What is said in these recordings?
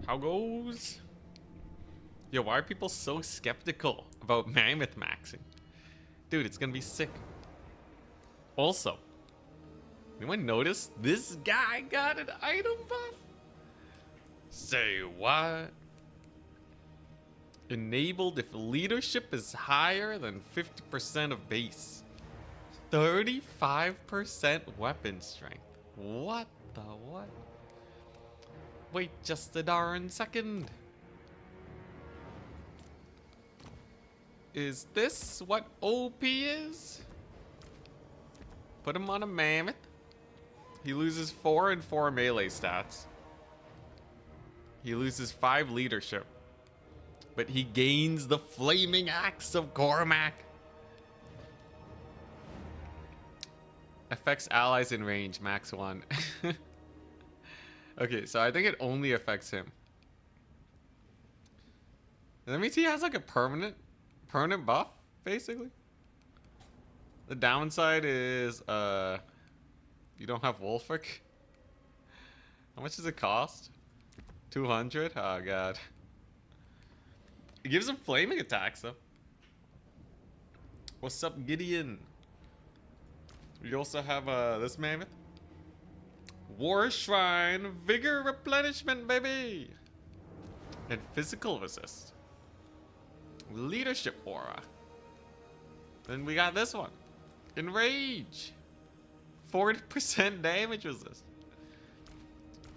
How goes? Yo, why are people so skeptical about Mammoth maxing? Dude, it's gonna be sick. Also, anyone notice this guy got an item buff? Say what? Enabled if leadership is higher than 50% of base. 35% weapon strength. What the what? Wait just a darn second. Is this what OP is? Put him on a Mammoth. He loses 4 and 4 melee stats. He loses 5 leadership. But he gains the flaming axe of Cormac. Affects allies in range, max 1. Okay, so I think it only affects him. That means he has like a permanent buff, basically. The downside is you don't have Wolfric. How much does it cost? 200? Oh god. It gives him flaming attacks though. What's up, Gideon? We also have this Mammoth. War Shrine, Vigor Replenishment, baby! And Physical Resist. Leadership Aura. Then we got this one. Enrage. 40% damage resist.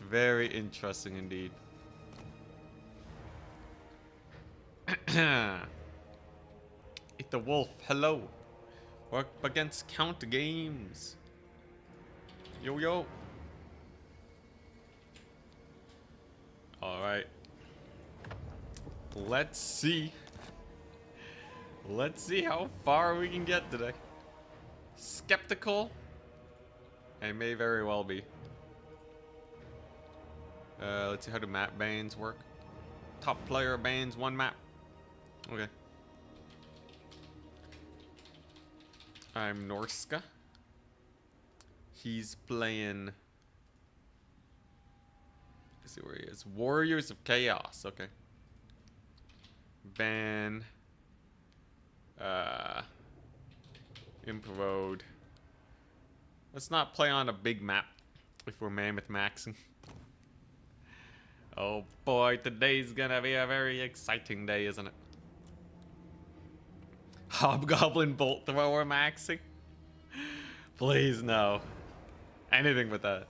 Very interesting indeed. Eat the Wolf, hello. Work against Count Games. Yo, yo. Alright. Let's see. Let's see how far we can get today. Skeptical. It may very well be. Let's see how do map bans work. Top player bans 1 map. Okay. I'm Norska. He's playing. Let's see where he is. Warriors of Chaos. Okay. Ban. Improvode. Let's not play on a big map if we're Mammoth maxing. Oh boy, today's gonna be a very exciting day, isn't it? Hobgoblin Bolt Thrower maxing? Please no. Anything but that.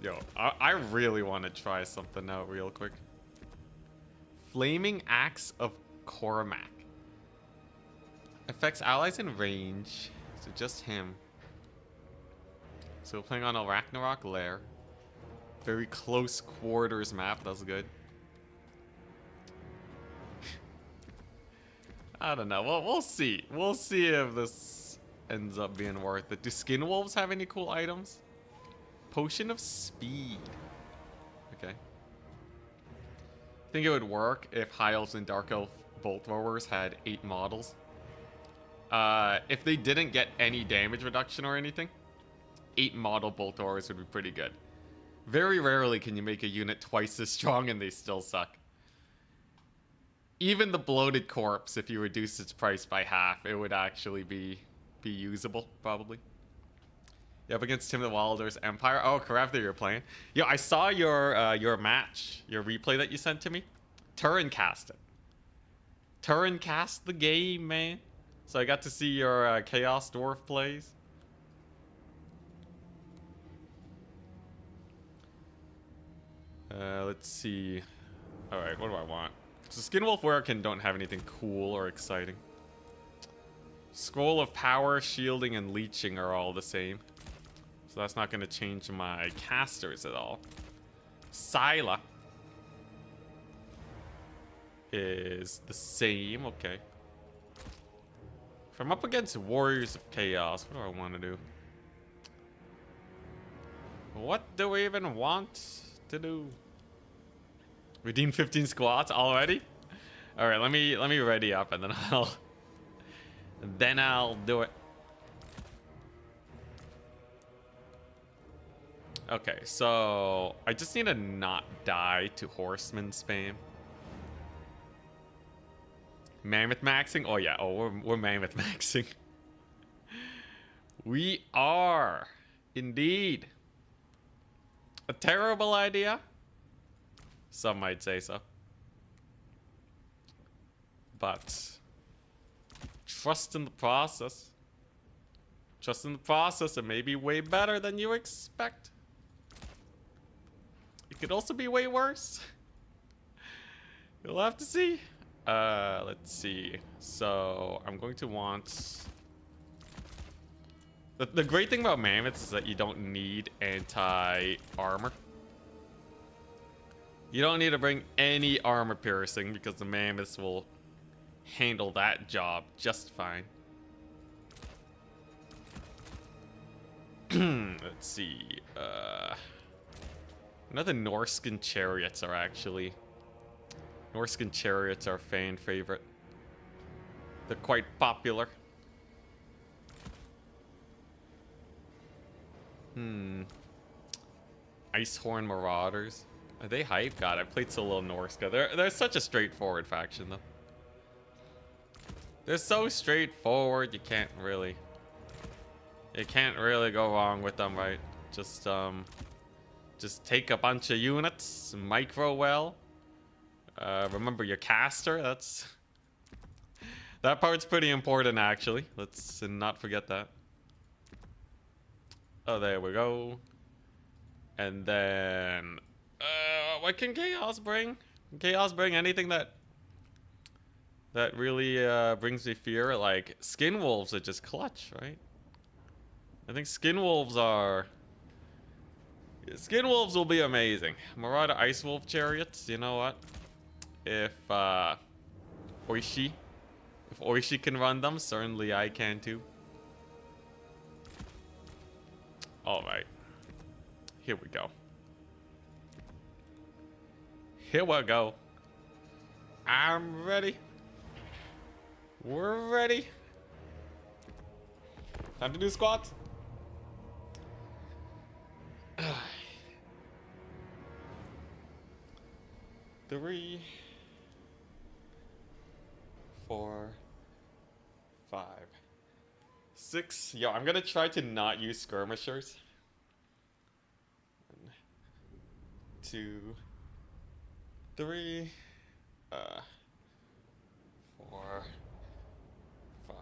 Yo, I really want to try something out real quick. Flaming Axe of Cormac. Affects allies in range. So just him. So we're playing on a Ragnarok Lair. Very close quarters map. That's good. I don't know. Well, we'll see. We'll see if this ends up being worth it. Do Skin Wolves have any cool items? Potion of Speed. Okay. I think it would work if High Elves and Dark Elf Bolt Throwers had 8 models. If they didn't get any damage reduction or anything, 8 model Bolt Throwers would be pretty good. Very rarely can you make a unit twice as strong and they still suck. Even the Bloated Corpse, if you reduce its price by half, it would actually be usable, probably. Yep, against Tim the Wilder's Empire. Oh, Karafta, you're playing. Yo, I saw your match, your replay that you sent to me. Turin cast it. Turin cast the game, man. So I got to see your Chaos Dwarf plays. Let's see. Alright, what do I want? So Skinwolf Werkin don't have anything cool or exciting. Scroll of Power, Shielding, and Leeching are all the same. So that's not going to change my casters at all. Scylla is the same. Okay. If I'm up against Warriors of Chaos, what do I want to do? What do we even want to do? Redeem 15 squats already? Alright, let me ready up and then I'll do it. Okay, so I just need to not die to horseman spam. Mammoth maxing? Oh yeah, we're mammoth maxing. We are indeed. A terrible idea? Some might say so. But trust in the process. Trust in the process, it may be way better than you expect. It could also be way worse. You'll have to see. Let's see. So I'm going to want... The great thing about mammoths is that you don't need anti-armor. You don't need to bring any armor piercing because the mammoths will handle that job just fine. Let's see. Another Norskin chariots are actually... Norskin chariots are fan favorite. They're quite popular. Icehorn Marauders. Are they hype? God, I played so little Norska. They're such a straightforward faction, though. They're so straightforward, you can't really go wrong with them, right? Just take a bunch of units, micro well. Remember your caster. That part's pretty important, actually. Let's not forget that. Oh, there we go. And then, what can Chaos bring? Can Chaos bring anything that really brings me fear? Like Skin Wolves are just clutch, right? I think Skin Wolves will be amazing. Marauder Ice Wolf Chariots. You know what? If Oishi can run them, certainly I can too. All right. Here we go. Here we go. I'm ready. We're ready. Time to do squats. 3, 4, 5, 6. Yo, I'm gonna try to not use skirmishers. 1, 2, 3, 4, 5,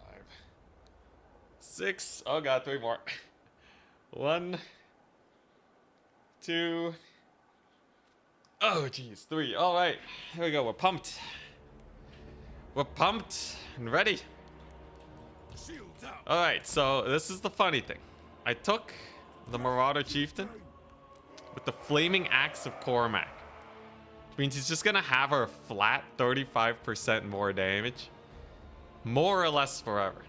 6. Oh god, 3 more. 1, 2. Oh geez, 3. All right, here we go. We're pumped. We're pumped and ready. All right, so this is the funny thing. I took the Marauder Chieftain with the Flaming Axe of Cormac. Which means he's just gonna have a flat 35% more damage. More or less forever.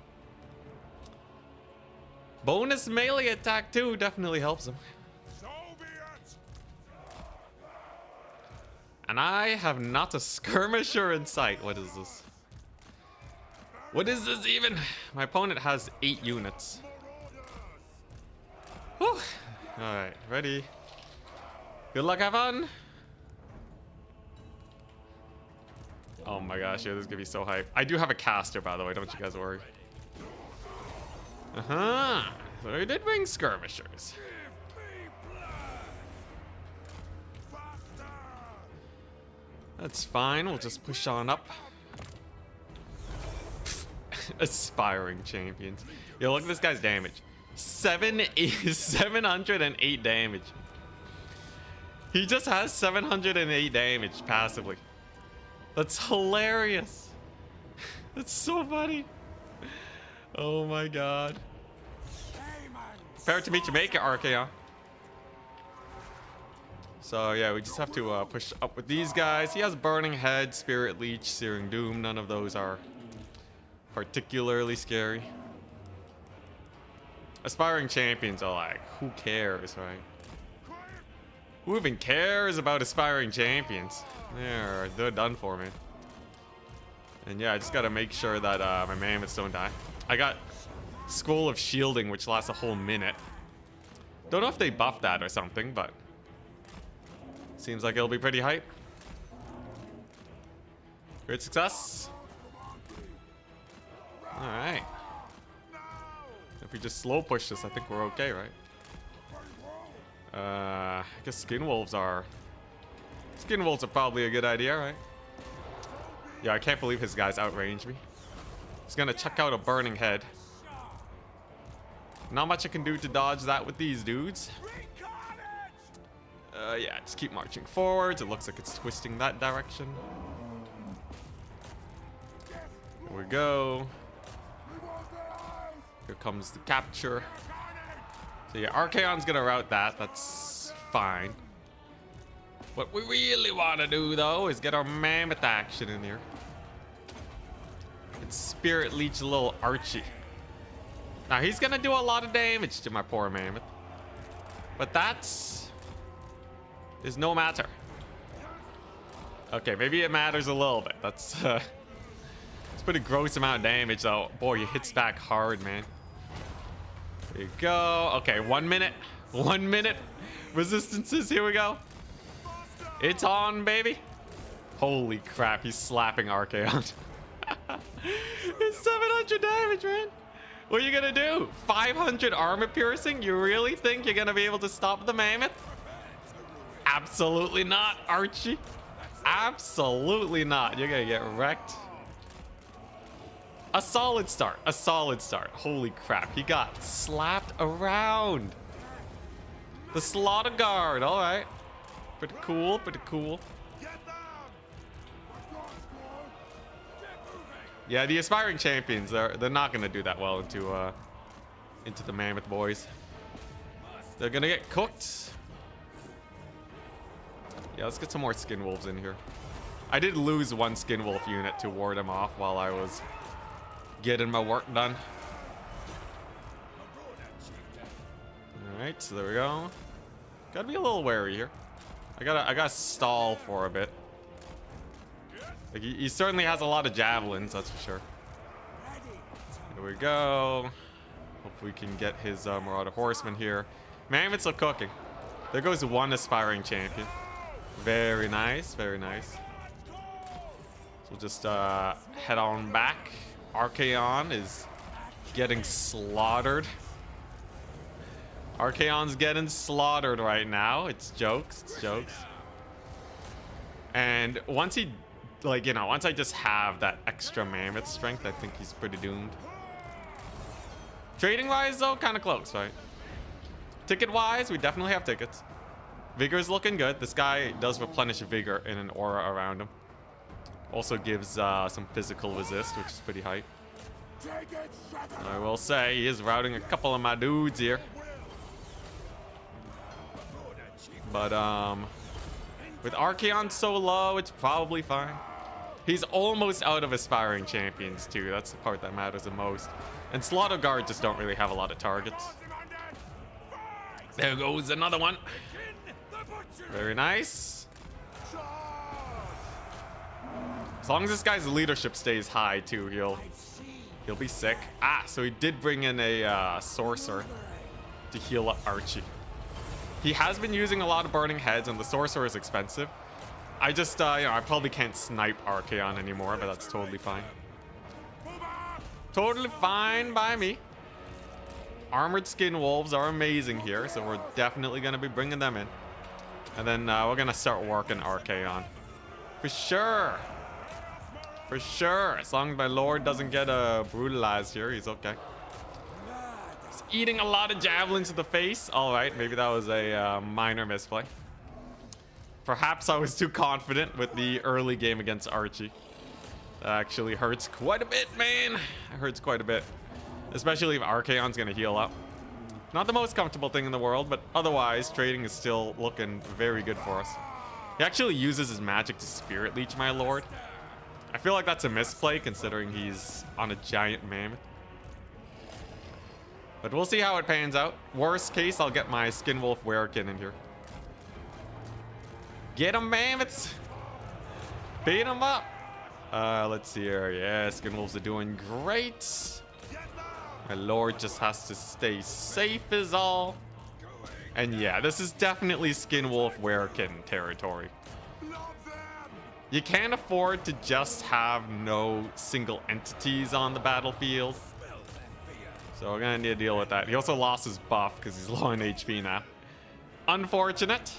Bonus melee attack too definitely helps him. And I have not a skirmisher in sight. What is this? What is this even? My opponent has 8 units. Whew. Alright, ready. Good luck, have fun. Oh my gosh, yeah, this is gonna be so hype. I do have a caster, by the way, don't you guys worry. So I did bring skirmishers. That's fine, we'll just push on up. Aspiring champions. Yo, look at this guy's damage. 708 damage. He just has 708 damage passively. That's hilarious. That's so funny. Oh my god. Prepare to meet Jamaica, Archaeon. So yeah, we just have to push up with these guys. He has Burning Head, Spirit Leech, Searing Doom. None of those are particularly scary. Aspiring champions are like, who cares, right? Who even cares about aspiring champions? They're done for, man. And yeah, I just gotta make sure that my mammoths don't die. I got Scroll of Shielding, which lasts a whole minute. Don't know if they buffed that or something, but seems like it'll be pretty hype. Great success. Alright. If we just slow push this, I think we're okay, right? I guess skin wolves are probably a good idea, right? Yeah, I can't believe his guys outranged me. He's gonna check out a burning head. Not much I can do to dodge that with these dudes. Yeah, just keep marching forwards. It looks like it's twisting that direction. Here we go. Here comes the capture. So yeah, Archaon's gonna route that. That's fine. What we really want to do, though, is get our Mammoth action in here. And Spirit Leech a little Archie. Now, he's gonna do a lot of damage to my poor Mammoth. But that's... is no matter. Okay, maybe it matters a little bit. That's it's a pretty gross amount of damage, though. Boy, he hits back hard, man. There you go. Okay, 1 minute. 1 minute. Resistances, here we go. It's on, baby. Holy crap, he's slapping Archaon. It's 700 damage, man. What are you gonna do? 500 armor piercing? You really think you're gonna be able to stop the Mammoth? Absolutely not, Archie. Absolutely not. You're gonna get wrecked. A solid start. A solid start. Holy crap. He got slapped around. The Slaughter Guard. All right. Pretty cool. Pretty cool. Yeah, the aspiring champions, they're not gonna do that well into the Mammoth boys. They're gonna get cooked. Yeah, let's get some more skin wolves in here. I did lose one skin wolf unit to ward him off while I was getting my work done. All right, so there we go. Gotta be a little wary here. I gotta stall for a bit. Like he certainly has a lot of javelins, that's for sure. Here we go. Hopefully we can get his Marauder Horseman here. Mammoths are cooking. There goes one aspiring champion. Very nice, very nice. So we'll just head on back. Archaon is getting slaughtered. Archaon's getting slaughtered right now. It's jokes, it's jokes. And once he, like, you know, once I just have that extra Mammoth strength, I think he's pretty doomed. Trading wise, though, kind of close, right? Ticket wise, we definitely have tickets. Vigor's looking good. This guy does replenish Vigor in an aura around him. Also gives some physical resist, which is pretty hype. I will say, he is routing a couple of my dudes here. But, with Archaon so low, it's probably fine. He's almost out of aspiring champions, too. That's the part that matters the most. And Slaughter Guard just don't really have a lot of targets. There goes another one. Very nice. As long as this guy's leadership stays high, too, he'll be sick. Ah, so he did bring in a Sorcerer to heal up Archie. He has been using a lot of burning heads, and the Sorcerer is expensive. I just, you know, I probably can't snipe Archaon anymore, but that's totally fine. Totally fine by me. Armored Skin Wolves are amazing here, so we're definitely going to be bringing them in. And then we're going to start working Archaon. For sure. For sure. As long as my Lord doesn't get brutalized here, he's okay. He's eating a lot of javelins to the face. All right, maybe that was a minor misplay. Perhaps I was too confident with the early game against Archie. That actually hurts quite a bit, man. It hurts quite a bit. Especially if Archaon's going to heal up. Not the most comfortable thing in the world, but otherwise, trading is still looking very good for us. He actually uses his magic to Spirit Leech my Lord. I feel like that's a misplay, considering he's on a giant Mammoth. But we'll see how it pans out. Worst case, I'll get my Skin Wolf Werekin in here. Get him, Mammoths! Beat him up! Let's see here. Yeah, Skin Wolves are doing great. My Lord just has to stay safe is all. And yeah, this is definitely Skinwolf Werekin territory. You can't afford to just have no single entities on the battlefield. So we're gonna need to deal with that. He also lost his buff because he's low on HP now. Unfortunate.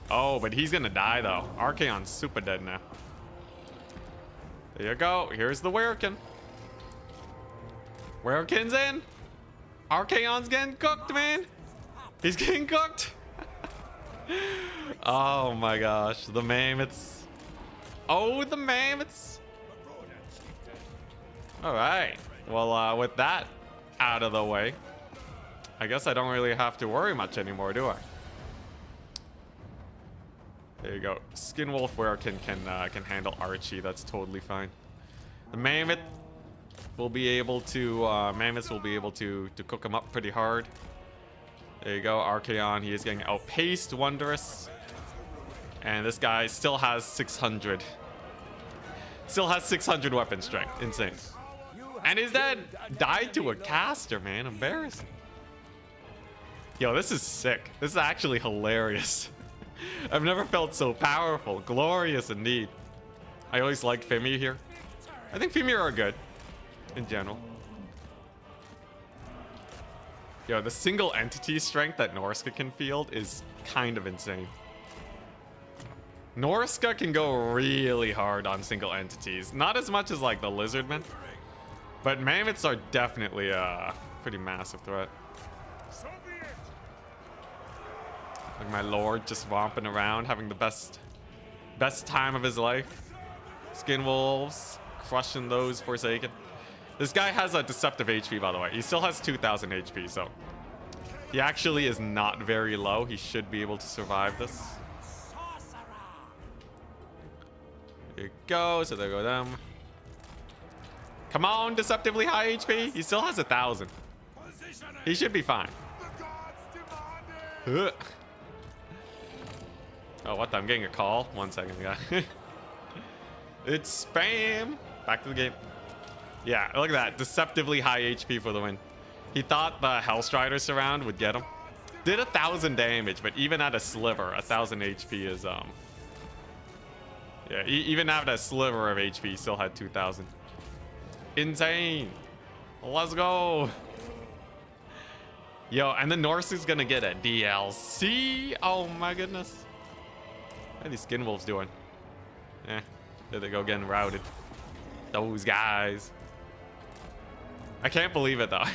Oh, but he's gonna die though. Archaon's super dead now. There you go. Here's the Werekin. Werekin's in. Archaon's getting cooked, man. He's getting cooked. Oh my gosh. The Mammoths. Oh, the Mammoths. All right. Well, with that out of the way, I guess I don't really have to worry much anymore, do I? There you go. Skinwolf Werekin can handle Archie. That's totally fine. The Mammoth will be able to Mammoths will be able to cook him up pretty hard. There you go. Archaon, he is getting outpaced. Wondrous. And this guy still has 600. Still has 600 weapon strength. Insane. And his dad died to a caster, man. Embarrassing. Yo, this is sick. This is actually hilarious. I've never felt so powerful. Glorious indeed. I always liked Fimir here. I think Fimir are good in general. Yo, the single entity strength that Norska can field is kind of insane. Norska can go really hard on single entities. Not as much as like the Lizardmen, but Mammoths are definitely a pretty massive threat. Like my lord just romping around, having the best time of his life. Skinwolves, crushing those Forsaken. This guy has a deceptive HP, by the way. He still has 2,000 HP, so he actually is not very low. He should be able to survive this. There you go. So there go them. Come on, deceptively high HP. He still has 1,000. He should be fine. Oh, what? I'm getting a call. 1 second, guy. It's spam. Back to the game. Yeah, look at that. Deceptively high HP for the win. He thought the Hellstrider surround would get him. Did 1,000 damage, but even at a sliver, 1,000 HP is, yeah, even at a sliver of HP, he still had 2,000. Insane. Let's go. Yo, and the Norse is gonna get a DLC. Oh my goodness. How are these Skinwolves doing? Eh, there they go, getting routed. Those guys. I can't believe it though.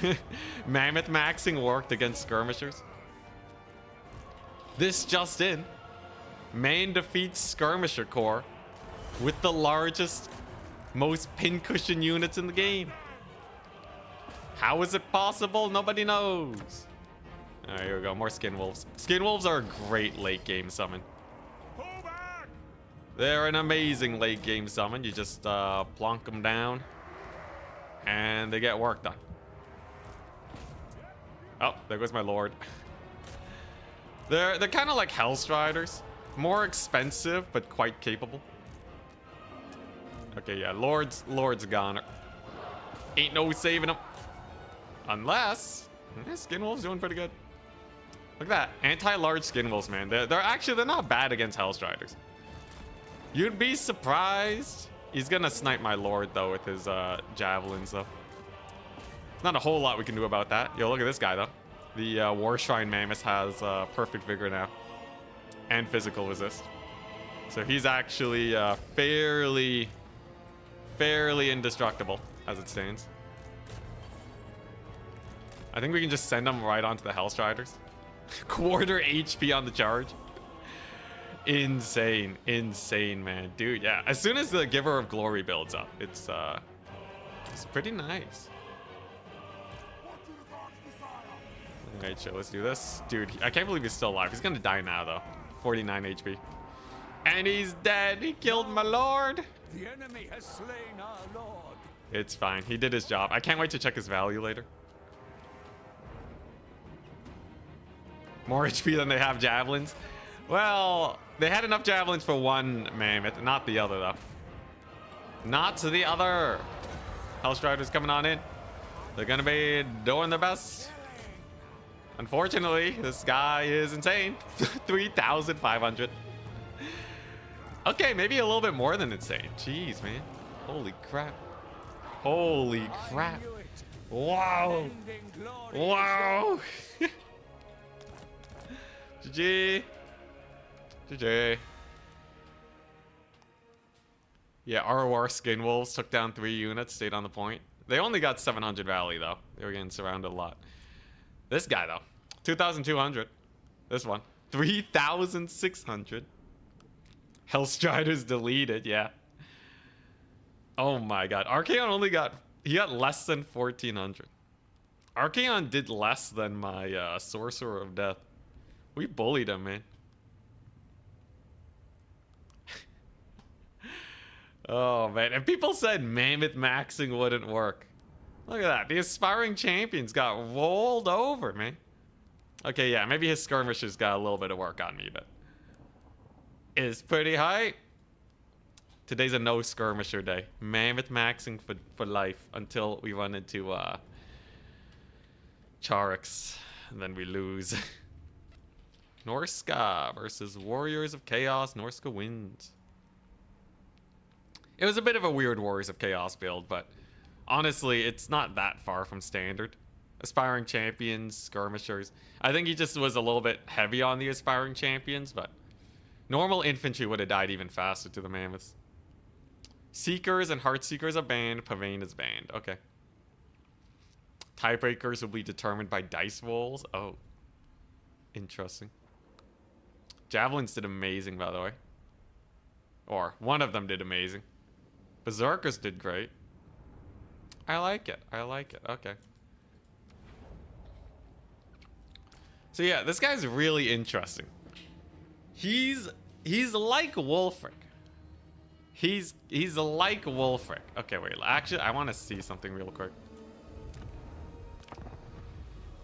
Mammoth maxing worked against skirmishers. This just in. Main defeats skirmisher corps with the largest, most pincushion units in the game. How is it possible? Nobody knows. All right, here we go. More Skinwolves. Skinwolves are a great late game summon. They're an amazing late game summon. You just plonk them down and they get work done. Oh, there goes my lord. They're kind of like Hellstriders. More expensive, but quite capable. Okay, yeah, Lord's gone. Ain't no saving him. Unless Skinwolf's doing pretty good. Look at that. Anti-large Skinwolves, man. They're not bad against Hellstriders. You'd be surprised. He's gonna snipe my lord though with his javelins though. There's not a whole lot we can do about that. Yo, look at this guy though. The War Shrine Mammoth has perfect vigor now and physical resist. So he's actually fairly indestructible as it stands. I think we can just send him right onto the Hellstriders. Quarter HP on the charge. Insane, man, dude. Yeah, as soon as the Giver of Glory builds up, it's pretty nice. All right, so let's do this, dude. I can't believe he's still alive. He's gonna die now though. 49 HP, and he's dead. He killed my lord. The enemy has slain our lord. It's fine. He did his job. I can't wait to check his value later. More HP than they have javelins. Well, they had enough javelins for one Mammoth, not the other though. Not to the other. Hellstriders coming on in. They're gonna be doing their best. Unfortunately, this guy is insane. 3,500. Okay, maybe a little bit more than insane. Jeez, man. Holy crap. Holy crap. Wow. Wow. GG. GG. Yeah, ROR Skin Wolves took down 3 units, stayed on the point. They only got 700 Valley, though. They were getting surrounded a lot. This guy, though. 2,200. This one. 3,600. Hellstrider's deleted, yeah. Oh my god. Archaon only got... He got less than 1,400. Archaon did less than my Sorcerer of Death. We bullied him, man. Oh, man. And people said Mammoth maxing wouldn't work. Look at that. The Aspiring Champions got rolled over, man. Okay, yeah. Maybe his Skirmishers got a little bit of work on me, but... It's pretty high. Today's a no Skirmisher day. Mammoth maxing for life until we run into Charix. And then we lose. Norska versus Warriors of Chaos. Norska wins. It was a bit of a weird Warriors of Chaos build, but honestly, it's not that far from standard. Aspiring Champions, Skirmishers. I think he just was a little bit heavy on the Aspiring Champions, but normal infantry would have died even faster to the Mammoths. Seekers and Heartseekers are banned. Pavane is banned. Okay. Tiebreakers will be determined by dice rolls. Oh. Interesting. Javelins did amazing, by the way. Or one of them did amazing. Berserkers did great. I like it. I like it. Okay. So yeah, this guy's really interesting. He's like Wulfric. He's like Wulfric. Okay, wait. Actually, I want to see something real quick.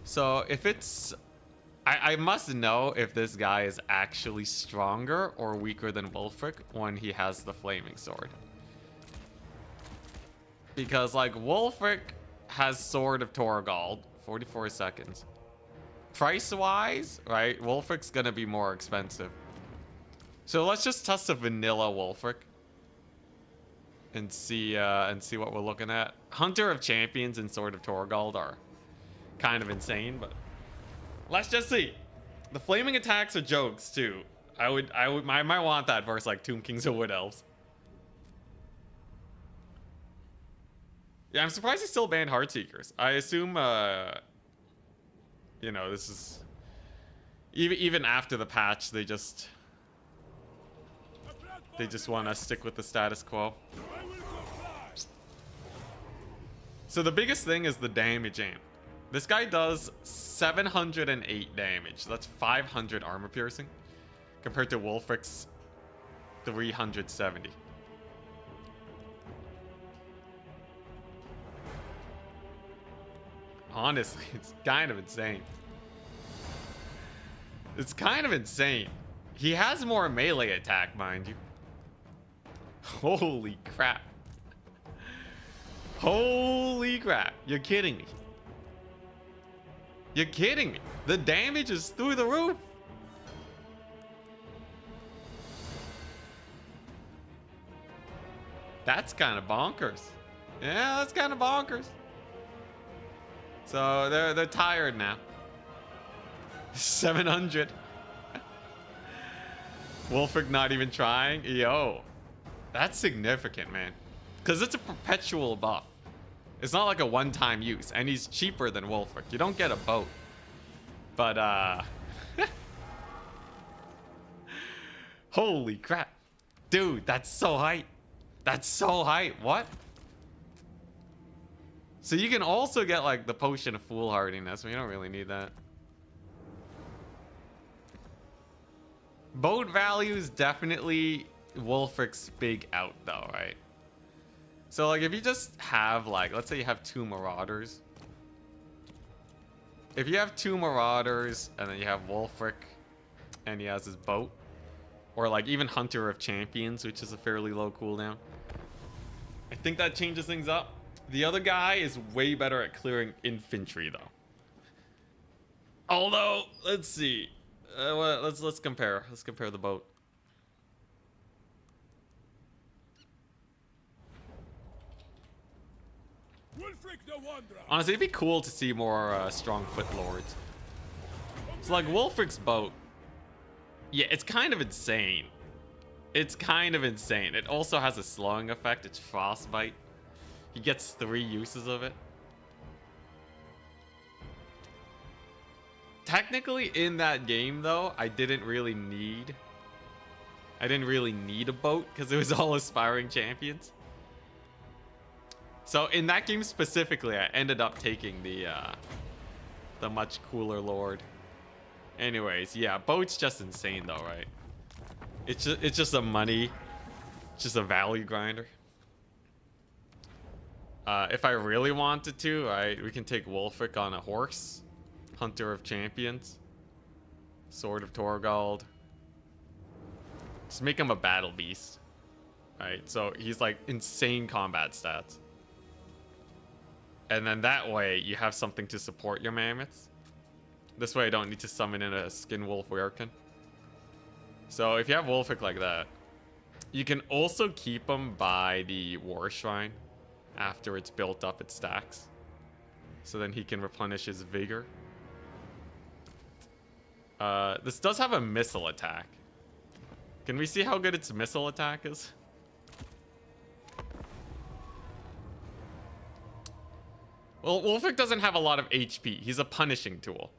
So if it's... I must know if this guy is actually stronger or weaker than Wulfric when he has the Flaming Sword. Because, like, Wulfric has Sword of Torgal, 44 seconds. Price-wise, right, Wulfric's gonna be more expensive. So let's just test a vanilla Wulfric. And see what we're looking at. Hunter of Champions and Sword of Torgal are kind of insane, but let's just see. The flaming attacks are jokes too. I might want that versus like Tomb Kings or Wood Elves. Yeah, I'm surprised he still banned Heartseekers. I assume you know, this is even after the patch they just want to stick with the status quo. So the biggest thing is the damage aim. This guy does 708 damage. That's 500 armor piercing compared to Wulfric's 370. Honestly, it's kind of insane. It's kind of insane. He has more melee attack, mind you. Holy crap. Holy crap. You're kidding me. You're kidding me. The damage is through the roof. That's kind of bonkers. Yeah, that's kind of bonkers. So they're tired now. 700. Wulfric not even trying. Yo, that's significant, man. Because it's a perpetual buff. It's not like a one-time use, and he's cheaper than Wulfric. You don't get a boat. But holy crap, dude, that's so hype. That's so hype. What? So you can also get like the potion of foolhardiness, but you don't really need that. Boat value is definitely Wulfric's big out though, right? So like if you just have like, let's say you have 2 Marauders. If you have 2 Marauders and then you have Wulfric and he has his boat, or like even Hunter of Champions, which is a fairly low cooldown, I think that changes things up. The other guy is way better at clearing infantry though. Although, let's see. Well, let's compare. Let's compare the boat. Wulfric the Wanderer. Honestly, it'd be cool to see more strong foot lords. So like Wulfric's boat. Yeah, it's kind of insane. It's kind of insane. It also has a slowing effect. It's frostbite. He gets 3 uses of it. Technically, in that game, though, I didn't really need a boat because it was all aspiring champions. So in that game specifically, I ended up taking the much cooler lord. Anyways, yeah, boat's just insane though, right? It's just a money, it's just a value grinder. If I really wanted to, we can take Wulfric on a horse. Hunter of Champions. Sword of Torgald. Just make him a battle beast. Right, so he's like insane combat stats. And then that way you have something to support your mammoths. This way I don't need to summon in a skin wolf werekin. So if you have Wulfric like that, you can also keep him by the war shrine after it's built up its stacks. So then he can replenish his vigor. This does have a missile attack. Can we see how good its missile attack is? Well, Wulfric doesn't have a lot of HP. He's a punishing tool.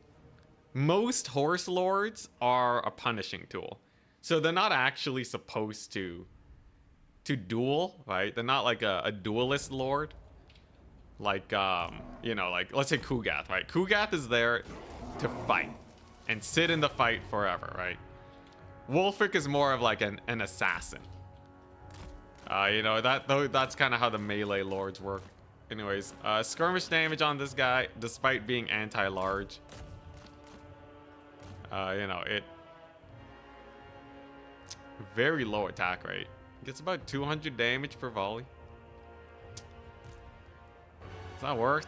Most horse lords are a punishing tool. So they're not actually supposed to duel, right? They're not like a duelist lord. Like, you know, like, let's say Kugath, right? Kugath is there to fight and sit in the fight forever, right? Wulfric is more of like an assassin. You know, that's kind of how the melee lords work. Anyways, skirmish damage on this guy, despite being anti-large. You know, very low attack rate. Gets about 200 damage per volley. Is that worth?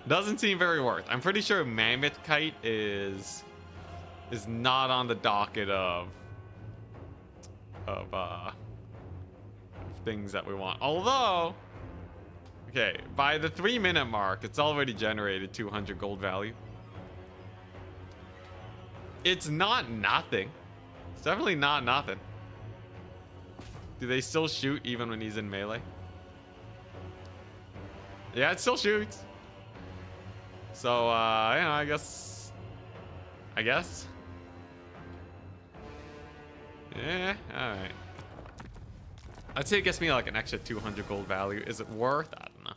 Doesn't seem very worth. I'm pretty sure Mammoth Kite is not on the docket of things that we want. Although, okay, by the 3-minute mark, it's already generated 200 gold value. It's not nothing. It's definitely not nothing. Do they still shoot even when he's in melee? Yeah, it still shoots. So, you know, I guess. Yeah, alright. I'd say it gets me like an extra 200 gold value. Is it worth? I don't know.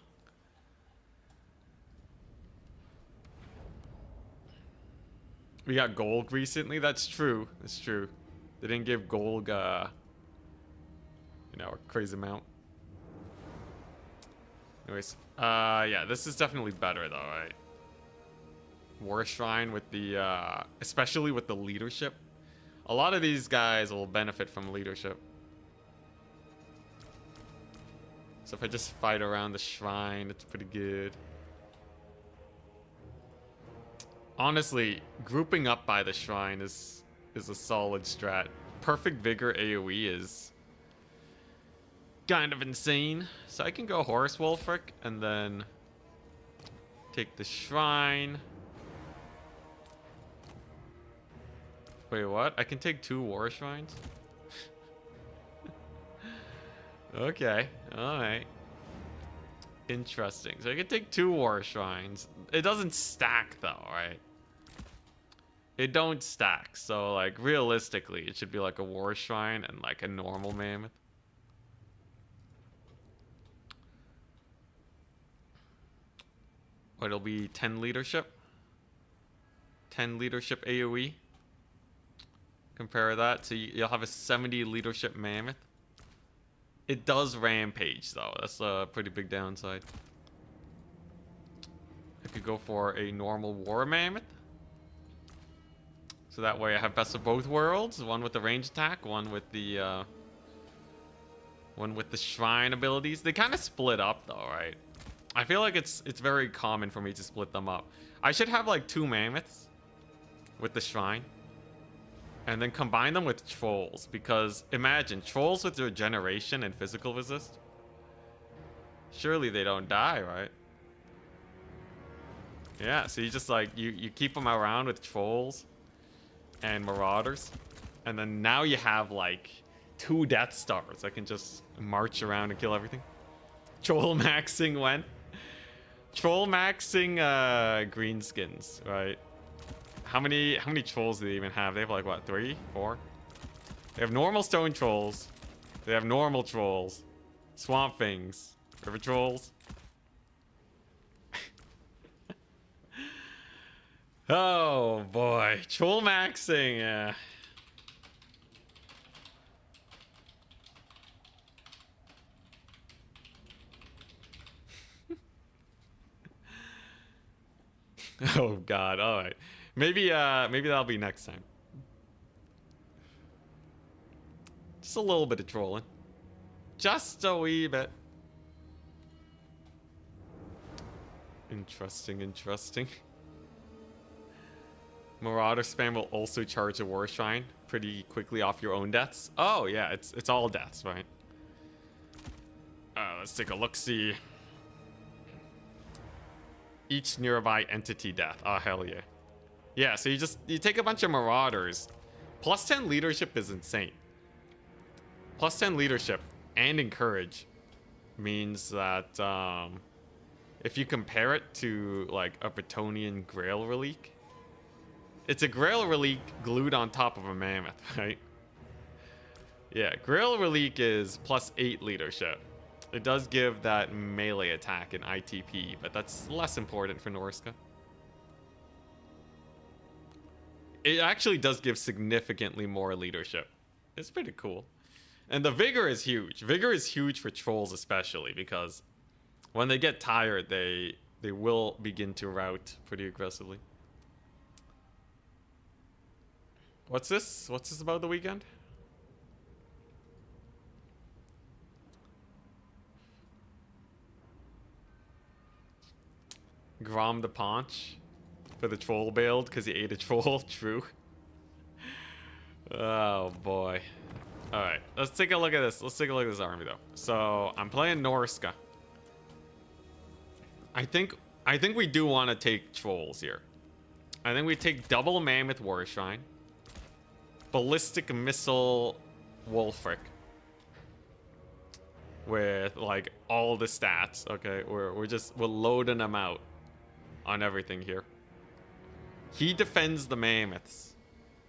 We got gold recently. That's true. That's true. They didn't give gold, you know, a crazy amount. Anyways, yeah, this is definitely better though, right? War Shrine with the, especially with the leadership. A lot of these guys will benefit from leadership. So if I just fight around the shrine, it's pretty good. Honestly, grouping up by the shrine is a solid strat. Perfect Vigor AoE is kind of insane. So I can go Horse Wulfric and then take the shrine. Wait, what? I can take 2 war shrines? Okay, alright. Interesting. So I can take 2 war shrines. It doesn't stack though, right? It don't stack. So like realistically, it should be like a war shrine and like a normal mammoth. Or it'll be 10 leadership. 10 leadership AoE. Compare that to you'll have a 70 leadership mammoth. It does rampage though. That's a pretty big downside. I could go for a normal war mammoth. So that way I have best of both worlds. One with the range attack, one with the shrine abilities. They kind of split up though, right? I feel like it's very common for me to split them up. I should have like 2 mammoths with the shrine. And then combine them with trolls. Because imagine, trolls with regeneration and physical resist. Surely they don't die, right? Yeah, so you just like, you keep them around with trolls and marauders. And then now you have like 2 Death Stars that can just march around and kill everything. Troll maxing when? Troll maxing greenskins, right? How many trolls do they even have? They have like what, 3, 4? They have normal stone trolls. They have normal trolls. Swamp things. River trolls. Oh boy. Troll maxing, yeah. Oh god, alright. Maybe that'll be next time. Just a little bit of trolling. Just a wee bit. Interesting, interesting. Marauder spam will also charge a war shrine pretty quickly off your own deaths. Oh yeah, it's all deaths, right? Let's take a look-see. Each nearby entity death. Oh hell yeah. Yeah, so you take a bunch of marauders. Plus 10 leadership is insane. Plus 10 leadership and encourage means that if you compare it to like a Bretonian Grail relic, it's a Grail relic glued on top of a mammoth, right? Yeah, Grail relic is plus 8 leadership. It does give that melee attack in ITP, but that's less important for Norska. It actually does give significantly more leadership. It's pretty cool. And the vigor is huge. Vigor is huge for trolls especially, because when they get tired, they will begin to rout pretty aggressively. What's this? What's this about the weekend? Grom the Paunch for the troll build because he ate a troll. True. Oh boy. Alright, let's take a look at this. Let's take a look at this army though. So I'm playing Norska. I think we do want to take trolls here. I think we take double Mammoth War Shrine. Ballistic Missile Wolfric. With like all the stats. Okay, we're loading them out on everything here. He defends the mammoths,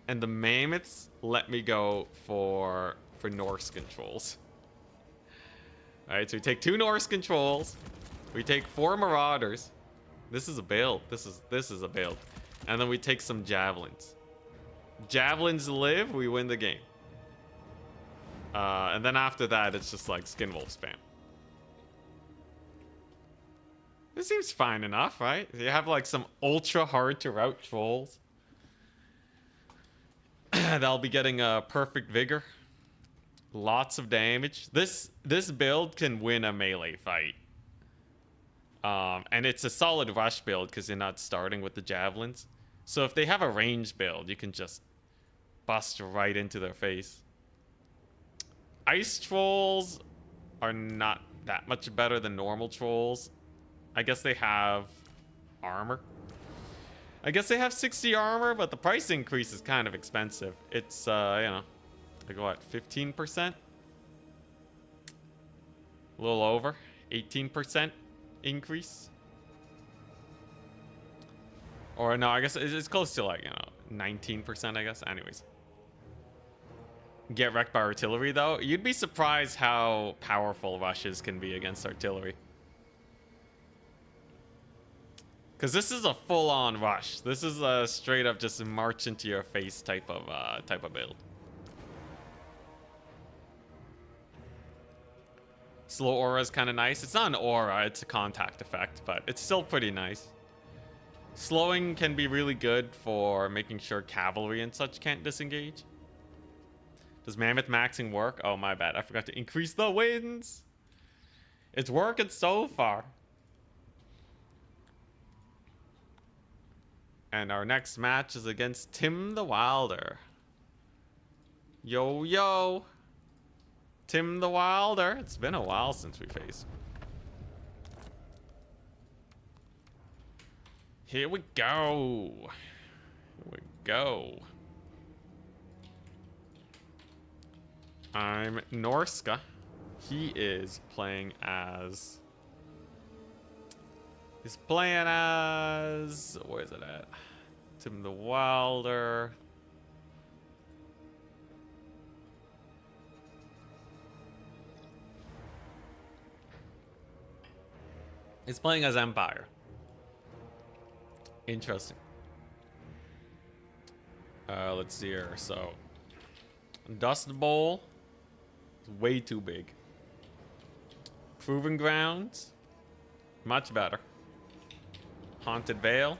and the mammoths let me go for Norse controls. All right, so we take 2 Norse controls, we take 4 marauders. This is a build. This is a build, and then we take some javelins. Javelins live, we win the game. And then after that, it's just like Skinwolf spam. This seems fine enough, right? You have like some ultra hard to rout trolls. They'll be getting a perfect vigor. Lots of damage. This build can win a melee fight. And it's a solid rush build because you're not starting with the javelins. So if they have a range build, you can just bust right into their face. Ice trolls are not that much better than normal trolls. I guess they have armor. I guess they have 60 armor, but the price increase is kind of expensive. It's, you know, like what, 15%? A little over. 18% increase. Or no, I guess it's close to like, you know, 19%, I guess. Anyways. Get wrecked by artillery, though. You'd be surprised how powerful rushes can be against artillery. Because this is a full-on rush. This is a straight up just march into your face type of build. Slow aura is kind of nice. It's not an aura, it's a contact effect, but it's still pretty nice. Slowing can be really good for making sure cavalry and such can't disengage. Does Mammoth maxing work? Oh, my bad. I forgot to increase the wins. It's working so far. And our next match is against Tim the Wilder. Yo, yo. Tim the Wilder. It's been a while since we faced. Here we go. Here we go. I'm Norska. He is playing as... He's playing as... Where is it at? Tim the Wilder. He's playing as Empire. Interesting. Let's see here. So, Dust Bowl is way too big. Proving Grounds, much better. Haunted Vale,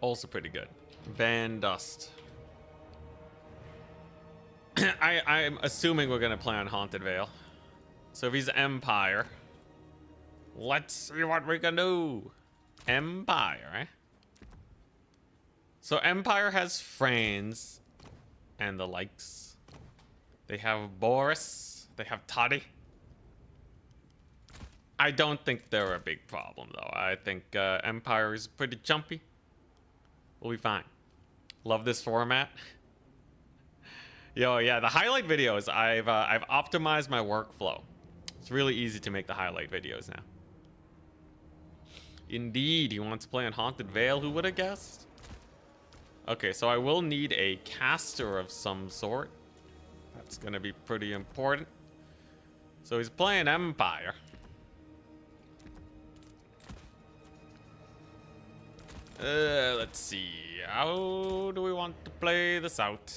also pretty good. Ban Dust. I'm assuming we're gonna play on Haunted Vale. So if he's Empire, let's see what we can do. Empire, eh? So Empire has friends and the likes. They have Boris. They have Toddy. I don't think they're a big problem, though. I think Empire is pretty jumpy. We'll be fine. Love this format. Yo, yeah, the highlight videos. I've optimized my workflow. It's really easy to make the highlight videos now. Indeed, he wants to play on Haunted Vale. Who would have guessed? Okay, so I will need a caster of some sort. That's gonna be pretty important. So he's playing Empire. Let's see. How do we want to play this out?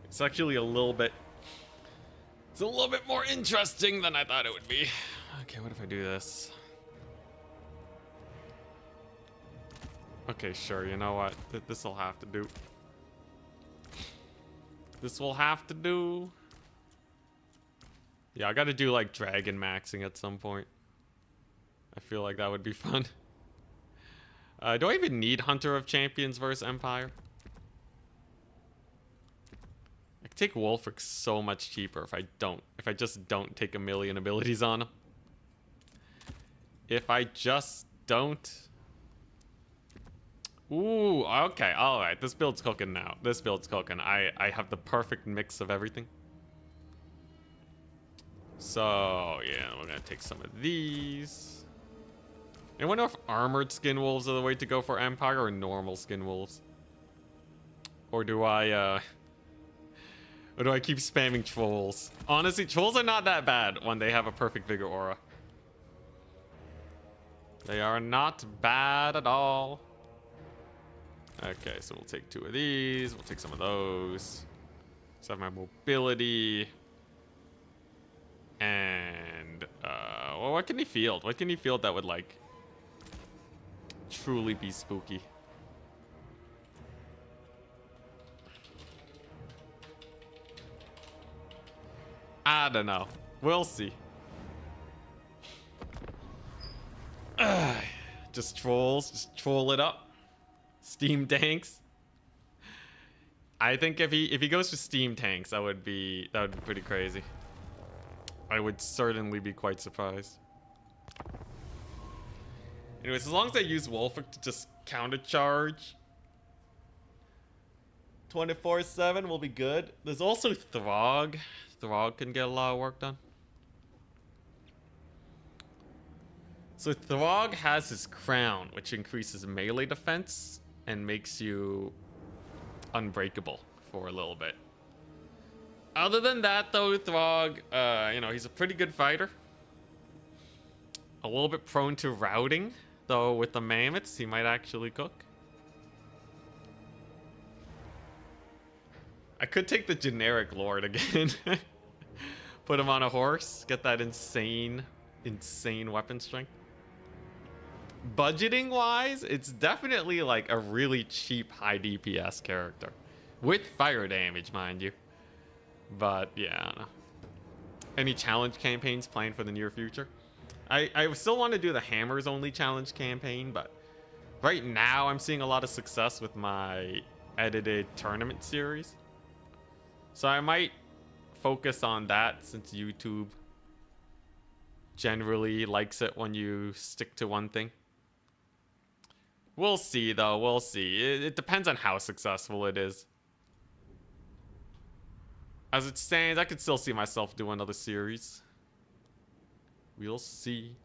It's actually a little bit... It's a little bit more interesting than I thought it would be. Okay, what if I do this? Okay, sure, you know what? This will have to do. This will have to do. Yeah, I gotta do like dragon maxing at some point. I feel like that would be fun. Do I even need Hunter of Champions versus Empire? I could take Wolfric so much cheaper if I just don't take a million abilities on him. If I just don't. Ooh, okay, alright. This build's cooking now. This build's cooking. I have the perfect mix of everything. So, yeah, we're gonna take some of these. I wonder if armored skin wolves are the way to go for Empire or normal skin wolves. Or do I keep spamming trolls? Honestly, trolls are not that bad when they have a perfect vigor aura. They are not bad at all. Okay, so we'll take 2 of these. We'll take some of those. Let's have my mobility. And, well, what can he field? What can he field that would, like, truly be spooky? I don't know. We'll see. Just trolls. Just troll it up. Steam tanks. I think if he goes to steam tanks, that would be pretty crazy. I would certainly be quite surprised. Anyways, as long as I use Wolfric to just counter charge 24/7 will be good. There's also Throg. Throg can get a lot of work done. So Throg has his crown, which increases melee defense and makes you unbreakable for a little bit. Other than that, though, Throg, you know, he's a pretty good fighter. A little bit prone to routing, though with the mammoths, he might actually cook. I could take the generic lord again. Put him on a horse, get that insane weapon strength. budgeting wise, it's definitely like a really cheap high DPS character. With fire damage, mind you. But yeah, I don't know. Any challenge campaigns planned for the near future? I still want to do the hammers only challenge campaign, but right now I'm seeing a lot of success with my edited tournament series. So I might focus on that since YouTube generally likes it when you stick to one thing. We'll see though, we'll see. It depends on how successful it is. As it stands, I could still see myself do another series. We'll see.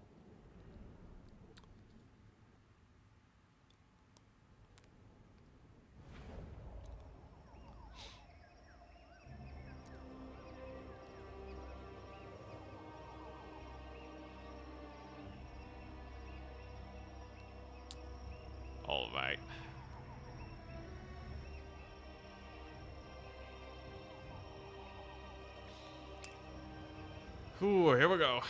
All right. Ooh, here we go.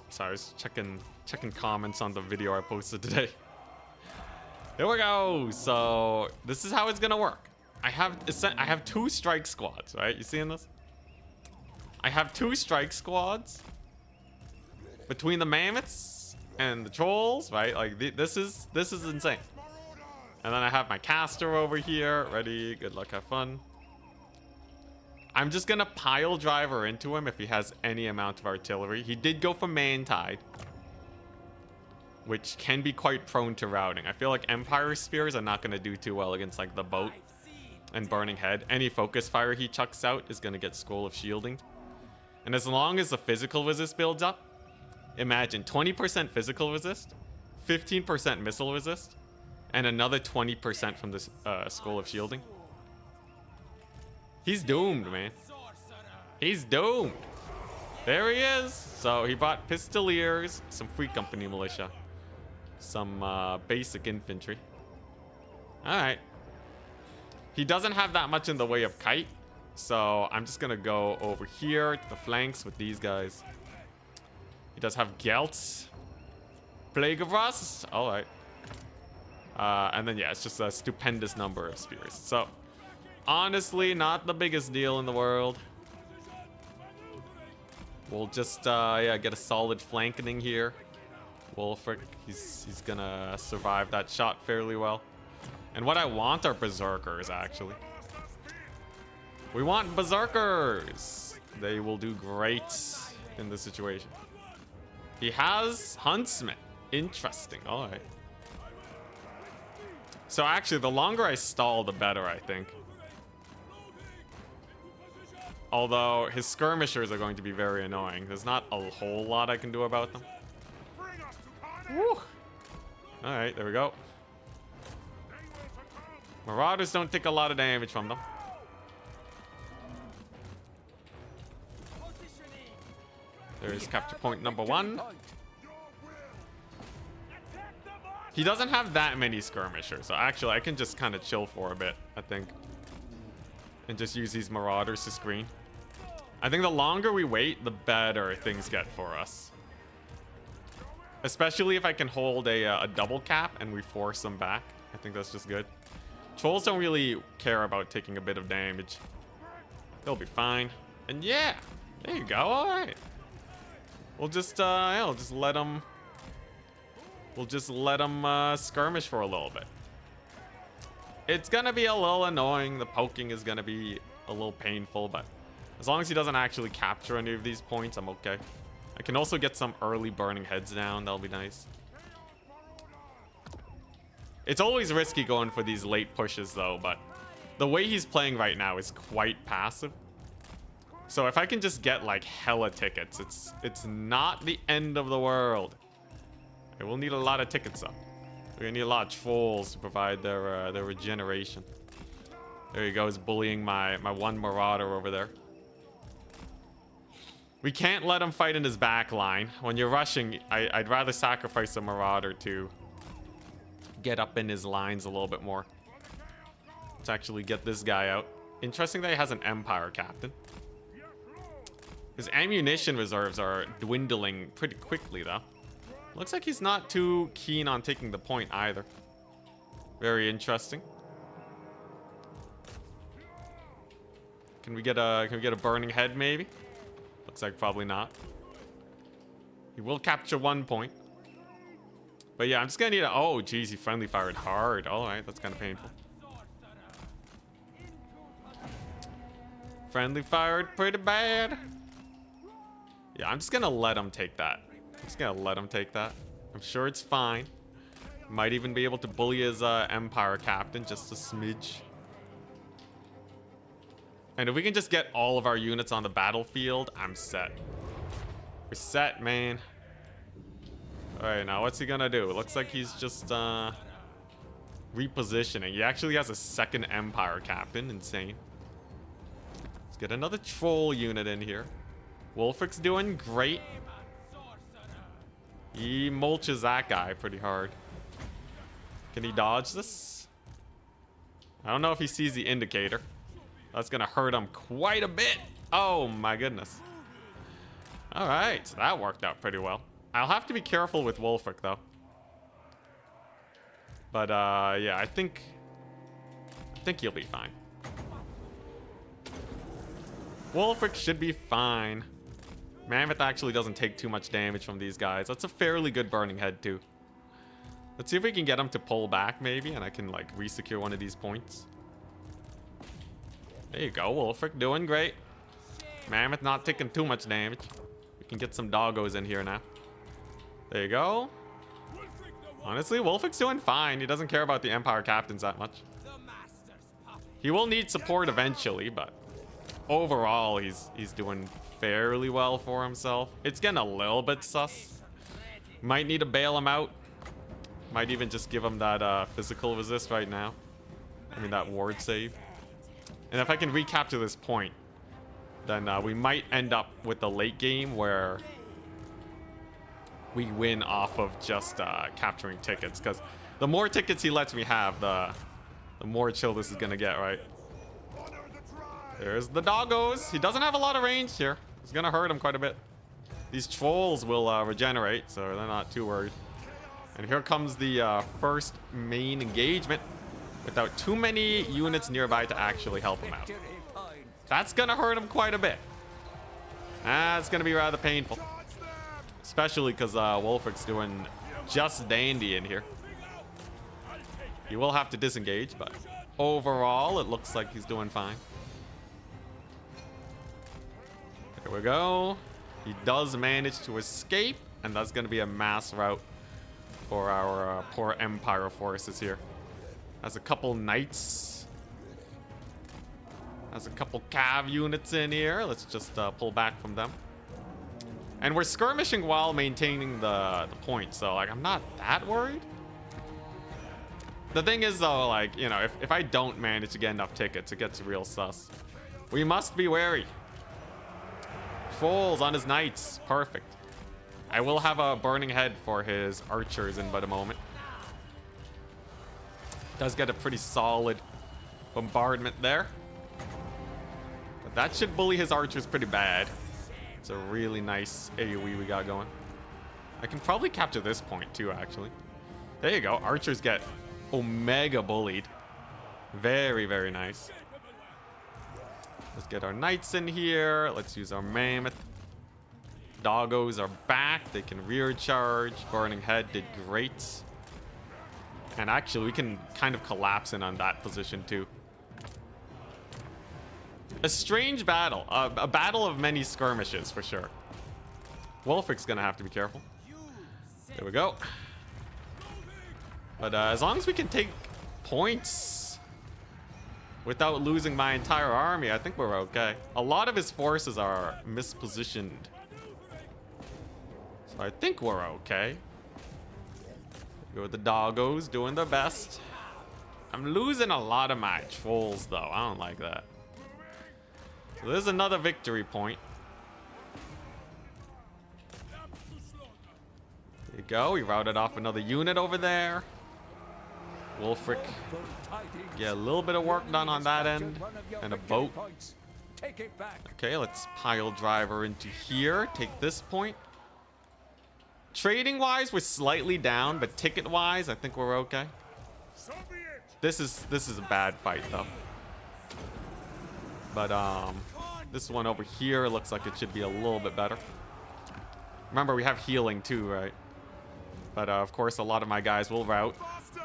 Sorry, I was checking comments on the video I posted today. Here we go. So this is how it's gonna work. I have 2 strike squads, right? You seeing this? I have 2 strike squads between the mammoths and the trolls, right? Like this is insane. And then I have my caster over here, ready. Good luck, have fun. I'm just gonna pile driver into him if he has any amount of artillery. He did go for man-tide, which can be quite prone to routing. I feel like Empire Spears are not gonna do too well against like the boat and Burning Head. Any focus fire he chucks out is gonna get Scroll of Shielding. And as long as the physical resist builds up, imagine 20% physical resist, 15% missile resist, and another 20% from this Scroll of Shielding. He's doomed, man. He's doomed. There he is. So he bought Pistoliers, some Free Company Militia, some basic infantry. All right. He doesn't have that much in the way of kite, so I'm just gonna go over here to the flanks with these guys. He does have Gelts, Plague of Rust. All right. And then yeah, it's just a stupendous number of spears. So honestly, not the biggest deal in the world. We'll just yeah, get a solid flanking here. Wolfric, he's gonna survive that shot fairly well. And what I want are berserkers, actually. We want berserkers. They will do great in this situation. He has huntsman. Interesting. All right. So actually, the longer I stall, the better, I think. Although his skirmishers are going to be very annoying. There's not a whole lot I can do about them. Woo. All right, there we go. Marauders don't take a lot of damage from them. There's capture point number 1. He doesn't have that many skirmishers, so actually I can just kind of chill for a bit, I think. And just use these marauders to screen. I think the longer we wait, the better things get for us. Especially if I can hold a double cap and we force them back. I think that's just good. Trolls don't really care about taking a bit of damage. They'll be fine. And yeah, there you go. All right. We'll just yeah, we'll just let them. We'll just let them skirmish for a little bit. It's gonna be a little annoying. The poking is gonna be a little painful, but as long as he doesn't actually capture any of these points, I'm okay. I can also get some early burning heads down. That'll be nice. It's always risky going for these late pushes though, but the way he's playing right now is quite passive. So if I can just get like hella tickets, it's not the end of the world. I will need a lot of tickets though. We're gonna need a lot of trolls to provide their regeneration. There he goes, bullying my one marauder over there. We can't let him fight in his back line. When you're rushing, I'd rather sacrifice a marauder to get up in his lines a little bit more. Let's actually get this guy out. Interesting that he has an Empire captain. His ammunition reserves are dwindling pretty quickly though. Looks like he's not too keen on taking the point either. Very interesting. Can we get a burning head maybe? Looks like probably not. He will capture 1 point. But yeah, I'm just gonna need a... Oh, geez, he friendly fired hard. Alright, that's kind of painful. Friendly fired pretty bad. Yeah, I'm just gonna let him take that. I'm just gonna let him take that. I'm sure it's fine. Might even be able to bully his Empire captain just a smidge. And if we can just get all of our units on the battlefield, I'm set. We're set, man. Alright, now what's he gonna do? It looks like he's just repositioning. He actually has a second Empire captain. Insane. Let's get another troll unit in here. Wolfric's doing great. He mulches that guy pretty hard. Can he dodge this? I don't know if he sees the indicator. That's gonna hurt him quite a bit. Oh my goodness. Alright, so that worked out pretty well. I'll have to be careful with Wolfric though. But yeah, I think he'll be fine. Wolfric should be fine. Mammoth actually doesn't take too much damage from these guys. That's a fairly good burning head too. Let's see if we can get him to pull back maybe, and I can like resecure one of these points. There you go, Wolfric doing great. Mammoth not taking too much damage. We can get some doggos in here now. There you go. Honestly, Wolfric's doing fine. He doesn't care about the Empire captains that much. He will need support eventually, but overall, he's doing fairly well for himself. It's getting a little bit sus. Might need to bail him out. Might even just give him that physical resist right now. I mean, that ward save. And if I can recapture this point, then we might end up with the late game where we win off of just capturing tickets. Because the more tickets he lets me have, the more chill this is going to get, right? There's the doggos. He doesn't have a lot of range here. It's going to hurt him quite a bit. These trolls will regenerate, so they're not too worried. And here comes the first main engagement without too many units nearby to actually help him out. That's going to hurt him quite a bit. It's going to be rather painful. Especially because Wolfric's doing just dandy in here. He will have to disengage, but overall, it looks like he's doing fine. There we go. He does manage to escape, and that's going to be a mass rout for our poor Empire forces here. Has a couple knights. Has a couple cav units in here. Let's just pull back from them. And we're skirmishing while maintaining the point, so like I'm not that worried. The thing is though, like, you know, if I don't manage to get enough tickets, it gets real sus. We must be wary. Trolls on his knights. Perfect. I will have a burning head for his archers in but a moment. Does get a pretty solid bombardment there. But that should bully his archers pretty bad. It's a really nice AoE we got going. I can probably capture this point too, actually. There you go. Archers get omega bullied. Very, very nice. Let's get our knights in here. Let's use our mammoth. Doggos are back. They can rear charge. Burning head did great. And actually, we can kind of collapse in on that position too. A strange battle. A battle of many skirmishes, for sure. Wolfric's gonna have to be careful. There we go. But as long as we can take points without losing my entire army, I think we're okay. A lot of his forces are mispositioned. So I think we're okay. Go with the doggos doing their best. I'm losing a lot of my trolls, though. I don't like that. So there's another victory point. There you go. We routed off another unit over there. Wolfric get a little bit of work done on that end. And a boat. Okay, let's pile driver into here. Take this point. Trading wise, we're slightly down, but ticket wise, I think we're okay. So be it. This is a bad fight though. But this one over here looks like it should be a little bit better. Remember, we have healing too, right? But of course, a lot of my guys will route. Faster.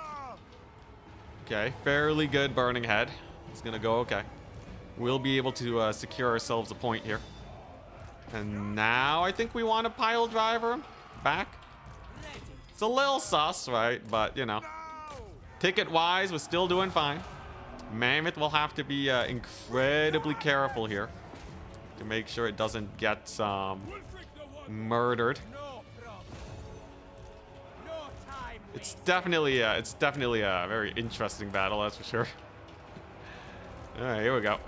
Okay, fairly good burning head. It's gonna go okay. We'll be able to secure ourselves a point here. And now I think we want to pile driver him back. It's a little sus, right? But you know, ticket wise, we're still doing fine. Mammoth will have to be incredibly careful here to make sure it doesn't get murdered. It's definitely a very interesting battle, that's for sure. All right, here we go.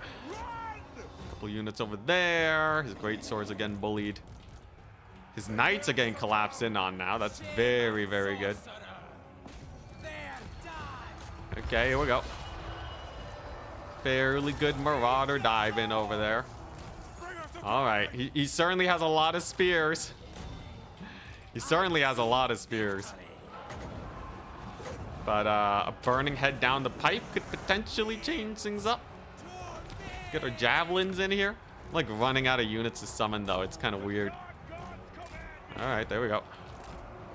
Couple units over there. His great swords again bullied. His knights are getting collapsed in on now. That's very, very good. Okay, here we go. Fairly good marauder dive in over there. All right, he certainly has a lot of spears. He certainly has a lot of spears. But a burning head down the pipe could potentially change things up. Get our javelins in here. I'm like running out of units to summon though. It's kind of weird. All right, there we go.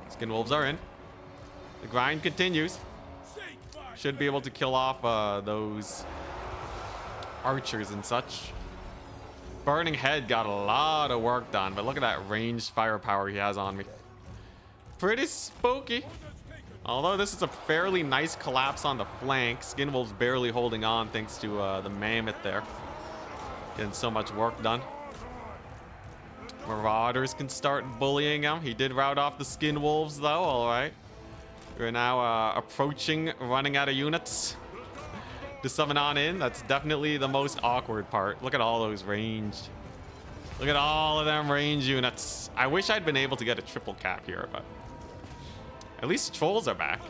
Skin wolves are in. The grind continues. Should be able to kill off those archers and such. Burning head got a lot of work done, but look at that ranged firepower he has on me. Pretty spooky. Although this is a fairly nice collapse on the flank. Skin wolves barely holding on thanks to the mammoth there. Getting so much work done. Marauders can start bullying him. He did rout off the skin wolves though. All right. We're now approaching running out of units to summon on in. That's definitely the most awkward part. Look at all those ranged. Look at all of them range units. I wish I'd been able to get a triple cap here, but at least trolls are back.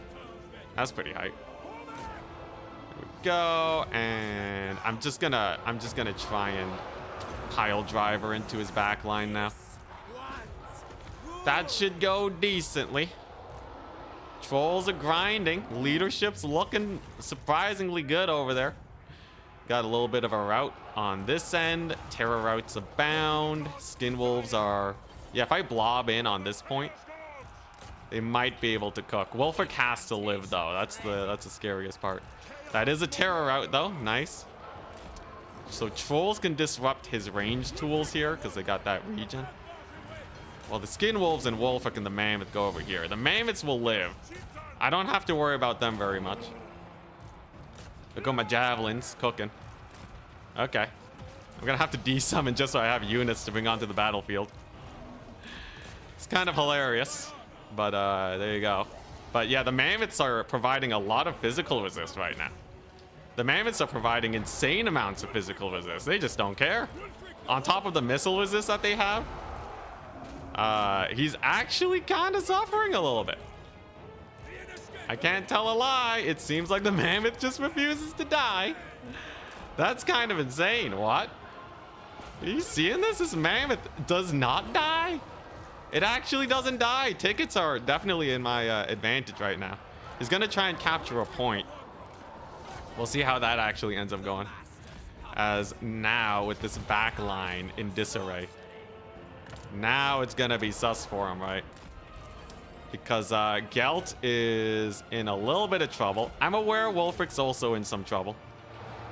That's pretty hype. There we go, and I'm just gonna try and pile driver into his back line now. That should go decently. Trolls are grinding. Leadership's looking surprisingly good over there. Got a little bit of a rout on this end. Terror routes abound. Skin wolves are... Yeah, if I blob in on this point, they might be able to cook. Wolfric has to live though. That's the scariest part. That is a terror route though. Nice. So trolls can disrupt his range tools here because they got that regen. Well, the skin wolves and Wolfric and the mammoth go over here. The mammoths will live. I don't have to worry about them very much. There go my javelins cooking. Okay. I'm gonna have to desummon just so I have units to bring onto the battlefield. It's kind of hilarious, but there you go. But yeah, the mammoths are providing a lot of physical resist right now. The mammoths are providing insane amounts of physical resist. They just don't care. On top of the missile resist that they have, he's actually kind of suffering a little bit. I can't tell a lie. It seems like the mammoth just refuses to die. That's kind of insane. What? Are you seeing this? This mammoth does not die. It actually doesn't die. Tickets are definitely in my advantage right now. He's gonna try and capture a point. We'll see how that actually ends up going. As now with this back line in disarray. Now it's gonna be sus for him, right? Because Gelt is in a little bit of trouble. I'm aware Wolfric's also in some trouble.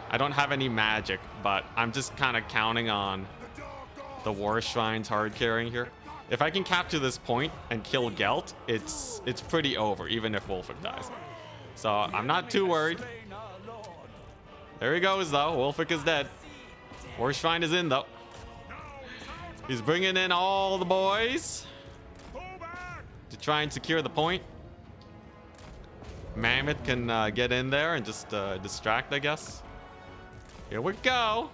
I don't have any magic, but I'm just kind of counting on the War Shrine's hard carrying here. If I can capture this point and kill Gelt, it's pretty over, even if Wolfric dies. So I'm not too worried. There he goes, though. Wolfric is dead. War Shrine is in, though. He's bringing in all the boys to try and secure the point. Mammoth can get in there and just distract, I guess. Here we go.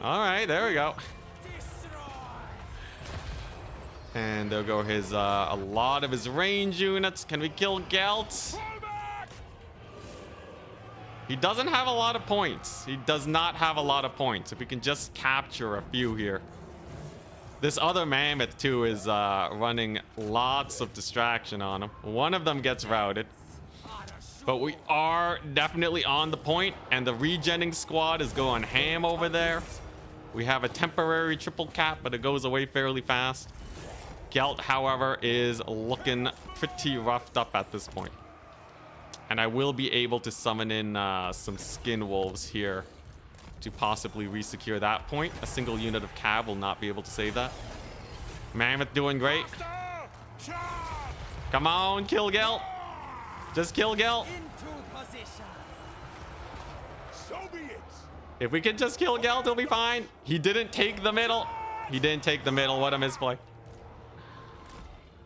All right, there we go. And there go his a lot of his range units. Can we kill Gelt? He doesn't have a lot of points. He does not have a lot of points. If we can just capture a few here. This other mammoth too is running lots of distraction on him. One of them gets routed. But we are definitely on the point, and the regenning squad is going ham over there. We have a temporary triple cap, but it goes away fairly fast. Gelt, however, is looking pretty roughed up at this point. And I will be able to summon in some skin wolves here to possibly resecure that point. A single unit of cav will not be able to save that. Mammoth doing great. Come on, kill Gelt. Just kill Gelt. So be it. If we can just kill Gelt, he'll be fine. He didn't take the middle. He didn't take the middle. What a misplay.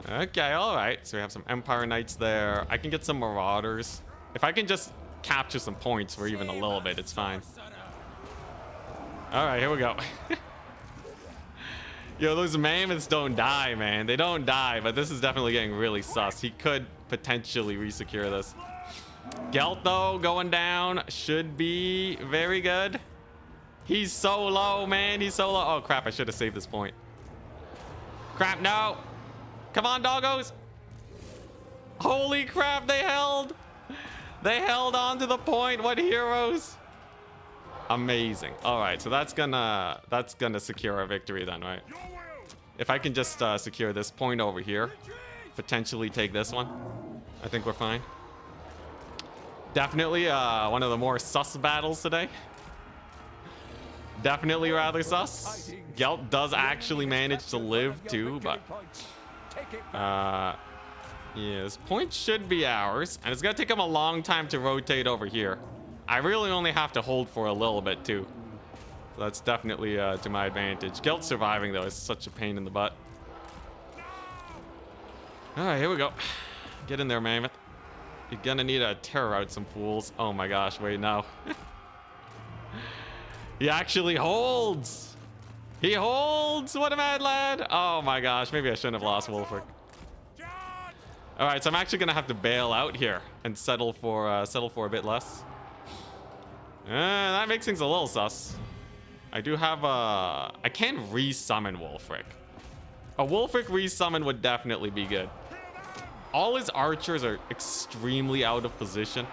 Okay, all right. So we have some Empire Knights there. I can get some Marauders. If I can just capture some points for even a little bit, it's fine. All right, here we go. Yo, those mammoths don't die, man. They don't die, but this is definitely getting really sus. He could potentially resecure this. Gelt, though, going down should be very good. He's so low, man. He's so low. Oh, crap. I should have saved this point. Crap, no. Come on, doggos. Holy crap, they held. They held on to the point. What heroes. Amazing. All right, so that's gonna secure our victory then, right? If I can just secure this point over here, potentially take this one, I think we're fine. Definitely one of the more sus battles today. Definitely rather sus. Gelt does actually manage to live too, but yeah, this point should be ours, and it's gonna take him a long time to rotate over here. I really only have to hold for a little bit too. So that's definitely to my advantage. Gelt surviving though is such a pain in the butt. All right, here we go. Get in there, Mammoth. You're gonna need to terror out some fools. Oh my gosh, wait, no. He actually holds. He holds. What a mad lad. Oh my gosh, maybe I shouldn't have lost Wolfric. All right, so I'm actually gonna have to bail out here and settle for a bit less. That makes things a little sus. I do have I can resummon Wolfric. A Wolfric resummon would definitely be good. All his archers are extremely out of position.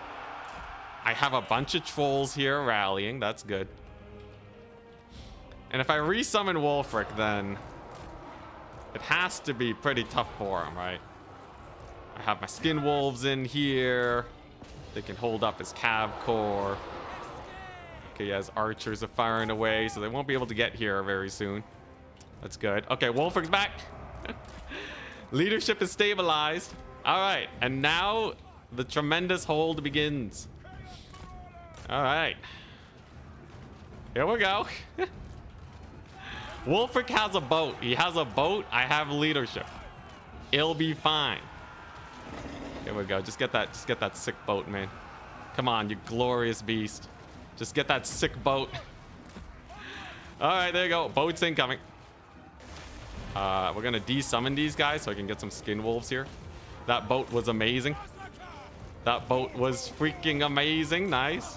I have a bunch of trolls here rallying. That's good. And if I resummon Wolfric, then it has to be pretty tough for him, right? I have my skin wolves in here. They can hold up his cav core. Okay, yeah, his archers are firing away, so they won't be able to get here very soon. That's good. Okay, Wolfric's back. Leadership is stabilized. All right, and now the tremendous hold begins. All right. Here we go. Wolfric has a boat. He has a boat. I have leadership. It'll be fine. Here we go. Just get that sick boat, man. Come on, you glorious beast. Just get that sick boat. All right, there you go. Boat's incoming. We're gonna de-summon these guys so I can get some skin wolves here. That boat was amazing. That boat was freaking amazing. Nice.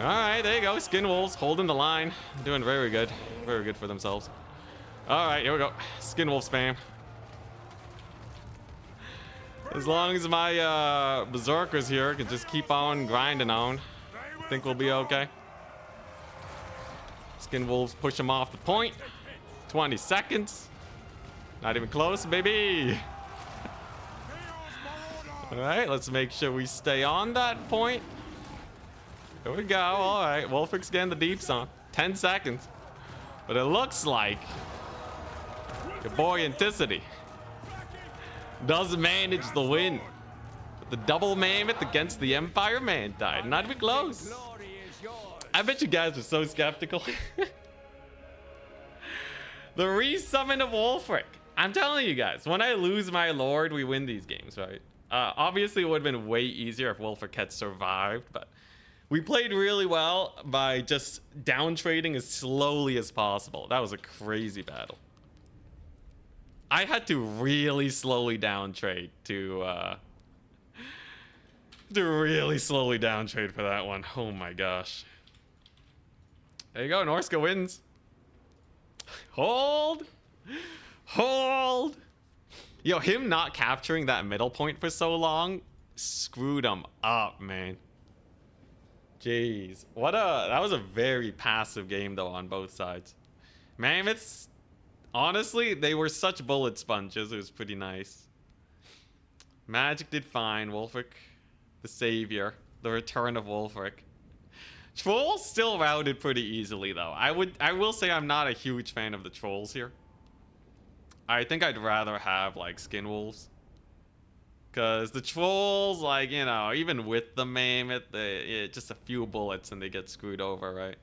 All right, there you go. Skin wolves holding the line. Doing very good. Very good for themselves. All right, here we go. Skin wolf spam. As long as my berserkers here can just keep on grinding on, I think we'll be okay. Skin wolves push him off the point. 20 seconds. Not even close, baby. All right, let's make sure we stay on that point. There we go. All right, Wolfric's getting the deeps on. 10 seconds. But it looks like your boy Anticity does manage the win. The double mammoth against the Empire man died. Not even close. I bet you guys are so skeptical. The resummon of Wolfric. I'm telling you guys, when I lose my lord, we win these games, right? Obviously, it would have been way easier if Wolfric had survived, but we played really well by just down trading as slowly as possible. That was a crazy battle. I had to really slowly down trade to really slowly down trade for that one. Oh my gosh. There you go, Norska wins. Hold. Hold. Yo, him not capturing that middle point for so long screwed him up, man. Jeez. That was a very passive game, though, on both sides. Mammoths, honestly, they were such bullet sponges. It was pretty nice. Magic did fine. Wolfric, the savior. The return of Wolfric. Trolls still routed pretty easily, though. I will say I'm not a huge fan of the trolls here. I think I'd rather have, like, skin wolves. Because the trolls, like, you know, even with the mammoth, just a few bullets and they get screwed over, right?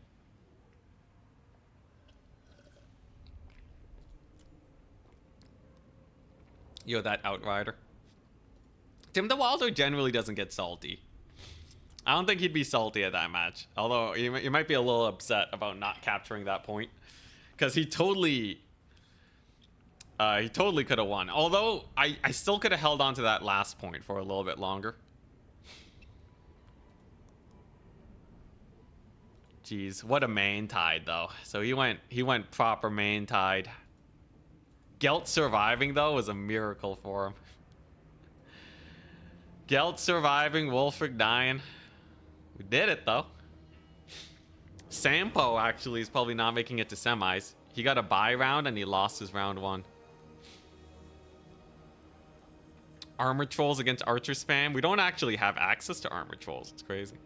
Yo, that Outrider. Tim the Wilder generally doesn't get salty. I don't think he'd be salty at that match. Although, you might be a little upset about not capturing that point. Because he totally could have won. Although, I still could have held on to that last point for a little bit longer. Jeez, what a main tide, though. So he went proper main tide. Gelt surviving, though, was a miracle for him. Gelt surviving, Wolfric dying. We did it, though. Sampo, actually, is probably not making it to semis. He got a bye round, and he lost his round 1. Armor trolls against archer spam. We don't actually have access to armor trolls. It's crazy.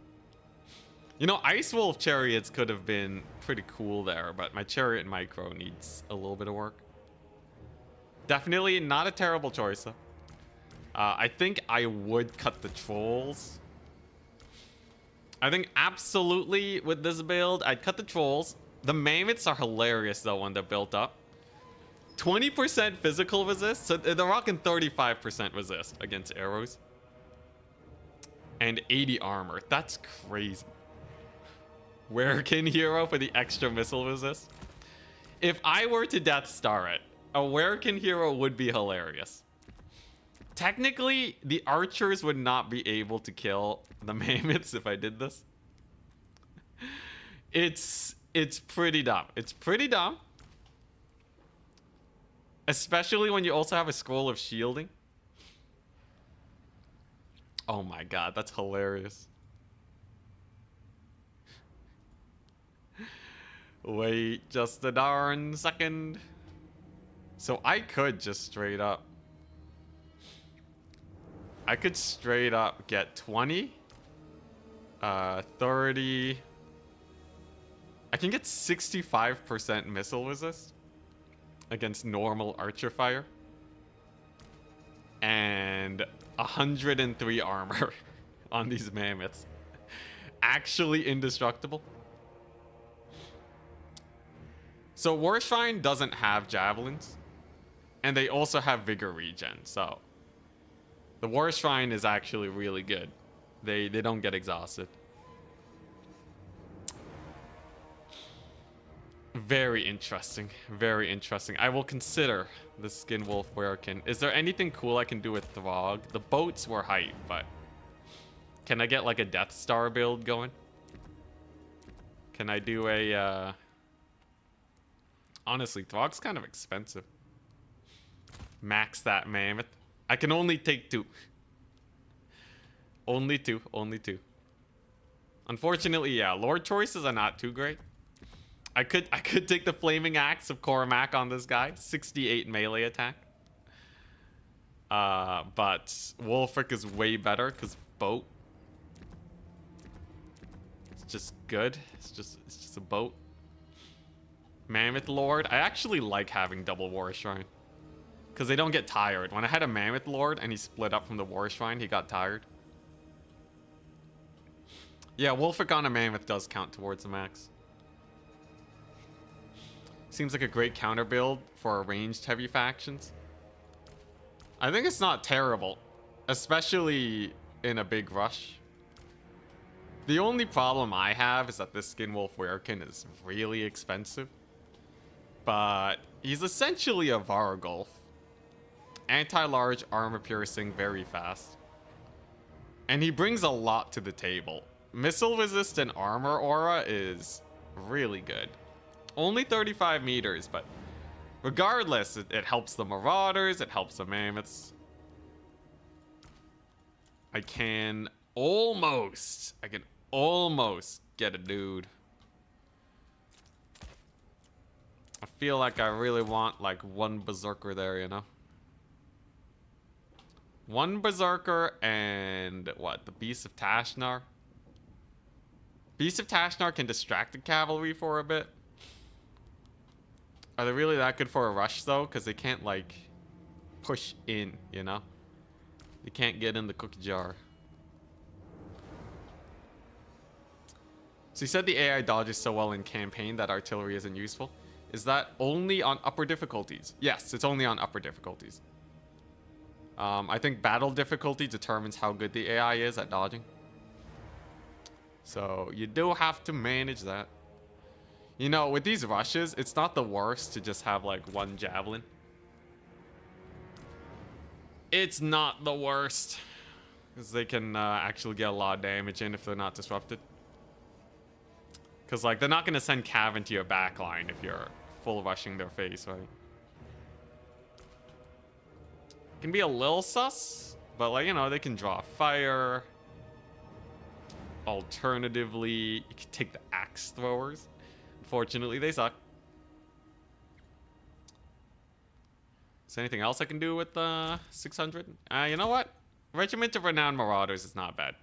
You know, Ice Wolf chariots could have been pretty cool there, but my chariot micro needs a little bit of work. Definitely not a terrible choice, though. I think I would cut the trolls. I think absolutely with this build, I'd cut the trolls. The mammoths are hilarious, though, when they're built up. 20% physical resist, so they're rocking 35% resist against arrows. And 80 armor. That's crazy. Werekin hero for the extra missile resist. If I were to Death Star it, a Werekin hero would be hilarious. Technically, the archers would not be able to kill the mammoths if I did this. It's pretty dumb. It's pretty dumb. Especially when you also have a scroll of shielding. Oh my god, that's hilarious. Wait just a darn second. So I could just straight up. I could straight up get 20. 30. I can get 65% missile resist against normal archer fire. And 103 armor on these mammoths. Actually indestructible. So War Shrine doesn't have javelins. And they also have vigor regen, so the War Shrine is actually really good. They don't get exhausted. Very interesting. Very interesting. I will consider the Skin Wolf Werekin. Is there anything cool I can do with Throg? The boats were hype, but can I get like a Death Star build going? Can I do a honestly, Throg's kind of expensive. Max that mammoth. I can only take 2. Only 2. Only 2. Unfortunately, yeah, Lord choices are not too great. I could take the Flaming Axe of Cormac on this guy. 68 melee attack. But Wolfric is way better because boat. It's just good. It's just a boat. Mammoth Lord. I actually like having double War Shrine. Because they don't get tired. When I had a Mammoth Lord and he split up from the War Shrine, he got tired. Yeah, Wolfric on a Mammoth does count towards the max. Seems like a great counter build for ranged heavy factions. I think it's not terrible. Especially in a big rush. The only problem I have is that this Skin Wolf Werekin is really expensive. But he's essentially a Vargulf. Anti-large, armor piercing, very fast. And he brings a lot to the table. Missile resist and armor aura is really good. Only 35 meters, but regardless, it helps the Marauders, it helps the Mammoths. I can almost get a dude. I feel like I really want like one Berserker there, you know? One Berserker and what? The Beast of Tashnar? Beast of Tashnar can distract the cavalry for a bit. Are they really that good for a rush though? Because they can't like push in, you know? They can't get in the cookie jar. So you said the AI dodges so well in campaign that artillery isn't useful. Is that only on upper difficulties? Yes, it's only on upper difficulties. I think battle difficulty determines how good the AI is at dodging. So you do have to manage that. You know, with these rushes, it's not the worst to just have like one javelin. It's not the worst. Because they can actually get a lot of damage in if they're not disrupted. Because like they're not going to send cav into your backline if you're full rushing their face, right? Can be a little sus, but like, you know, they can draw fire. Alternatively, you can take the axe throwers. Unfortunately, they suck. Is there anything else I can do with 600? You know what? Regiment of Renowned Marauders is not bad.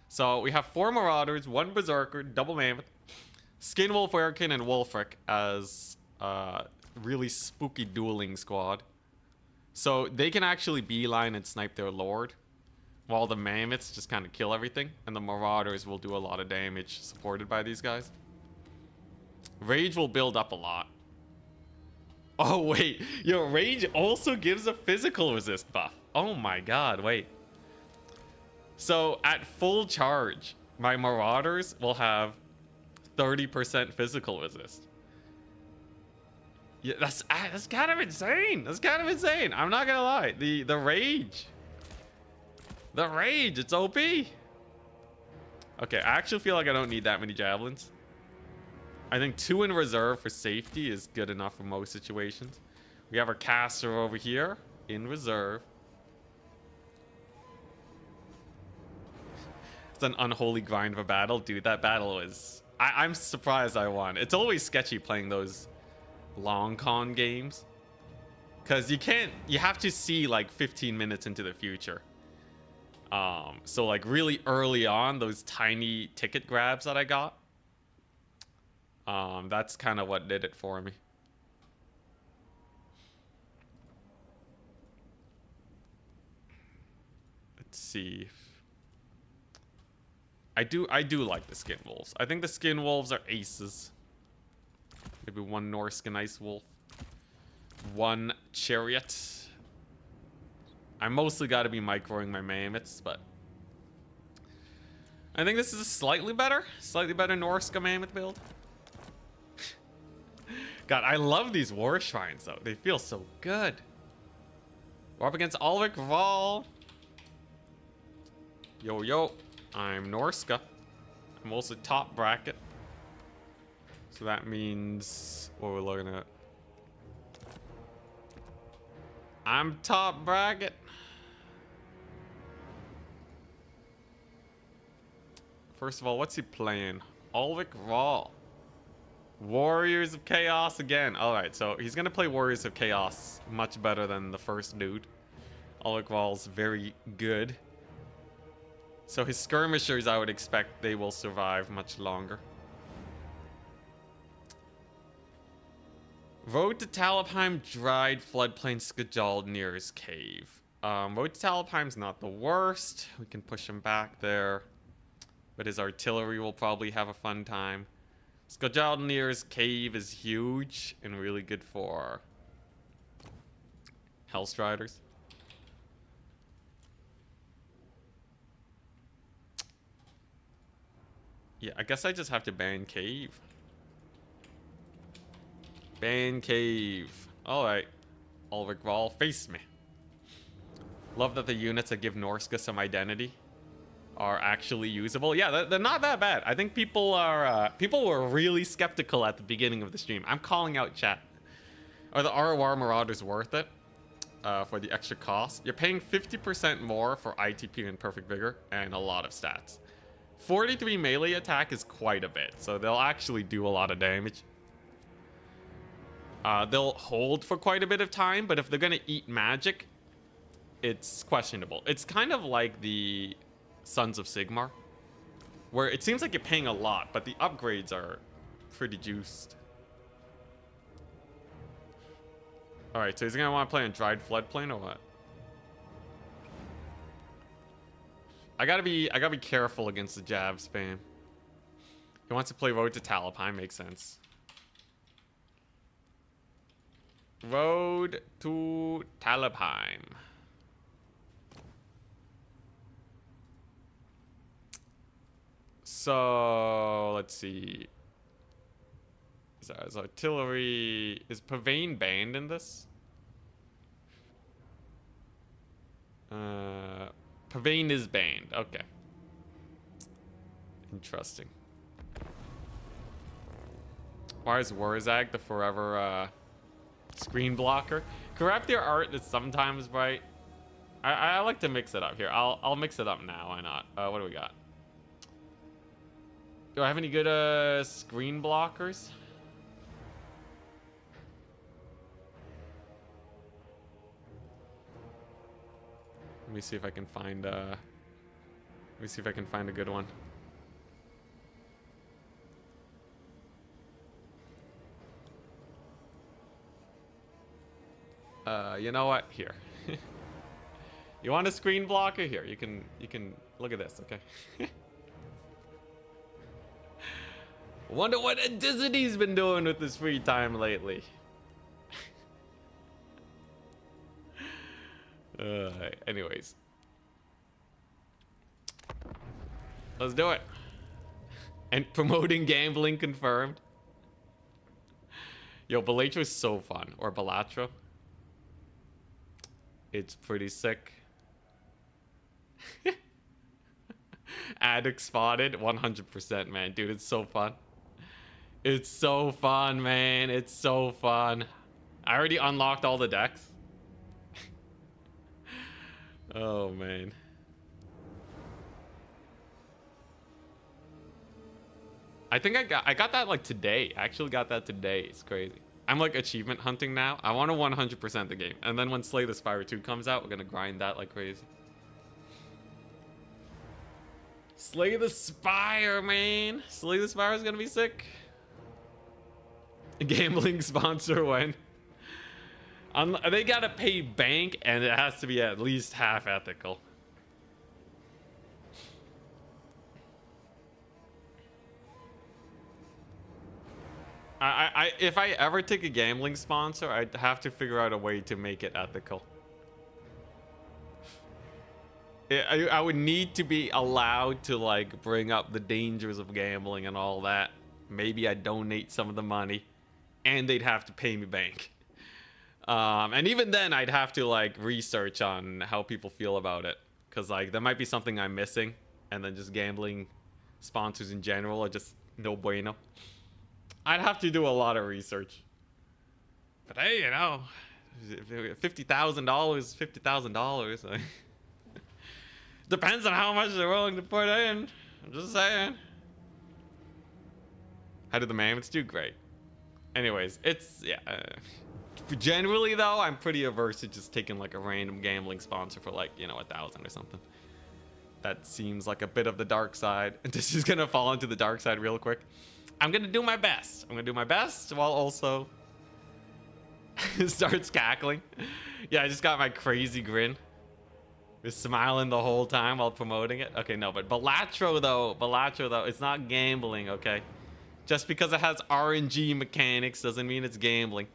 So we have 4 Marauders, 1 Berserker, double Mammoth, Skinwolf, Werkin, and Wolfric as really spooky dueling squad. So they can actually beeline and snipe their lord, while the Mammoths just kind of kill everything, and the Marauders will do a lot of damage supported by these guys. Rage will build up a lot. Oh wait, yo, Rage also gives a physical resist buff. Oh my god, wait. So at full charge, my Marauders will have 30% physical resist. Yeah, that's kind of insane. That's kind of insane. I'm not gonna lie. The rage. The rage, it's OP. Okay, I actually feel like I don't need that many javelins. I think 2 in reserve for safety is good enough for most situations. We have our caster over here in reserve. It's an unholy grind of a battle. Dude, that battle is... I'm surprised I won. It's always sketchy playing those long con games. Because you have to see like 15 minutes into the future. So like really early on, those tiny ticket grabs that I got, that's kind of what did it for me. Let's see. I do like the Skin Wolves. I think the Skin Wolves are aces. Maybe 1 Norscan Ice Wolf, 1 Chariot. I mostly got to be microing my Mammoths, but I think this is a slightly better Norsca Mammoth build. God, I love these War Shrines, though. They feel so good. We're up against Ulrich Val. Yo, yo. I'm Norsca. I'm also top bracket. So that means what we're looking at. I'm top bracket. First of all, what's he playing? Ulrich Val. Warriors of Chaos again. Alright, so he's going to play Warriors of Chaos much better than the first dude. Ulrich Val's very good. So his skirmishers, I would expect they will survive much longer. Road to Talabheim, dried floodplain, Skjaldnir's cave. Road to Talabheim's not the worst. We can push him back there. But his artillery will probably have a fun time. Skjaldnir's cave is huge and really good for Hellstriders. Yeah, I guess I just have to ban cave. Ban cave. Alright. Ulrich Val, face me. Love that the units that give Norsca some identity are actually usable. Yeah, they're not that bad. I think people were really skeptical at the beginning of the stream. I'm calling out chat. Are the ROR Marauders worth it for the extra cost? You're paying 50% more for ITP and Perfect Vigor and a lot of stats. 43 melee attack is quite a bit, so they'll actually do a lot of damage. They'll hold for quite a bit of time, but if they're gonna eat magic, it's questionable. It's kind of like the Sons of Sigmar, where it seems like you're paying a lot, but the upgrades are pretty juiced. Alright, so he's gonna want to play on Dried Floodplain or what? I gotta be careful against the jab spam. He wants to play Road to Talabheim, makes sense. Road to Talabheim. So let's see. Is artillery, is Pavane banned in this? Pavane is banned. Okay. Interesting. Why is Warzag the forever screen blocker? Corruptier art is sometimes right. I like to mix it up here. I'll mix it up now. Why not? What do we got? Do I have any good screen blockers? Let me see if I can find a good one. You know what? Here. You want a screen blocker? Here, you can look at this, okay? Wonder what Disney's been doing with his free time lately. Anyways. Let's do it. And promoting gambling confirmed. Yo, Belatra is so fun. Or Belatra. It's pretty sick. Addict spotted. 100%, man. Dude, it's so fun. It's so fun, man. It's so fun. I already unlocked all the decks. Oh, man. I think I got that like today. I actually got that today. It's crazy. I'm like achievement hunting now. I want to 100% the game. And then when Slay the Spire 2 comes out, we're going to grind that like crazy. Slay the Spire, man. Slay the Spire is going to be sick. Gambling sponsor when? They got to pay bank and it has to be at least half ethical. If I ever take a gambling sponsor, I'd have to figure out a way to make it ethical. I would need to be allowed to like bring up the dangers of gambling and all that. Maybe I donate some of the money, and they'd have to pay me bank. And even then, I'd have to like research on how people feel about it, because like there might be something I'm missing, and then just gambling sponsors in general are just no bueno. I'd have to do a lot of research. But hey, you know, $50,000, $50,000. Depends on how much they're willing to put in. I'm just saying. How did the Mammoths do? Great. Anyways, it's, yeah. Generally, though, I'm pretty averse to just taking like a random gambling sponsor for like, you know, 1,000 or something. That seems like a bit of the dark side. This is gonna fall into the dark side real quick. I'm gonna do my best. I'm gonna do my best while also starts cackling. Yeah, I just got my crazy grin. Just smiling the whole time while promoting it. Okay, no, but Belatra though, it's not gambling, okay? Just because it has RNG mechanics doesn't mean it's gambling.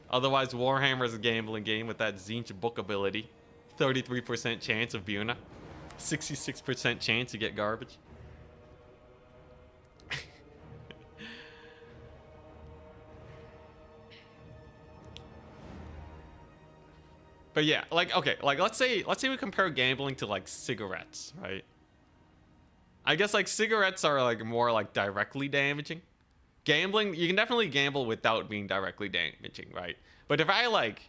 Otherwise, Warhammer is a gambling game with that Tzeentch book ability. 33% chance of Buna. 66% chance to get garbage. But yeah, like, okay, like let's say we compare gambling to like cigarettes, right? I guess like cigarettes are like more like directly damaging. Gambling, you can definitely gamble without being directly damaging, right? But if I like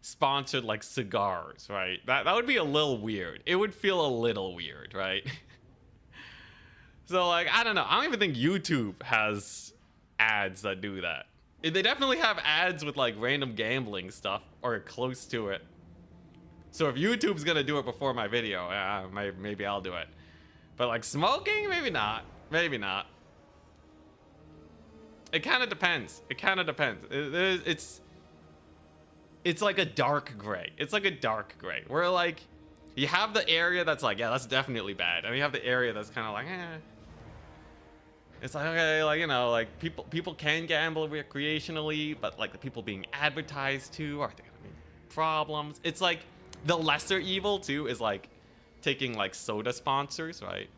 sponsored like cigars, right? That would be a little weird. It would feel a little weird, right? So like, I don't know. I don't even think YouTube has ads that do that. They definitely have ads with like random gambling stuff or close to it. So if YouTube's gonna do it before my video, maybe I'll do it. But like smoking, maybe not. Maybe not. It kind of depends. It kind of depends. It's like a dark gray. It's like a dark gray where like you have the area that's like, yeah, that's definitely bad, and you have the area that's kind of like, eh. It's like, okay, like, you know, like people can gamble recreationally, but like the people being advertised to, are there gonna be problems? It's like the lesser evil too is like taking like soda sponsors, right?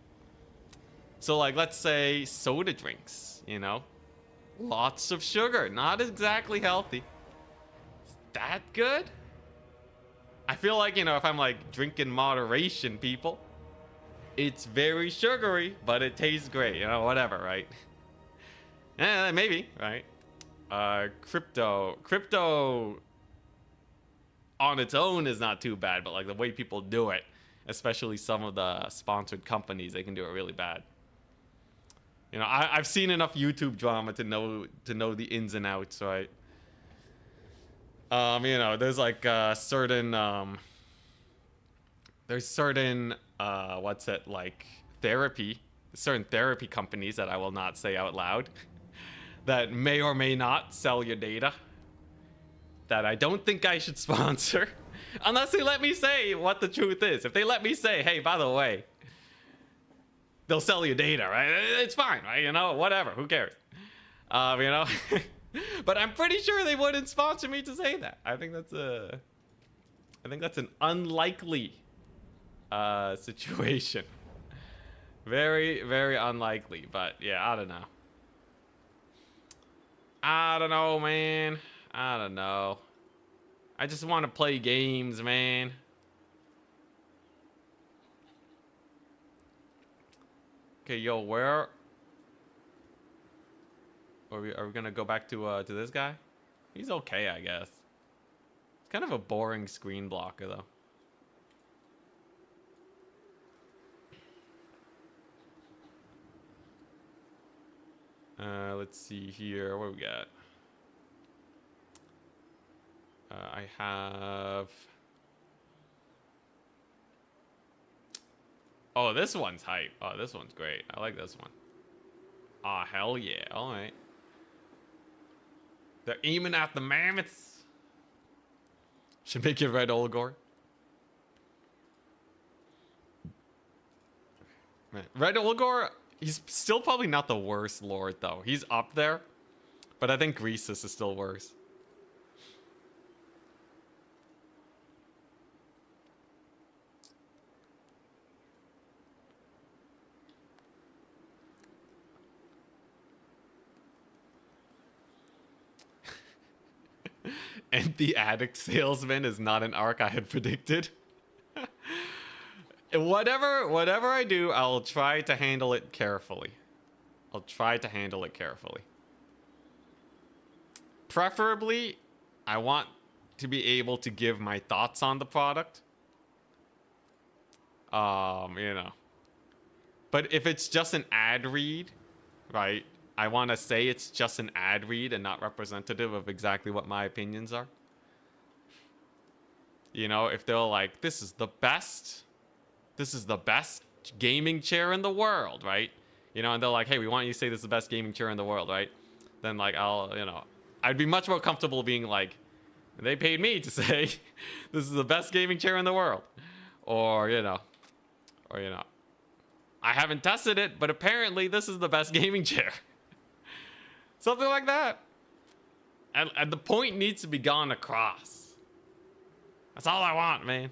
So like, let's say soda drinks, you know, lots of sugar, not exactly healthy. Is that good? I feel like, you know, if I'm like drinking moderation, people, it's very sugary, but it tastes great, you know, whatever, right? Maybe, right? Crypto on its own is not too bad, but like the way people do it, especially some of the sponsored companies, they can do it really bad. You know, I've seen enough YouTube drama to know the ins and outs, right? You know, there's like certain what's it, like certain therapy companies that I will not say out loud that may or may not sell your data that I don't think I should sponsor unless they let me say what the truth is. If they let me say, hey, by the way, they'll sell your data, right? It's fine, right? You know, whatever, who cares? You know. But I'm pretty sure they wouldn't sponsor me to say that. I think that's an unlikely situation. Very, very unlikely. But yeah, I don't know. I don't know, man. I don't know. I just want to play games, man. Okay, yo, where are we gonna go back to this guy? He's okay, I guess. It's kind of a boring screen blocker, though. Let's see here. What do we got? I have... Oh, this one's hype. Oh, this one's great. I like this one. Ah, oh, hell yeah. All right. They're aiming at the mammoths. Should make it Red Olgor. Man, Red Olgor, he's still probably not the worst lord, though. He's up there. But I think Greasus is still worse. And the addict salesman is not an arc I had predicted. Whatever I do, I'll try to handle it carefully. Preferably, I want to be able to give my thoughts on the product. You know. But if it's just an ad read, right? I want to say it's just an ad read and not representative of exactly what my opinions are. You know, if they're like, this is the best gaming chair in the world, right? You know, and they're like, hey, we want you to say this is the best gaming chair in the world, right? Then like, I'd be much more comfortable being like, they paid me to say this is the best gaming chair in the world. Or, you know, I haven't tested it, but apparently this is the best gaming chair. Something like that. And the point needs to be gone across. That's all I want, man.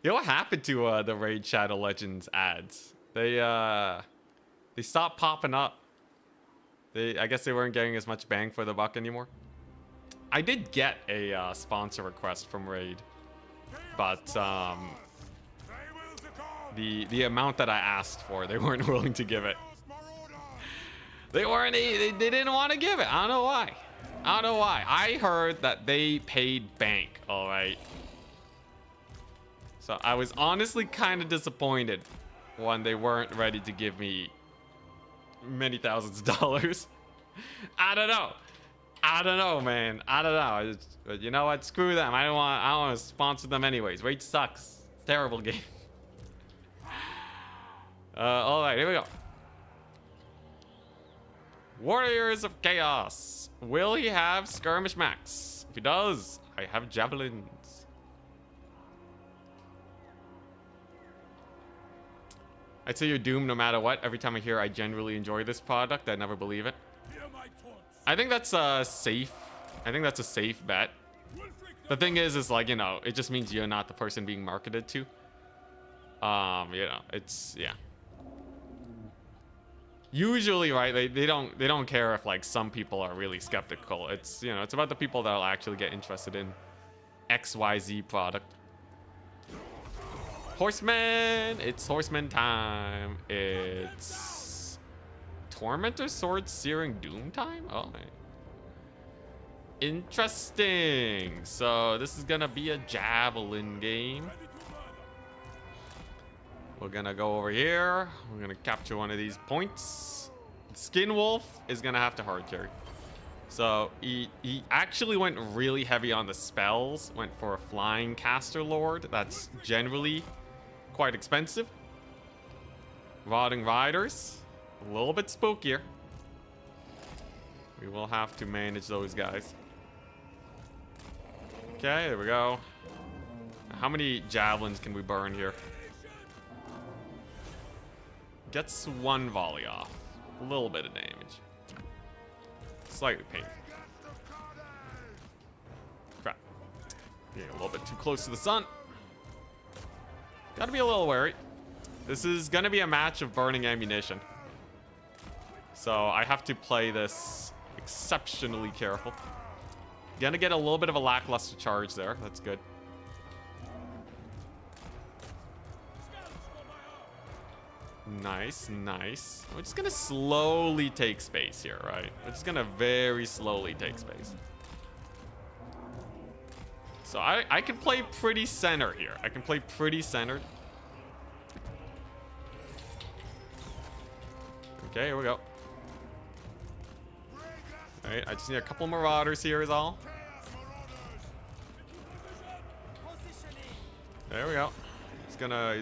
You know what happened to the Raid Shadow Legends ads? They stopped popping up. I guess they weren't getting as much bang for the buck anymore. I did get a sponsor request from Raid. But the amount that I asked for, they weren't willing to give it. They weren't. They didn't want to give it. I don't know why. I don't know why. I heard that they paid bank. All right. So I was honestly kind of disappointed when they weren't ready to give me many thousands of dollars. I don't know. I don't know, man. I don't know. But you know what? Screw them. I don't want to sponsor them anyways. Rage sucks. Terrible game. All right, here we go. Warriors of Chaos. Will he have Skirmish Max? If he does, I have Javelins. I'd say you're doomed no matter what. Every time I hear I genuinely enjoy this product, I never believe it. I think that's safe. I think that's a safe bet. The thing is like, you know, it just means you're not the person being marketed to. You know, it's, yeah. Usually, right, they don't care if like some people are really skeptical. It's, you know, it's about the people that'll actually get interested in XYZ product. Horseman, it's Horseman time. It's Tormentor Sword Searing Doom time? Oh, man. Interesting. So this is gonna be a javelin game. We're gonna go over here. We're gonna capture one of these points. Skin Wolf is gonna have to hard carry. So he actually went really heavy on the spells. Went for a Flying Caster Lord. That's generally quite expensive. Rotting Riders, a little bit spookier. We will have to manage those guys. Okay, there we go. How many javelins can we burn here? Gets one volley off. A little bit of damage. Slightly painful. Crap. Getting a little bit too close to the sun. Gotta be a little wary. This is gonna be a match of burning ammunition. So I have to play this exceptionally careful. Gonna get a little bit of a lackluster charge there. That's good. Nice, nice. We're just gonna slowly take space here, right? We're just gonna very slowly take space. So I can play pretty center here. I can play pretty centered. Okay, here we go. Alright, I just need a couple Marauders here is all. There we go. He's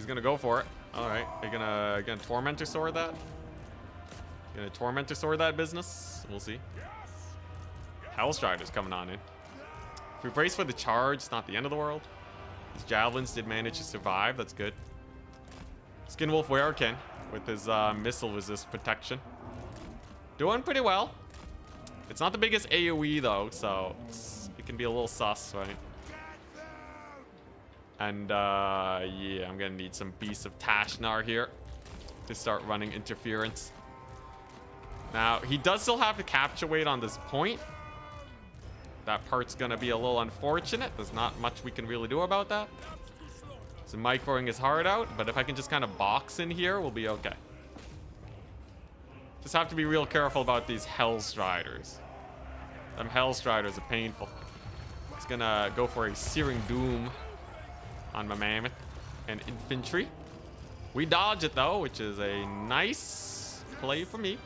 gonna go for it. Alright, are you gonna Tormentor Sword that? You gonna Tormentor Sword that business? We'll see. Hellstrider's coming on in. If we brace for the charge, it's not the end of the world. His javelins did manage to survive. That's good. Skinwolf Werekin with his missile resist protection. Doing pretty well. It's not the biggest AoE though, so it can be a little sus, right? And yeah, I'm gonna need some Beasts of Tashnar here to start running interference. Now, he does still have the capture weight on this point. That part's gonna be a little unfortunate. There's not much we can really do about that. So microing his heart out, but if I can just kind of box in here, we'll be okay. Just have to be real careful about these Hellstriders. Them Hellstriders are painful. He's gonna go for a Searing Doom on my Mammoth and infantry. We dodge it though, which is a nice play for me.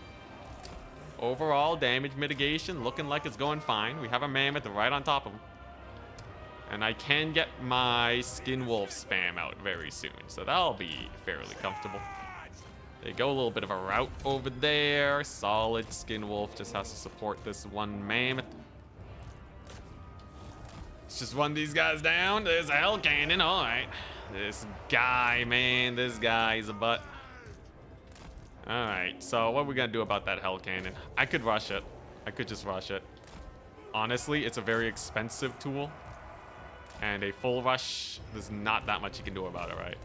Overall damage mitigation looking like it's going fine. We have a Mammoth right on top of him. And I can get my Skin Wolf spam out very soon, so that'll be fairly comfortable. They go a little bit of a route over there. Solid. Skin Wolf just has to support this one Mammoth. Let's just run these guys down. There's a Hell Cannon. All right. This guy, man. This guy is a butt. All right. So what are we going to do about that Hell Cannon? I could rush it. I could just rush it. Honestly, it's a very expensive tool. And a full rush, there's not that much you can do about it, right?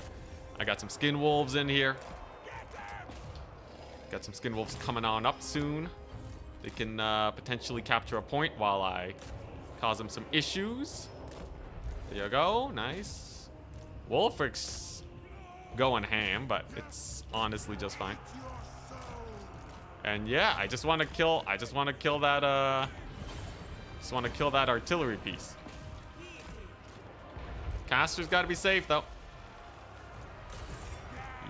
I got some Skin Wolves in here. Got some Skin Wolves coming on up soon. They can potentially capture a point while I cause them some issues. There you go. Nice. Wolfrick's going ham, but it's honestly just fine. And yeah, I just want to kill that just want to kill that artillery piece. Caster's got to be safe though.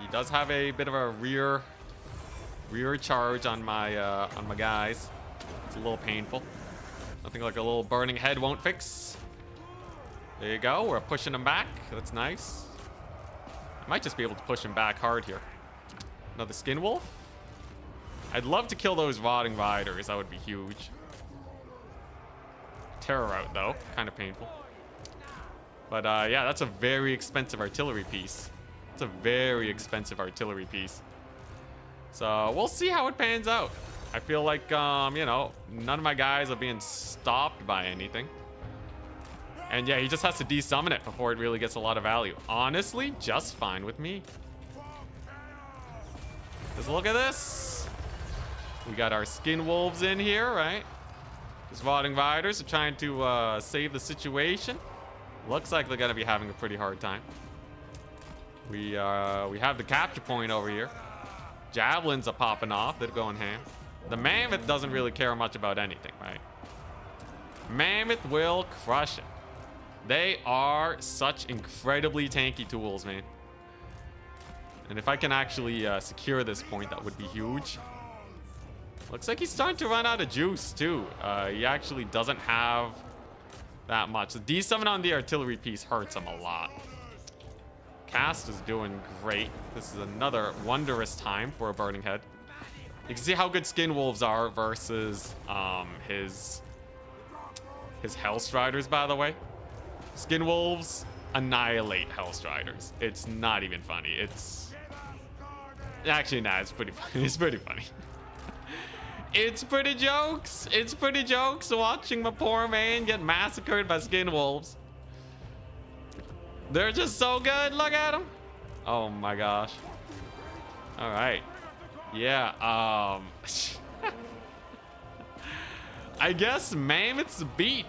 He does have a bit of a rear charge on my guys. It's a little painful. Nothing like a little burning head won't fix. There you go. We're pushing him back. That's nice. I might just be able to push him back hard here. Another skin wolf. I'd love to kill those rotting riders. That would be huge. Terror out though. Kind of painful. But yeah, that's a very expensive artillery piece. It's a very expensive artillery piece. So we'll see how it pans out. I feel like, you know, none of my guys are being stopped by anything. And yeah, he just has to desummon it before it really gets a lot of value. Honestly, just fine with me. Just look at this. We got our skin wolves in here, right? These rotting riders are trying to save the situation. Looks like they're gonna be having a pretty hard time. We have the capture point over here. Javelins are popping off. They're going ham. The Mammoth doesn't really care much about anything, right? Mammoth will crush it. They are such incredibly tanky tools, man. And if I can actually secure this point, that would be huge. Looks like he's starting to run out of juice, too. He actually doesn't have that much. The desummon on the artillery piece hurts him a lot. Cast is doing great. This is another wondrous time for a burning head. You can see how good skin wolves are versus his Hellstriders, by the way. Skin wolves annihilate Hellstriders. It's not even funny. It's actually, nah, it's pretty funny. It's pretty funny. It's pretty jokes. It's pretty jokes watching my poor man get massacred by skin wolves. They're just so good. Look at them. Oh my gosh. All right. Yeah. I guess Mammoths beat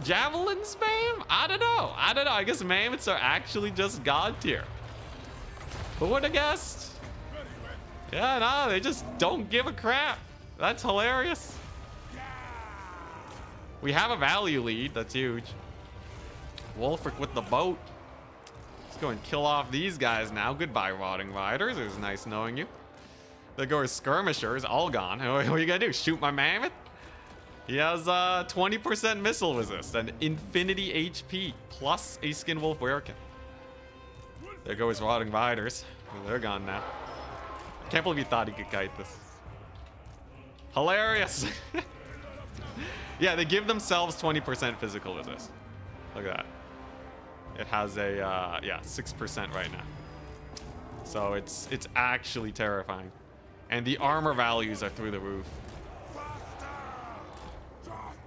Javelin spam? I don't know. I guess Mammoths are actually just god tier. Who would have guessed? Yeah, no, they just don't give a crap. That's hilarious. We have a value lead. That's huge. Wolfric with the boat. Let's go and kill off these guys now. Goodbye, rotting riders. It was nice knowing you. There go his skirmishers, all gone. What are you gonna do? Shoot my Mammoth? He has 20% missile resist and infinity HP plus a skin wolf werekin. There go his rotting riders. Oh, they're gone now. I can't believe he thought he could kite this. Hilarious. Yeah, they give themselves 20% physical resist. Look at that. It has a yeah, 6% right now. So it's actually terrifying. And the armor values are through the roof.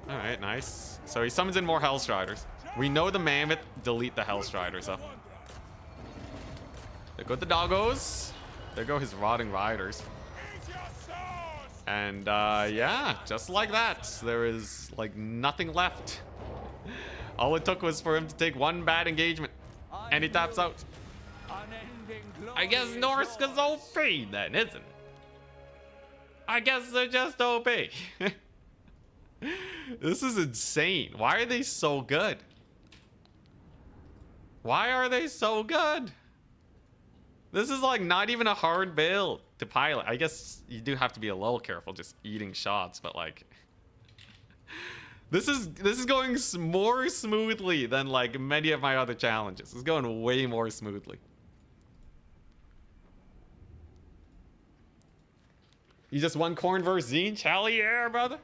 All right, nice. So he summons in more Hellstriders. We know the Mammoth delete the Hellstriders, though. There go the doggos. There go his rotting riders. And yeah, just like that, there is like nothing left. All it took was for him to take one bad engagement, and he taps out. I guess Norska's OP then, isn't it? I guess they're just OP. This is insane. Why are they so good? Why are they so good? This is like not even a hard build to pilot. I guess you do have to be a little careful just eating shots, but like this is going more smoothly than like many of my other challenges. It's going way more smoothly. You just won Corn vs. Zinch? Hell yeah, brother.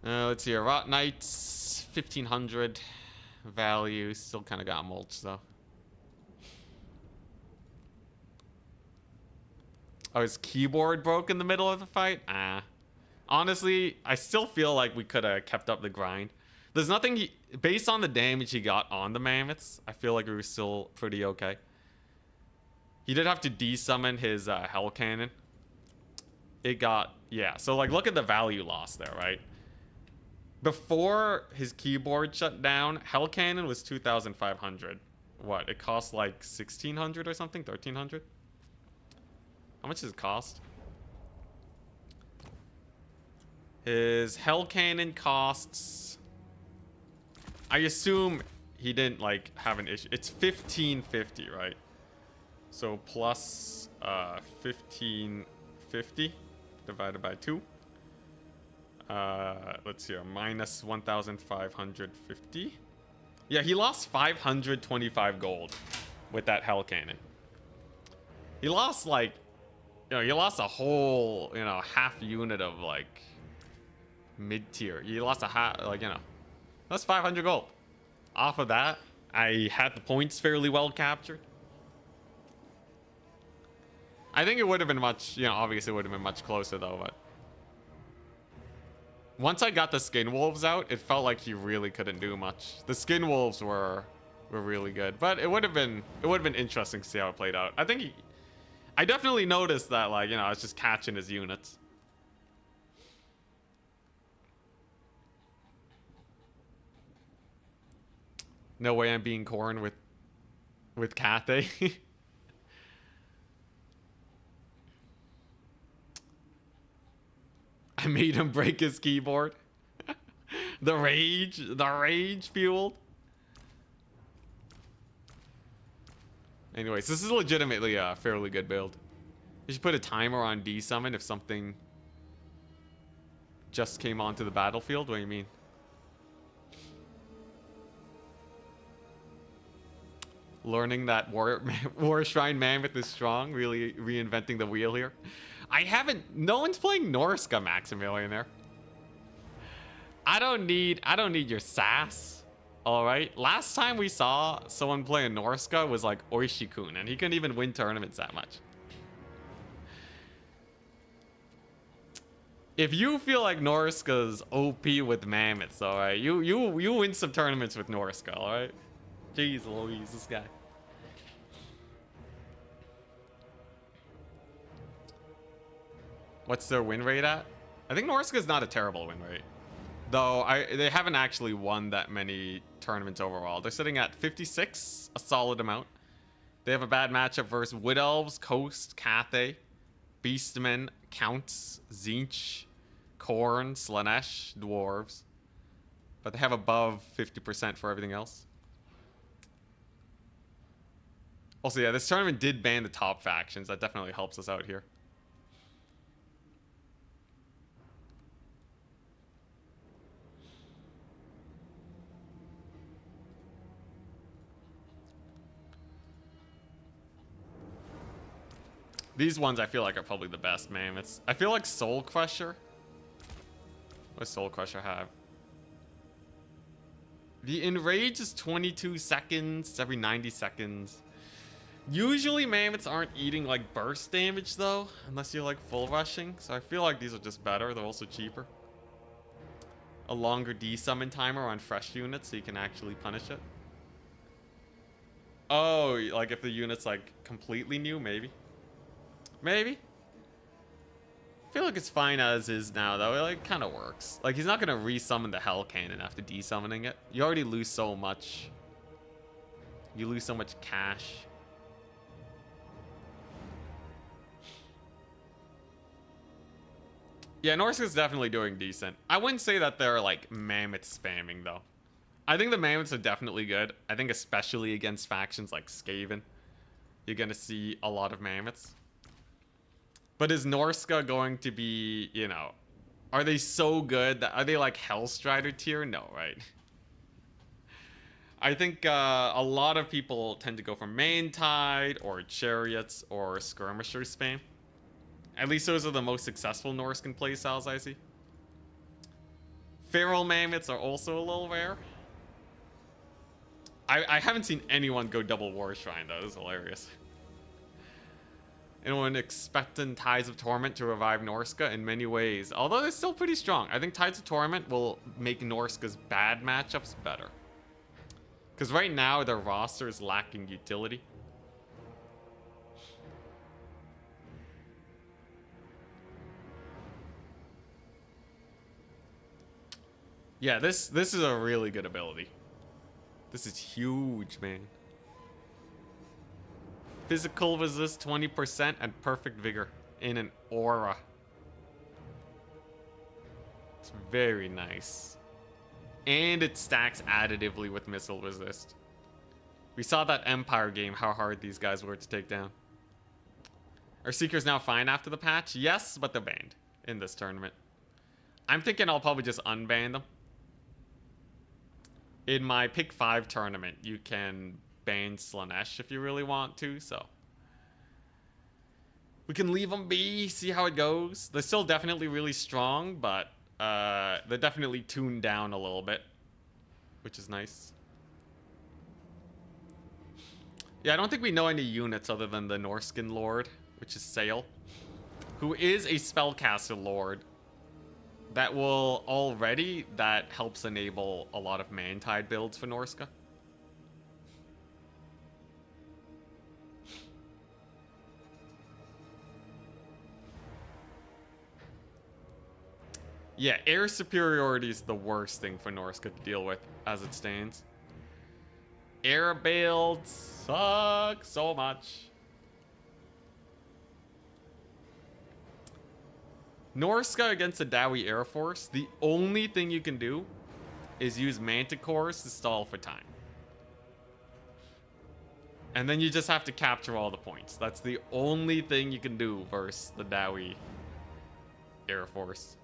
Let's see here. Rot Knights, 1500 value. Still kind of got mulch though. Oh, his keyboard broke in the middle of the fight? Honestly, I still feel like we could have kept up the grind. There's nothing, based on the damage he got on the Mammoths, I feel like we were still pretty okay. He did have to desummon his Hell Cannon. It got, yeah, so like look at the value loss there, right? Before his keyboard shut down, Hell Cannon was 2,500. What? It cost like 1,600 or something? 1,300? How much does it cost? His Hell Cannon costs... I assume he didn't like have an issue. It's 1,550, right? So plus 1,550 divided by 2. Let's see here. Minus 1,550. Yeah, he lost 525 gold with that Hell Cannon. He lost like, he lost a whole, half unit of like mid tier. He lost a half, that's 500 gold. Off of that, I had the points fairly well captured. I think it would have been much, obviously it would have been much closer though, but once I got the skin wolves out, it felt like he really couldn't do much. The skin wolves were really good, but it would have been interesting to see how it played out. I definitely noticed that, like, I was just catching his units. No way I'm being corn with Cathay. I made him break his keyboard. the rage fueled. Anyways, this is legitimately a fairly good build. You should put a timer on D-summon if something just came onto the battlefield. What do you mean? Learning that War Shrine Mammoth is strong, really reinventing the wheel here. No one's playing Norska, Maximilian there. I don't need your sass. All right. Last time we saw someone play a Norska was like Oishikun, and he couldn't even win tournaments that much. If you feel like Norska's OP with Mammoths, all right, you win some tournaments with Norska, all right. Jeez Louise, this guy. What's their win rate at? I think Norska's not a terrible win rate. Though they haven't actually won that many tournaments overall. They're sitting at 56, a solid amount. They have a bad matchup versus Wood Elves, Coast, Cathay, Beastmen, Counts, Zinch, Khorne, Slanesh, Dwarves. But they have above 50% for everything else. Also, yeah, this tournament did ban the top factions. That definitely helps us out here. These ones I feel like are probably the best mammoths. I feel like Soul Crusher. What does Soul Crusher have? The enrage is 22 seconds every 90 seconds. Usually mammoths aren't eating like burst damage though, unless you're like full rushing. So I feel like these are just better. They're also cheaper. A longer D-summon timer on fresh units so you can actually punish it. Oh, like if the unit's like completely new, maybe. Maybe. I feel like it's fine as is now, though. It like kind of works. Like he's not gonna resummon the Hell Cannon after desummoning it. You already lose so much. You lose so much cash. Yeah, Norska's definitely doing decent. I wouldn't say that they're like mammoth spamming though. I think the mammoths are definitely good. I think especially against factions like Skaven, you're gonna see a lot of mammoths. But is Norska going to be, are they so good that, are they like Hellstrider tier? No, right? I think a lot of people tend to go for Main Tide or Chariots or Skirmisher spam. At least those are the most successful Norscan playstyles I see. Feral Mammoths are also a little rare. I haven't seen anyone go double War Shrine though. This is hilarious. Anyone expecting Tides of Torment to revive Norska? In many ways. Although they're still pretty strong. I think Tides of Torment will make Norska's bad matchups better. Because right now their roster is lacking utility. Yeah, this is a really good ability. This is huge, man. Physical resist 20% and perfect vigor in an aura. It's very nice. And it stacks additively with missile resist. We saw that Empire game, how hard these guys were to take down. Are Seekers now fine after the patch? Yes, but they're banned in this tournament. I'm thinking I'll probably just unban them. In my pick 5 tournament, you can ban Slanesh if you really want to, so. We can leave them be, see how it goes. They're still definitely really strong, but they're definitely tuned down a little bit, which is nice. Yeah, I don't think we know any units other than the Norskin Lord, which is Sail, who is a spellcaster lord that helps enable a lot of Mantide builds for Norska. Yeah, air superiority is the worst thing for Norska to deal with as it stands. Air builds suck so much. Norska against the Dowie Air Force, the only thing you can do is use Manticores to stall for time. And then you just have to capture all the points. That's the only thing you can do versus the Dowie Air Force.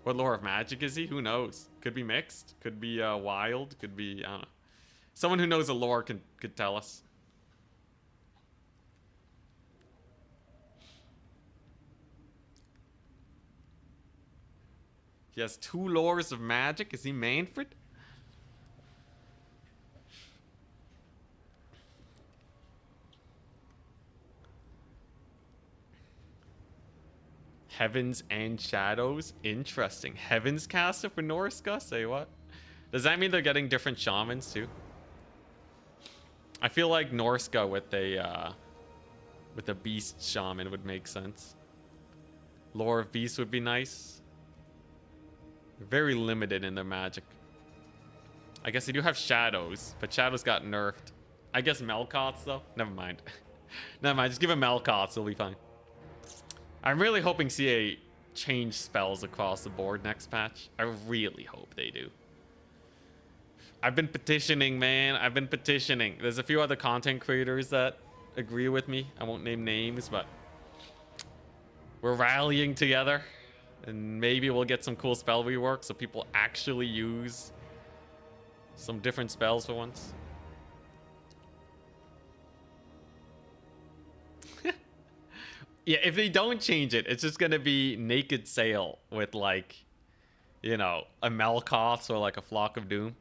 What lore of magic is he? Who knows? Could be mixed. Could be wild. Could be, I don't know. Someone who knows the lore could tell us. He has 2 lores of magic. Is he Manfred? Heavens and Shadows. Interesting. Heavens caster for Norska? Say what? Does that mean they're getting different shamans too? I feel like Norska with a beast shaman would make sense. Lore of beast would be nice. They're very limited in their magic. I guess they do have shadows, but shadows got nerfed. I guess Melkoths though? Never mind. Never mind, just give him Melkoths, it'll be fine. I'm really hoping CA change spells across the board next patch. I really hope they do. I've been petitioning, man. I've been petitioning. There's a few other content creators that agree with me. I won't name names, but we're rallying together. And maybe we'll get some cool spell rework so people actually use some different spells for once. Yeah, if they don't change it, it's just gonna be Naked Sail with, like, you know, a Melkoth or like a Flock of Doom.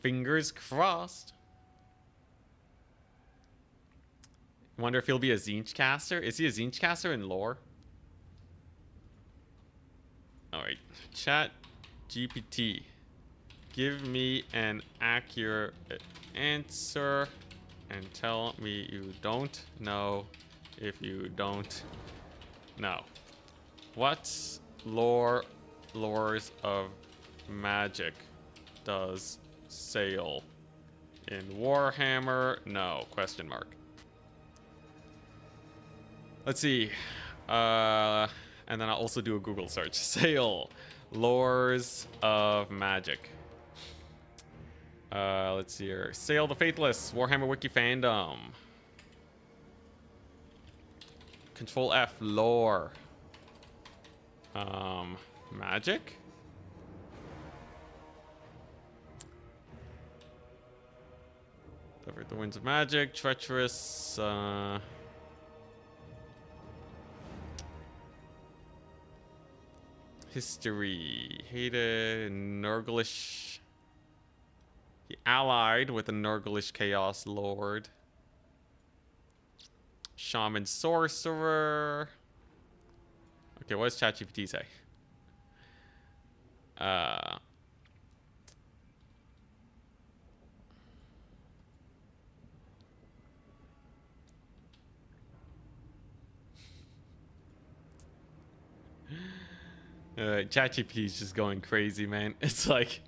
Fingers crossed. Wonder if he'll be a Zinch caster. Is he a Zinch caster in lore? Alright. Chat GPT. Give me an accurate answer and tell me you don't know if you don't know. What lores of magic does Sail in Warhammer? No, question mark. Let's see. And then I'll also do a Google search. Sail lores of magic. Let's see here. Sail the Faithless, Warhammer Wiki fandom. Control F, lore. Magic? Divert the winds of magic, treacherous, history. Hated, Nurglish. He allied with a Nurglish Chaos Lord. Shaman Sorcerer. Okay, what does ChatGPT say? ChatGPT is just going crazy, man. It's like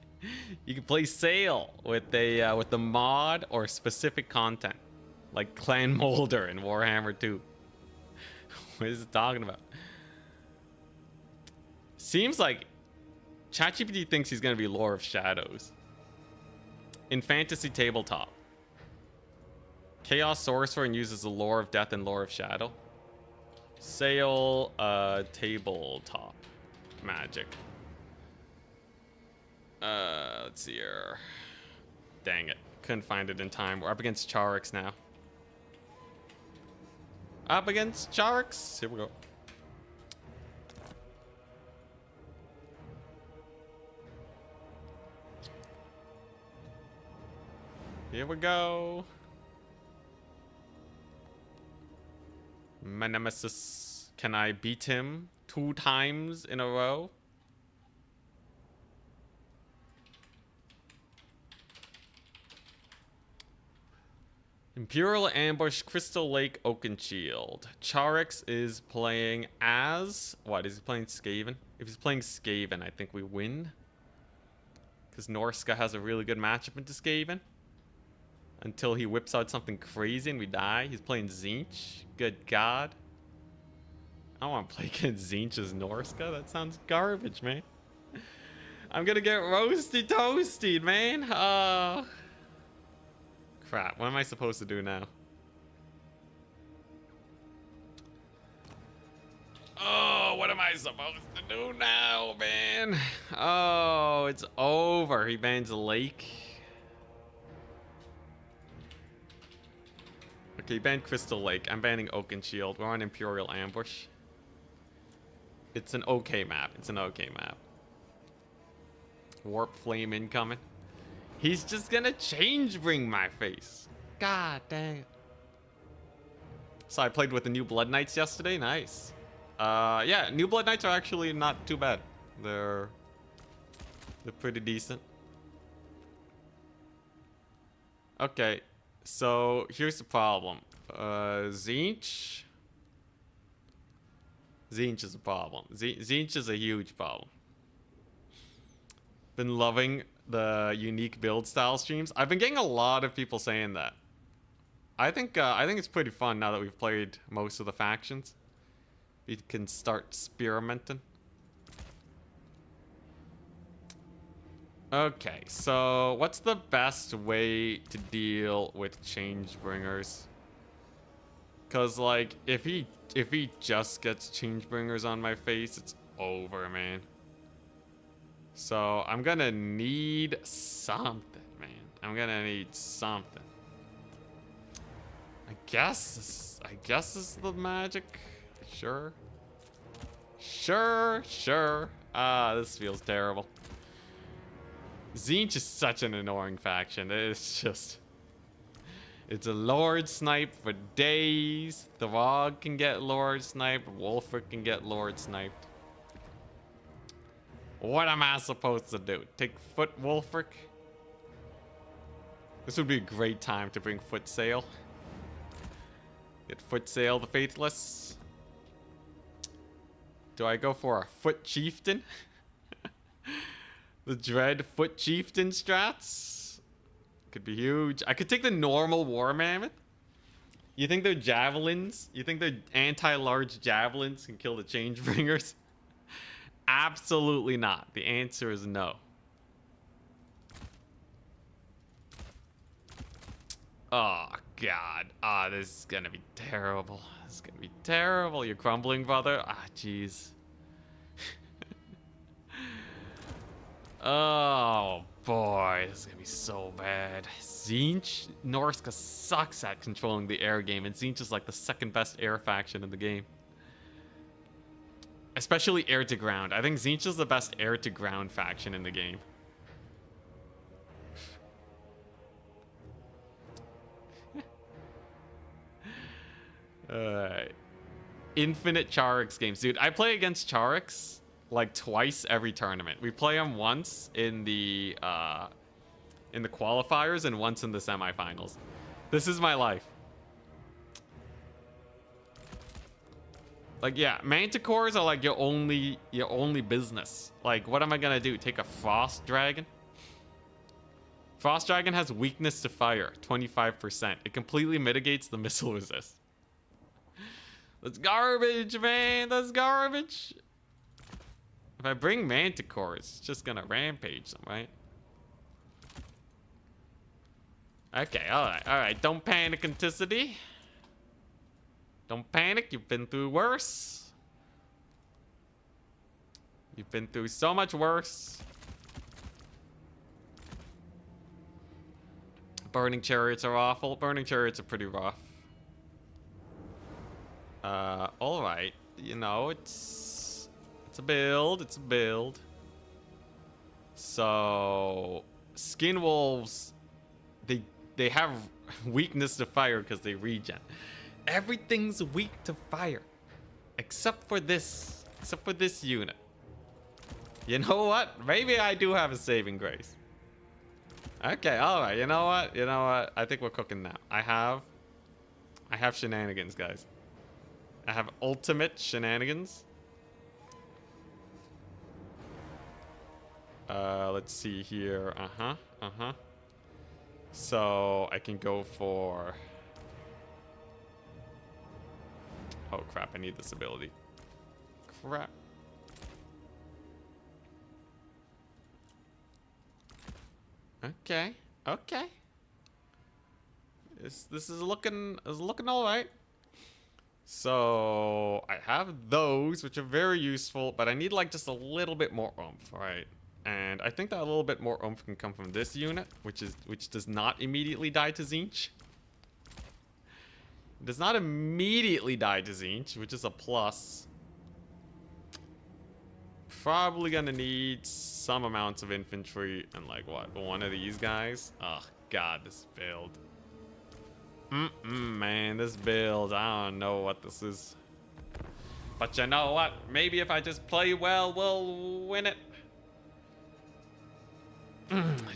you can play Sail with the mod or specific content, like Clan Molder in Warhammer 2. What is it talking about? Seems like ChatGPT thinks he's gonna be Lore of Shadows in fantasy tabletop. Chaos Sorcerer and uses the Lore of Death and Lore of Shadow. Sail tabletop magic. Let's see here. Dang it. Couldn't find it in time. We're up against Charix now. Up against Charix. Here we go. Here we go. My nemesis. Can I beat him 2 times in a row? Imperial Ambush, Crystal Lake, Oakenshield. Charix is playing as... What, is he playing Skaven? If he's playing Skaven, I think we win. Because Norska has a really good matchup into Skaven. Until he whips out something crazy and we die. He's playing Tzeentch. Good God. I don't want to play against Tzeentch as Norska. That sounds garbage, man. I'm gonna get roasty toasty, man. Crap. What am I supposed to do now? Oh, what am I supposed to do now, man? Oh, it's over. He bans Lake. Okay, ban Crystal Lake. I'm banning Oakenshield. We're on Imperial Ambush. It's an okay map. It's an okay map. Warp Flame incoming. He's just gonna change bring my face. God dang. So I played with the new Blood Knights yesterday. Nice. Yeah, new Blood Knights are actually not too bad. They're pretty decent. Okay. So here's the problem. Tzeentch. Tzeentch is a problem. Tzeentch is a huge problem. Been loving the unique build style streams. I've been getting a lot of people saying that. I think it's pretty fun now that we've played most of the factions. We can start experimenting. Okay, so what's the best way to deal with Changebringers? Cause like if he just gets Changebringers on my face, it's over, man. So I'm gonna need something, man. I'm gonna need something. I guess this is the magic. Sure. This feels terrible. Tzeentch is such an annoying faction. It's just... It's a Lord Snipe for days. Throg can get Lord Sniped. Wolfric can get Lord Sniped. What am I supposed to do? Take Foot Wolfric? This would be a great time to bring Foot Sail. Get Foot Sail the Faithless. Do I go for a Foot Chieftain? The Dread Foot Chieftain strats? Could be huge. I could take the normal War Mammoth. You think their javelins? You think their anti-large javelins can kill the Changebringers? Absolutely not. The answer is no. Oh, God. Ah, this is gonna be terrible. This is gonna be terrible. You're crumbling, brother? Ah, jeez. Oh, boy. This is gonna be so bad. Tzeentch? Norska sucks at controlling the air game, and Tzeentch is like the second best air faction in the game. Especially air to ground. I think Tzeentch is the best air to ground faction in the game. Infinite Charix games. Dude, I play against Charix like twice every tournament. We play them once in the qualifiers and once in the semifinals. This is my life. Like, yeah, manticores are like your only business. Like, what am I gonna do? Take a frost dragon? Frost dragon has weakness to fire, 25%. It completely mitigates the missile resist. That's garbage, man. That's garbage. If I bring manticores, it's just gonna rampage them, right? Okay, alright. Don't panic, Anticity. Don't panic, you've been through worse. You've been through so much worse. Burning chariots are awful. Burning chariots are pretty rough. Alright. You know, it's a build. It's a build. So, skin wolves, they have weakness to fire because they regen. Everything's weak to fire. Except for this unit. You know what? Maybe I do have a saving grace. Okay, alright. You know what? I think we're cooking now. I have shenanigans, guys. I have ultimate shenanigans. Let's see here. So I can go for... Oh crap, I need this ability. Crap. Okay. This is looking all right. So I have those, which are very useful, but I need like just a little bit more oomph, right? And I think that a little bit more oomph can come from this unit, which does not immediately die to Zinch. It does not immediately die to Zinch, which is a plus. Probably gonna need some amounts of infantry and like what, one of these guys. Oh god, this build. Man, this build, I don't know what this is. But you know what? Maybe if I just play well, we'll win it.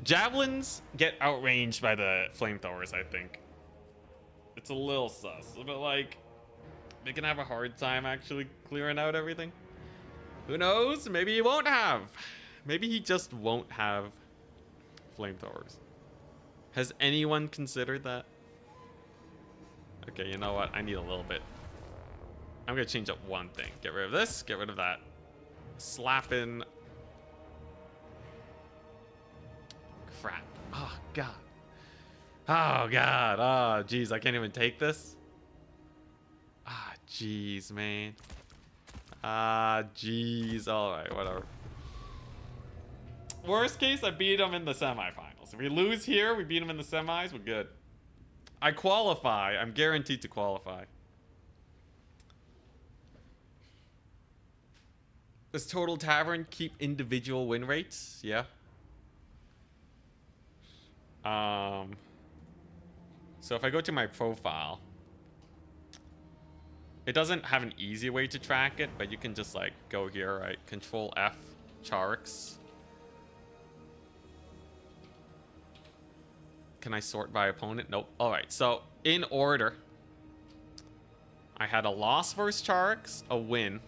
Javelins get outranged by the flamethrowers, I think. It's a little sus, but like, they can have a hard time actually clearing out everything. Who knows? Maybe he won't have. Maybe he just won't have flamethrowers. Has anyone considered that? Okay, you know what? I need a little bit. I'm gonna change up one thing. Get rid of this, get rid of that. Slap in. Crap. Oh, God. Oh, God. Oh, jeez. I can't even take this. Ah, jeez, man. Ah, jeez. Alright, whatever. Worst case, I beat him in the semifinals. If we lose here, we beat him in the semis, we're good. I qualify. I'm guaranteed to qualify. Does Total Tavern keep individual win rates? Yeah. So if I go to my profile, it doesn't have an easy way to track it, but you can just like go here, right? Control F, Charks. Can I sort by opponent? Nope. All right. So in order, I had a loss versus Charks, a win.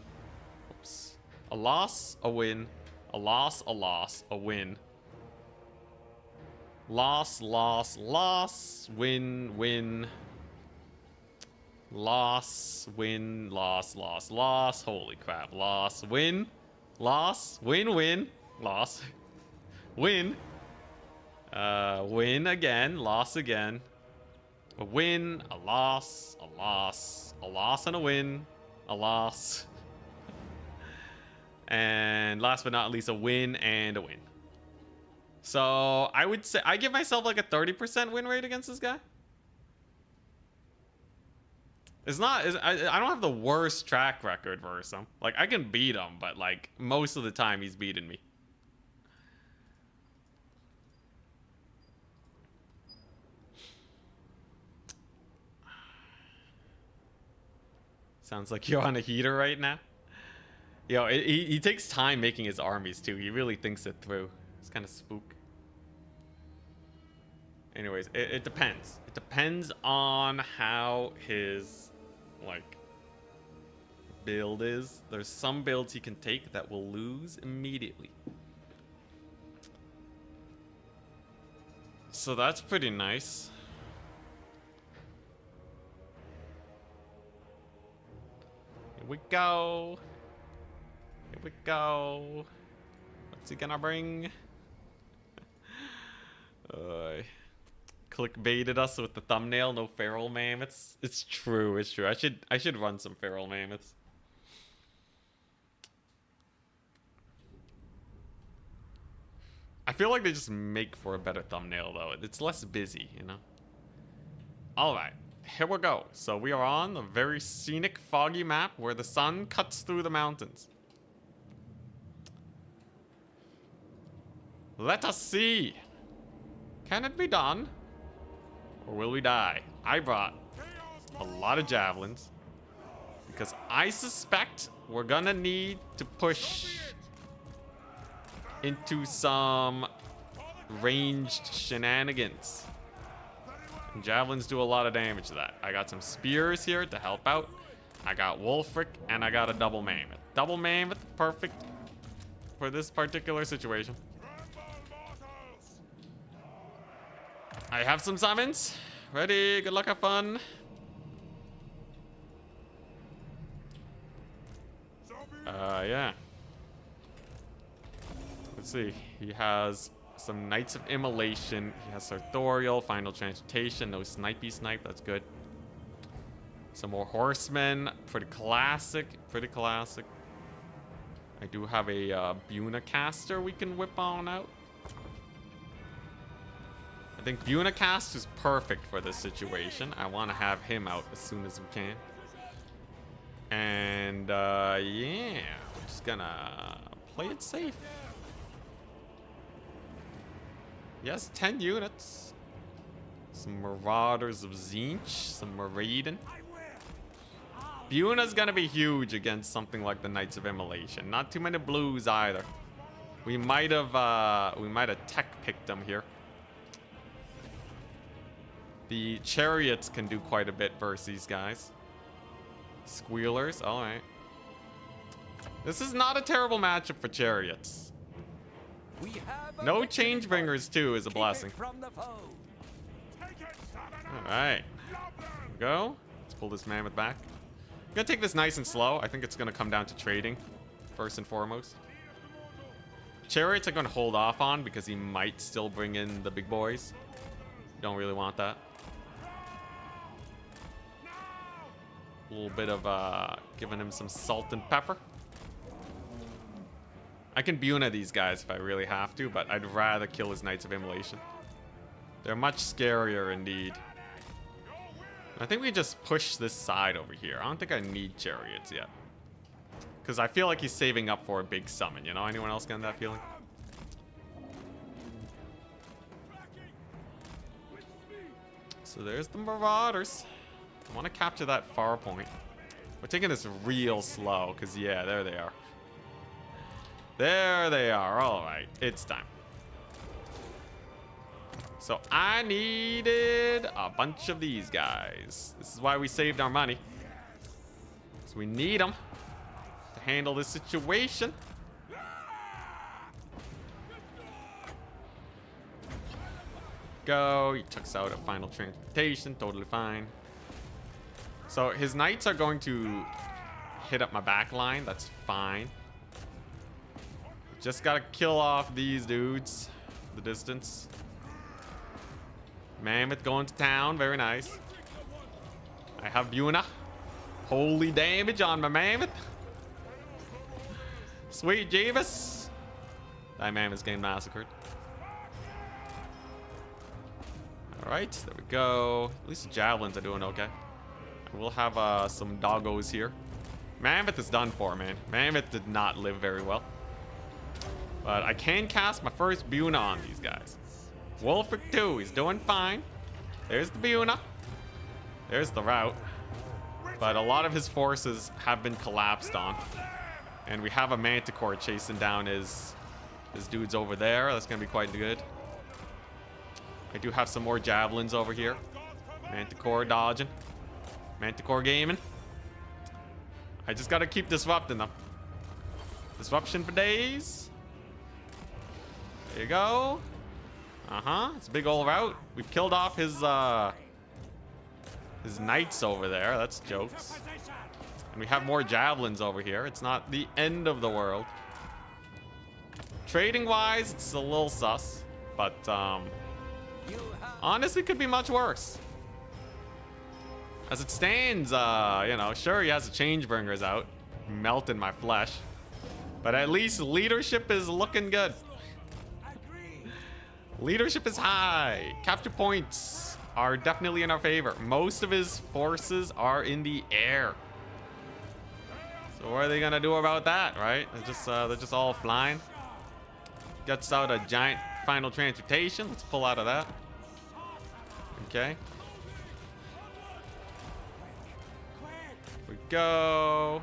Oops. A loss, a win, a loss, a win. Loss, win, win. Loss, win, loss. Holy crap. Loss, win, win, loss. Win. Win again, loss again. A win, a loss, and a win, a loss. And last but not least, a win and a win. So I would say I give myself like a 30% win rate against this guy. It's not, I don't have the worst track record versus him. Like I can beat him, but like most of the time he's beaten me. Sounds like you're on a heater right now. Yo, he takes time making his armies too. He really thinks it through. It's kind of spook. Anyways, it depends. It depends on how his, like, build is. There's some builds he can take that will lose immediately. So that's pretty nice. Here we go. Here we go. What's he gonna bring? Clickbaited us with the thumbnail. No feral mammoths. It's true. It's true. I should run some feral mammoths. I feel like they just make for a better thumbnail though. It's less busy, you know. All right, here we go. So we are on a very scenic, foggy map where the sun cuts through the mountains. Let us see. Can it be done? Or will we die? I brought a lot of javelins because I suspect we're gonna need to push into some ranged shenanigans. And javelins do a lot of damage to that. I got some spears here to help out. I got Wolfric and I got a double mammoth. Double mammoth, perfect for this particular situation. I have some summons. Ready, good luck, have fun. Yeah. Let's see. He has some Knights of Immolation. He has Sartorial, Final Transmutation, no Snipey Snipe, that's good. Some more Horsemen, pretty classic, pretty classic. I do have a Buna caster we can whip on out. I think Buna cast is perfect for this situation. I want to have him out as soon as we can. And yeah, we're just gonna play it safe. Yes, 10 units. Some Marauders of Zinch, some Maraudon. Buna's gonna be huge against something like the Knights of Immolation. Not too many blues either. We might have tech picked them here. The chariots can do quite a bit versus these guys. Squealers, alright. This is not a terrible matchup for chariots. No Changebringers too is a blessing. Alright. Go. Let's pull this mammoth back. I'm gonna take this nice and slow. I think it's gonna come down to trading, first and foremost. Chariots I'm gonna hold off on because he might still bring in the big boys. Don't really want that. A little bit of giving him some salt and pepper. I can Buna these guys if I really have to, but I'd rather kill his Knights of Immolation. They're much scarier indeed. I think we just push this side over here. I don't think I need chariots yet. Because I feel like he's saving up for a big summon, you know? Anyone else getting that feeling? So there's the Marauders. I want to capture that far point. We're taking this real slow, because yeah, there they are. There they are. All right, it's time. So I needed a bunch of these guys. This is why we saved our money. So we need them to handle this situation. Go. He chucks out a Final Transmutation. Totally fine. So his knights are going to hit up my back line. That's fine. Just gotta kill off these dudes. The distance. Mammoth going to town. Very nice. I have Buna. Holy damage on my mammoth. Sweet Jeebus. That mammoth's getting massacred. Alright, there we go. At least the javelins are doing okay. We'll have some doggos here. Mammoth is done for, man. Mammoth did not live very well. But I can cast my first Buna on these guys. Wolfric 2, he's doing fine. There's the Buna. There's the route. But a lot of his forces have been collapsed on. And we have a Manticore chasing down his dudes over there. That's going to be quite good. I do have some more javelins over here. Manticore dodging. Manticore gaming. I just gotta keep disrupting them. Disruption for days. There you go. It's a big old route. We've killed off his knights over there. That's jokes. And we have more javelins over here. It's not the end of the world. Trading wise, it's a little sus, but honestly could be much worse. As it stands, you know, sure, he has the changebringers out, melting my flesh, but at least leadership is looking good. Leadership is high. Capture points are definitely in our favor. Most of his forces are in the air. So what are they gonna do about that, right? They're just all flying. Gets out a giant final transportation. Let's pull out of that. Okay. Here we go.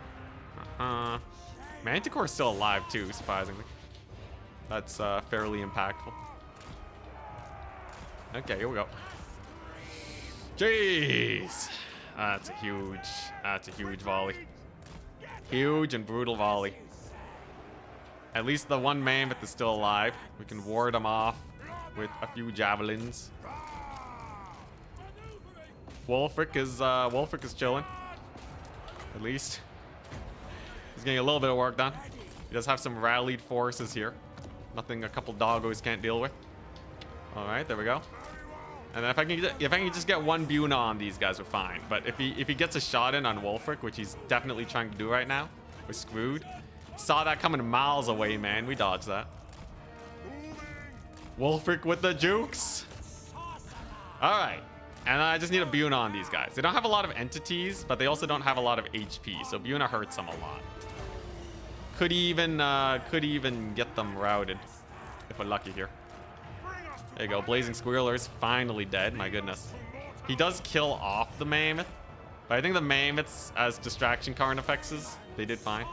Manticore's still alive too, surprisingly. That's fairly impactful. Okay, here we go. Jeez. That's a huge volley. Huge and brutal volley. At least the one mammoth is still alive. We can ward him off with a few javelins. Wolfric is chilling. At least. He's getting a little bit of work done. He does have some rallied forces here. Nothing a couple doggos can't deal with. Alright, there we go. And if I can just get one Buna on these guys, we're fine. But if he gets a shot in on Wolfric, which he's definitely trying to do right now, we're screwed. Saw that coming miles away, man. We dodged that. Wolfric with the jukes. Alright. And I just need a Buna on these guys. They don't have a lot of entities, but they also don't have a lot of HP. So Buna hurts them a lot. Could even get them routed if we're lucky here. There you go. Blazing Squealer's finally dead. My goodness. He does kill off the mammoth, but I think the mammoths as distraction carnifexes, they did fine.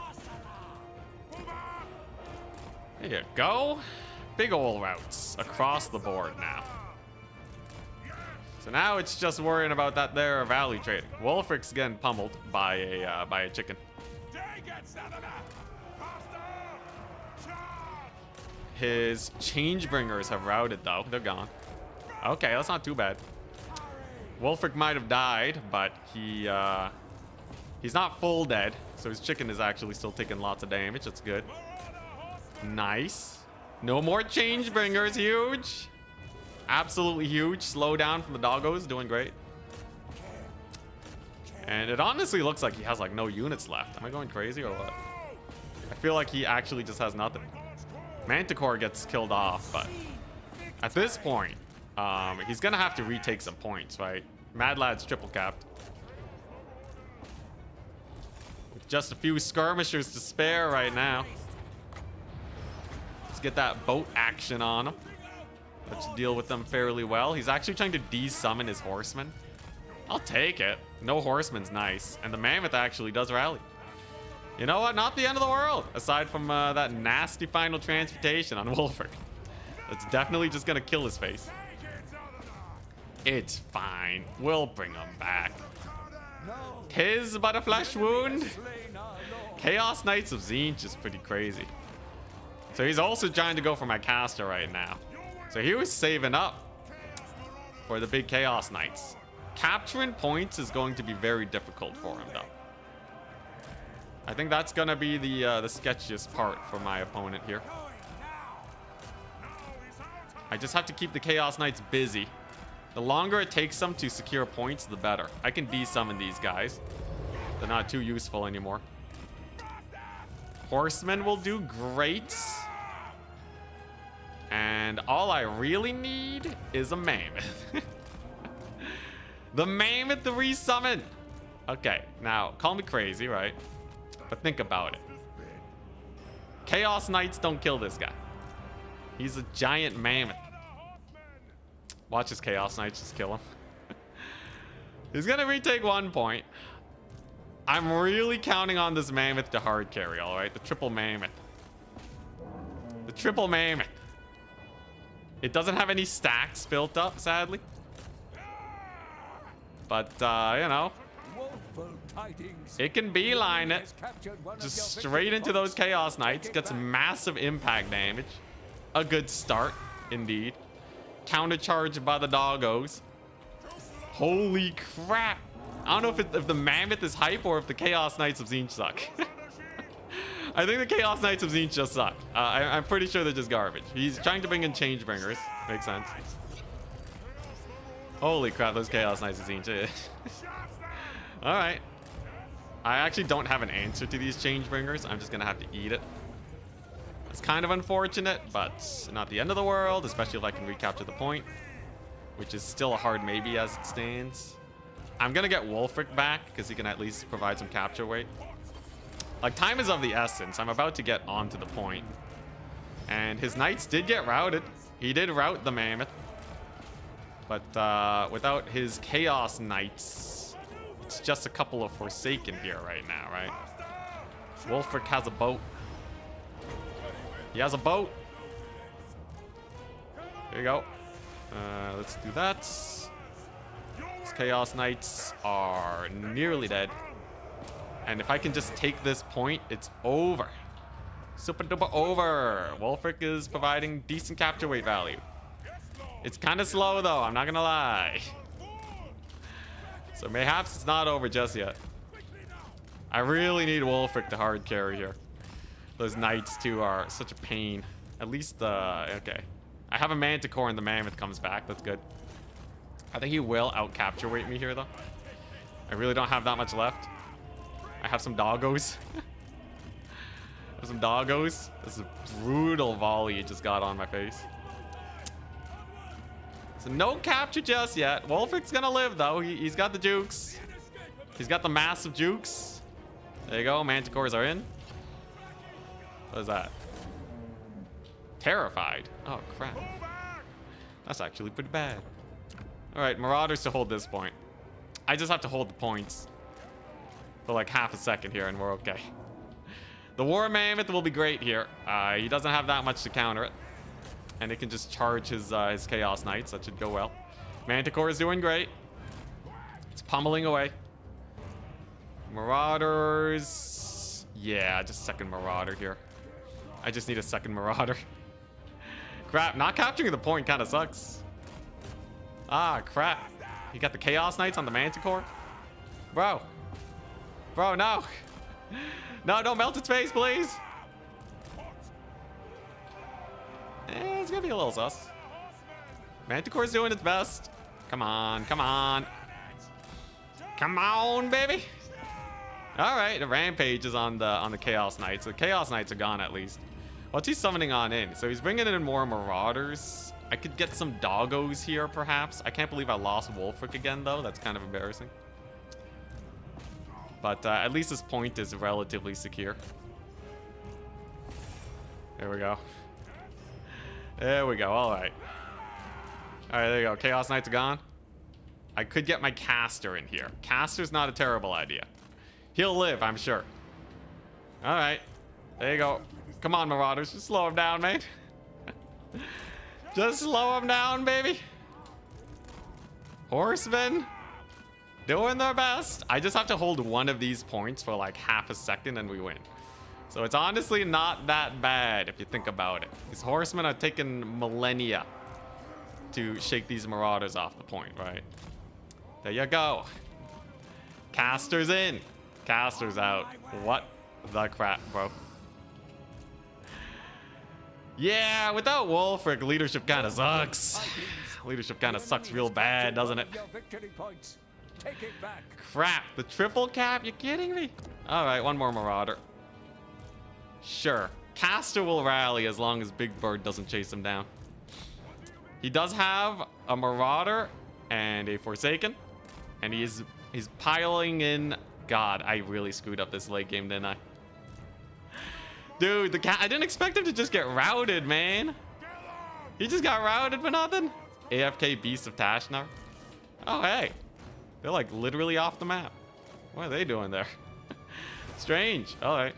There you go. Big ol' routes across the board now. So now it's just worrying about that there valley trading. Wolfric's getting pummeled by a chicken. His changebringers have routed though. They're gone. Okay, that's not too bad. Wolfric might have died, but he's not full dead. So his chicken is actually still taking lots of damage. That's good. Nice. No more changebringers. Huge. Absolutely huge. Slow down from the doggos. Doing great. And it honestly looks like he has like no units left. Am I going crazy or what? I feel like he actually just has nothing. Manticore gets killed off, but at this point, he's gonna have to retake some points, right? Mad Lad's triple capped. With just a few skirmishers to spare right now. Let's get that boat action on him. Let's deal with them fairly well. He's actually trying to de-summon his horsemen. I'll take it. No horseman's nice. And the mammoth actually does rally. You know what? Not the end of the world. Aside from that nasty final transportation on Wolfric. That's definitely just gonna kill his face. It's fine. We'll bring him back. Tis but a flesh wound. Chaos Knights of Tzeentch is pretty crazy. So he's also trying to go for my caster right now. So he was saving up for the big Chaos Knights. Capturing points is going to be very difficult for him though. I think that's gonna be the sketchiest part for my opponent here. I just have to keep the Chaos Knights busy. The longer it takes them to secure points, the better. I can de-summon these guys. They're not too useful anymore. Horsemen will do great. And all I really need is a mammoth. The mammoth to resummon. Okay, now call me crazy, right? But think about it. Chaos Knights don't kill this guy. He's a giant mammoth. Watch his Chaos Knights just kill him. He's gonna retake 1 point. I'm really counting on this mammoth to hard carry, alright? The triple mammoth. The triple mammoth. It doesn't have any stacks built up, sadly. But, you know, It can beeline it. Just straight into those Chaos Knights. Gets massive impact damage. A good start, indeed. Countercharged by the doggos. Holy crap. I don't know if the Mammoth is hype or if the Chaos Knights of Tzeentch suck. I think the Chaos Knights of Tzeentch just suck. I'm pretty sure they're just garbage. He's trying to bring in Changebringers. Makes sense. Holy crap, those Chaos Knights of Tzeentch. Alright. I actually don't have an answer to these Changebringers. I'm just going to have to eat it. It's kind of unfortunate, but not the end of the world, especially if I can recapture the point, which is still a hard maybe as it stands. I'm going to get Wulfric back because he can at least provide some capture weight. Like, time is of the essence. I'm about to get onto the point. And his knights did get routed. He did rout the Mammoth. But without his Chaos Knights, it's just a couple of Forsaken here right now, right? Wulfric has a boat. He has a boat. There you go. Let's do that. His Chaos Knights are nearly dead. And if I can just take this point, it's over. Super duper over. Wulfric is providing decent capture weight value. It's kind of slow though, I'm not gonna lie. So mayhaps it's not over just yet. I really need Wulfric to hard carry here. Those knights too are such a pain. At least, okay. I have a Manticore and the Mammoth comes back, that's good. I think he will out capture weight me here though. I really don't have that much left. I have some doggos. Some doggos. This is a brutal volley it just got on my face. So no capture just yet. Wulfric's gonna live though. He's got the jukes. He's got the massive jukes. There you go. Manticores are in. What is that? Terrified. Oh crap. That's actually pretty bad. All right, Marauders to hold this point. I just have to hold the points for like half a second here and we're okay. The War Mammoth will be great here. He doesn't have that much to counter it. And it can just charge his Chaos Knights. That should go well. Manticore is doing great. It's pummeling away. Marauders. Yeah, just second Marauder here. I just need a second Marauder. Crap, not capturing the point kind of sucks. Ah, crap. You got the Chaos Knights on the Manticore? Bro. Bro, no. No, don't melt its face, please. It's gonna be a little sus. Manticore's doing its best. Come on, come on. Come on, baby. All right, the Rampage is on the Chaos Knights. The Chaos Knights are gone at least. What's he summoning on in? So he's bringing in more Marauders. I could get some doggos here, perhaps. I can't believe I lost Wulfric again, though. That's kind of embarrassing. But at least this point is relatively secure. There we go. There we go. All right. All right, there you go. Chaos Knights are gone. I could get my Caster in here. Caster's not a terrible idea. He'll live, I'm sure. All right. There you go. Come on, Marauders. Just slow him down, man. Just slow him down, baby. Horsemen doing their best. I just have to hold one of these points for like half a second and we win. So it's honestly not that bad if you think about it. These horsemen are taking millennia to shake these Marauders off the point, right? There you go. Caster's in. Caster's out. What the crap, bro? Yeah, without Wulfric, leadership kind of sucks. Leadership kind of sucks real bad, doesn't it? Crap, the triple cap? You kidding me? All right, one more Marauder. Sure. Caster will rally as long as Big Bird doesn't chase him down. He does have a Marauder and a Forsaken. And he's piling in... God, I really screwed up this late game, didn't I? Dude, I didn't expect him to just get routed, man. He just got routed for nothing. AFK Beast of Tashnar. Oh, hey. They're like literally off the map. What are they doing there? Strange. All right.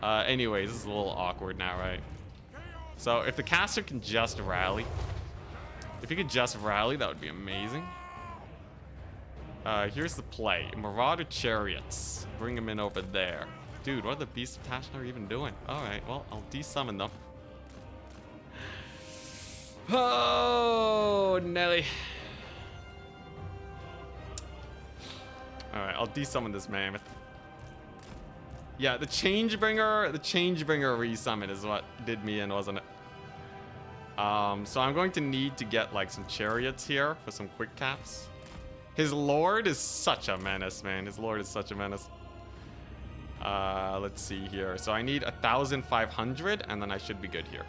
Anyways, this is a little awkward now, right? So if the Caster can just rally. If he could just rally, that would be amazing. Here's the play. Marauder chariots. Bring them in over there. Dude, what are the beasts of Tashnar even doing? Alright, well, I'll desummon them. Oh, Nelly. Alright, I'll desummon this mammoth. Yeah, the Changebringer resummon is what did me in, wasn't it? So I'm going to need to get like some chariots here for some quick caps. His lord is such a menace, man. His lord is such a menace. Let's see here. So I need 1,500 and then I should be good here.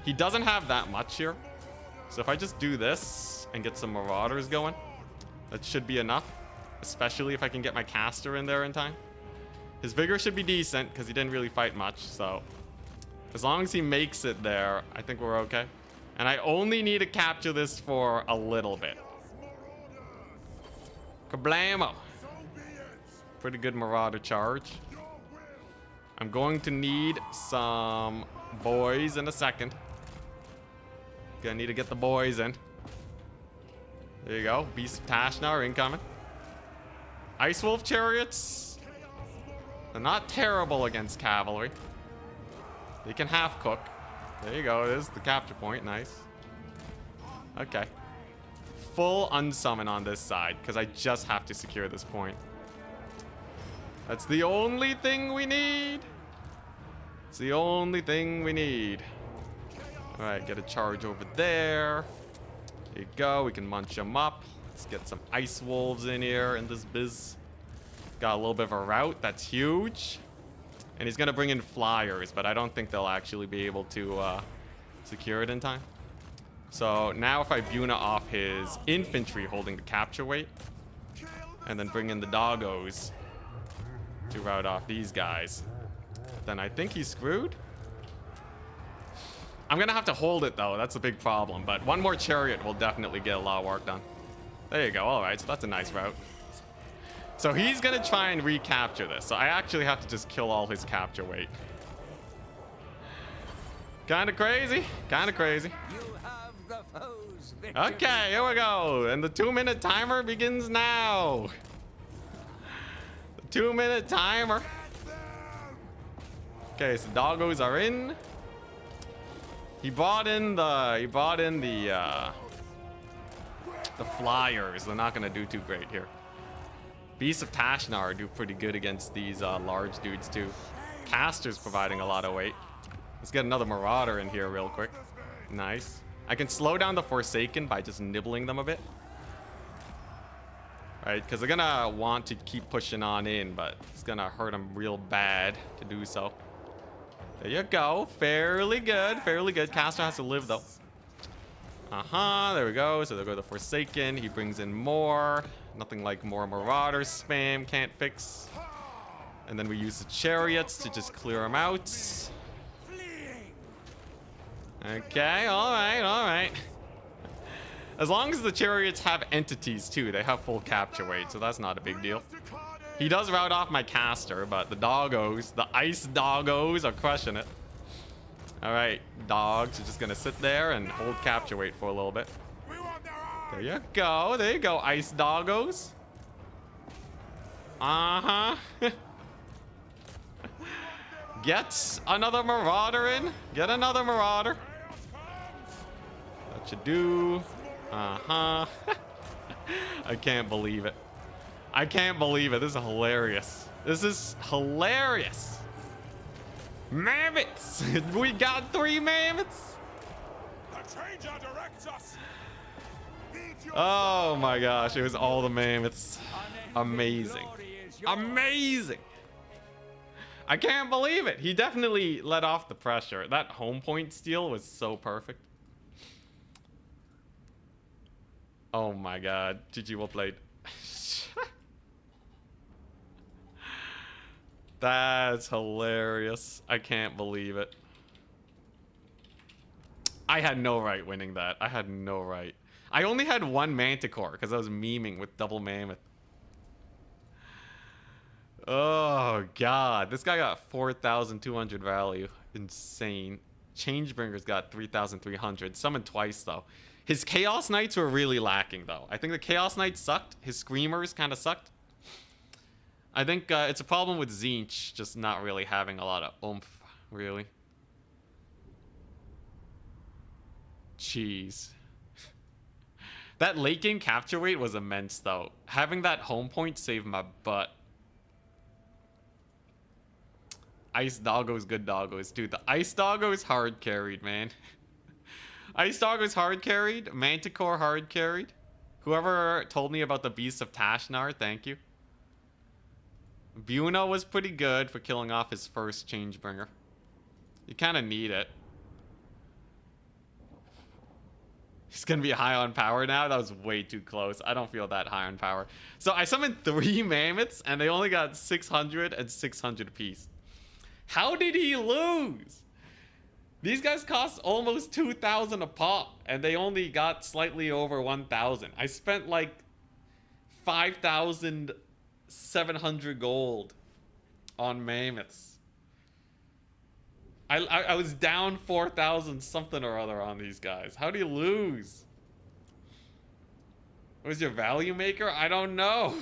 He doesn't have that much here. So if I just do this and get some marauders going, that should be enough. Especially if I can get my caster in there in time. His vigor should be decent because he didn't really fight much. So as long as he makes it there, I think we're okay. And I only need to capture this for a little bit. Kablamo. Pretty good marauder charge. I'm going to need some boys in a second. Gonna need to get the boys in. There you go. Beast of Tashnar incoming. Ice Wolf chariots. They're not terrible against cavalry. They can half cook. There you go. There's the capture point. Nice. Okay. Full unsummon on this side because I just have to secure this point. That's the only thing we need. It's the only thing we need. All right, get a charge over there. There you go. We can munch them up. Let's get some ice wolves in here in this biz. Got a little bit of a route. That's huge. And he's going to bring in flyers, but I don't think they'll actually be able to secure it in time. So now if I Buna off his infantry holding the capture weight, and then bring in the doggos to rout off these guys, then I think he's screwed. I'm going to have to hold it, though. That's a big problem. But one more chariot will definitely get a lot of work done. There you go. All right, so that's a nice route. So he's going to try and recapture this. So I actually have to just kill all his capture weight. Kind of crazy. Kind of crazy. You have the foe's victory. Okay, here we go. And the 2-minute timer begins now. The 2-minute timer. Okay, so doggos are in. He brought in the flyers. They're not gonna do too great here. Beasts of Tashnar do pretty good against these large dudes too. Caster's providing a lot of weight. Let's get another marauder in here real quick. Nice. I can slow down the Forsaken by just nibbling them a bit. Right, because they're gonna want to keep pushing on in, but it's gonna hurt them real bad to do so. There you go. Fairly good. Fairly good. Caster has to live, though. There we go. So they'll go to the Forsaken. He brings in more. Nothing like more Marauders spam. Can't fix. And then we use the Chariots to just clear them out. Okay. All right. All right. As long as the Chariots have entities, too. They have full capture weight, so that's not a big deal. He does rout off my caster, but the doggos, the ice doggos are crushing it. All right, dogs are just going to sit there and hold capture weight for a little bit. There you go. There you go, ice doggos. Get another marauder in. Get another marauder. That should do. I can't believe it. I can't believe it. This is hilarious. This is hilarious. Mammoths! We got 3 mammoths! Oh my gosh, it was all the mammoths. Amazing. Amazing! I can't believe it. He definitely let off the pressure. That home point steal was so perfect. Oh my god. GG, well played. That's hilarious. I can't believe it. I had no right winning that. I had no right. I only had 1 Manticore because I was memeing with double mammoth. Oh, God. This guy got 4,200 value. Insane. Changebringer's got 3,300. Summoned twice, though. His Chaos Knights were really lacking, though. I think the Chaos Knights sucked. His Screamers kind of sucked. I think it's a problem with Tzeentch just not really having a lot of oomph, really. Jeez. That late game capture rate was immense, though. Having that home point saved my butt. Ice Doggo's good doggos. Dude, the Ice Doggo's hard carried, man. Ice Doggo's hard carried. Manticore hard carried. Whoever told me about the Beast of Tashnar, thank you. Buna was pretty good for killing off his first Changebringer. You kind of need it. He's going to be high on power now. That was way too close. I don't feel that high on power. So I summoned 3 Mammoths, and they only got 600 and 600 apiece. How did he lose? These guys cost almost 2,000 a pop, and they only got slightly over 1,000. I spent like 5,700 gold on Mammoths. I was down 4,000 something or other on these guys. How do you lose? Was your value maker? I don't know.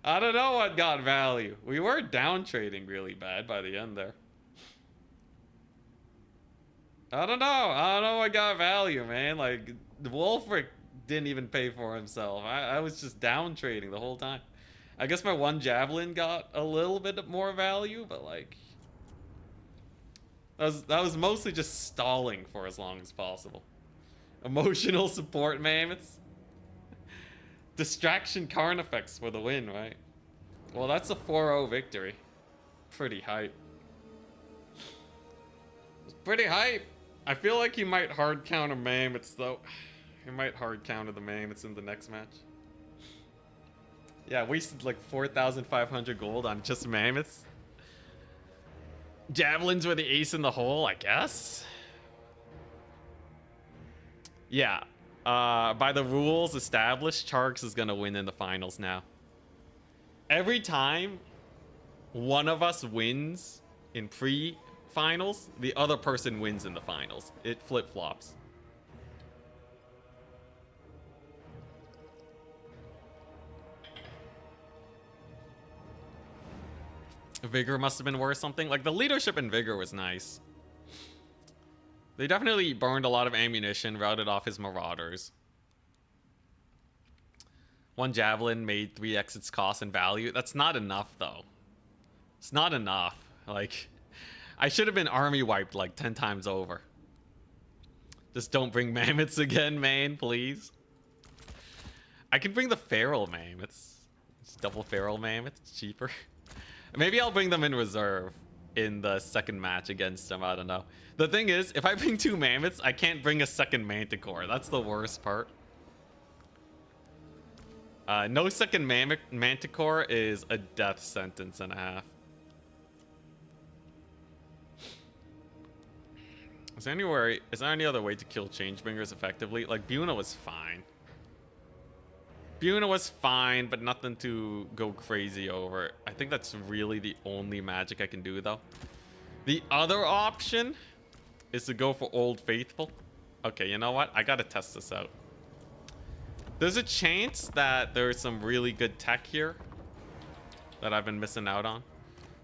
I don't know what got value. We were down trading really bad by the end there. I don't know. I don't know what got value, man. Like, Wolfric didn't even pay for himself. I was just down trading the whole time. I guess my one Javelin got a little bit more value, but like... That was mostly just stalling for as long as possible. Emotional support Mammoths. Distraction Carnifex for the win, right? Well, that's a 4-0 victory. Pretty hype. It's pretty hype. I feel like he might hard counter Mammoths, though. He might hard counter the Mammoths in the next match. Yeah, wasted like 4,500 gold on just Mammoths. Javelins were the ace in the hole, I guess. Yeah. By the rules established, Charks is going to win in the finals now. Every time one of us wins in pre-finals, the other person wins in the finals. It flip-flops. Vigor must have been worth something. Like, the leadership in Vigor was nice. They definitely burned a lot of ammunition, routed off his Marauders. One Javelin made 3x its cost and value. That's not enough, though. It's not enough. Like, I should have been army wiped like 10 times over. Just don't bring Mammoths again, man, please. I can bring the Feral Mammoths. It's double Feral Mammoth. It's cheaper. Maybe I'll bring them in reserve in the second match against them. I don't know. The thing is, if I bring 2 Mammoths, I can't bring a second Manticore. That's the worst part. No second Manticore is a death sentence and a half. Is there any other way to kill Changebringers effectively? Like, Buna was fine. Buna was fine, but nothing to go crazy over. I think that's really the only magic I can do, though. The other option is to go for Old Faithful. Okay, you know what? I gotta test this out. There's a chance that there's some really good tech here that I've been missing out on.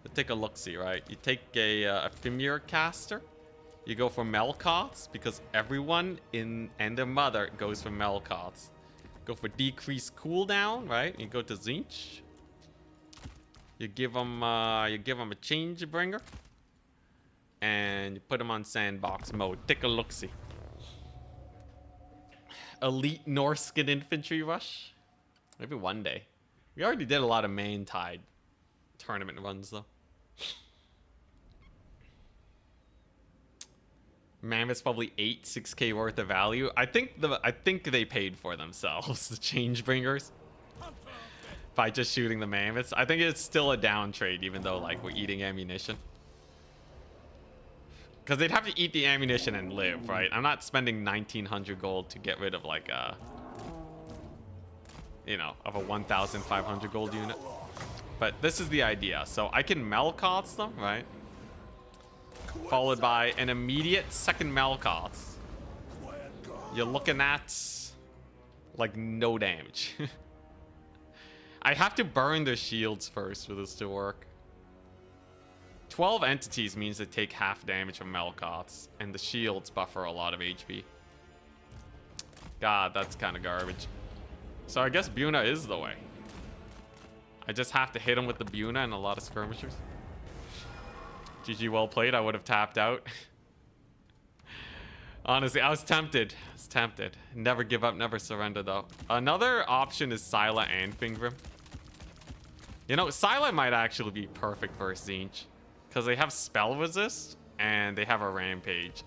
Let's take a look-see, right? You take a Ephemer Caster. You go for Melkoths, because everyone in and their mother goes for Melkoths. Go for decreased cooldown, right? You go to Tzeentch. You give them a Changebringer, and you put them on sandbox mode. Take a look-see. Elite Norskin Infantry Rush. Maybe one day. We already did a lot of main tide tournament runs, though. Mammoth's probably 6k worth of value. I think they paid for themselves, the Changebringers, by just shooting the Mammoths. I think it's still a down trade, even though like we're eating ammunition. Because they'd have to eat the ammunition and live, right? I'm not spending 1,900 gold to get rid of like a, you know, of a 1,500 gold unit. But this is the idea. So I can Melkoths them, right? followed by an immediate second Malkoth. You're looking at like no damage. I have to burn their shields first for this to work. 12 entities means they take half damage from Malkoths, and the shields buffer a lot of HP. God, that's kind of garbage. So I guess Buna is the way. I just have to hit him with the Buna and a lot of skirmishers. GG, well played. I would have tapped out. Honestly, I was tempted. I was tempted. Never give up, never surrender, though. Another option is Syla and Fingrim. You know, Syla might actually be perfect versus Zinch, because they have spell resist and they have a rampage.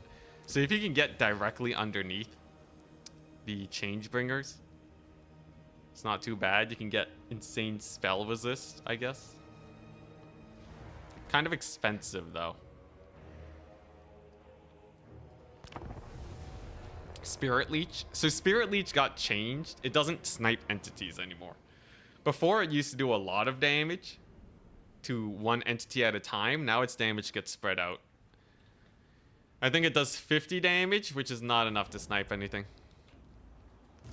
So if you can get directly underneath the Changebringers, it's not too bad. You can get insane spell resist, I guess. Kind of expensive, though. Spirit Leech. So Spirit Leech got changed. It doesn't snipe entities anymore. Before, it used to do a lot of damage to one entity at a time. Now its damage gets spread out. I think it does 50 damage, which is not enough to snipe anything.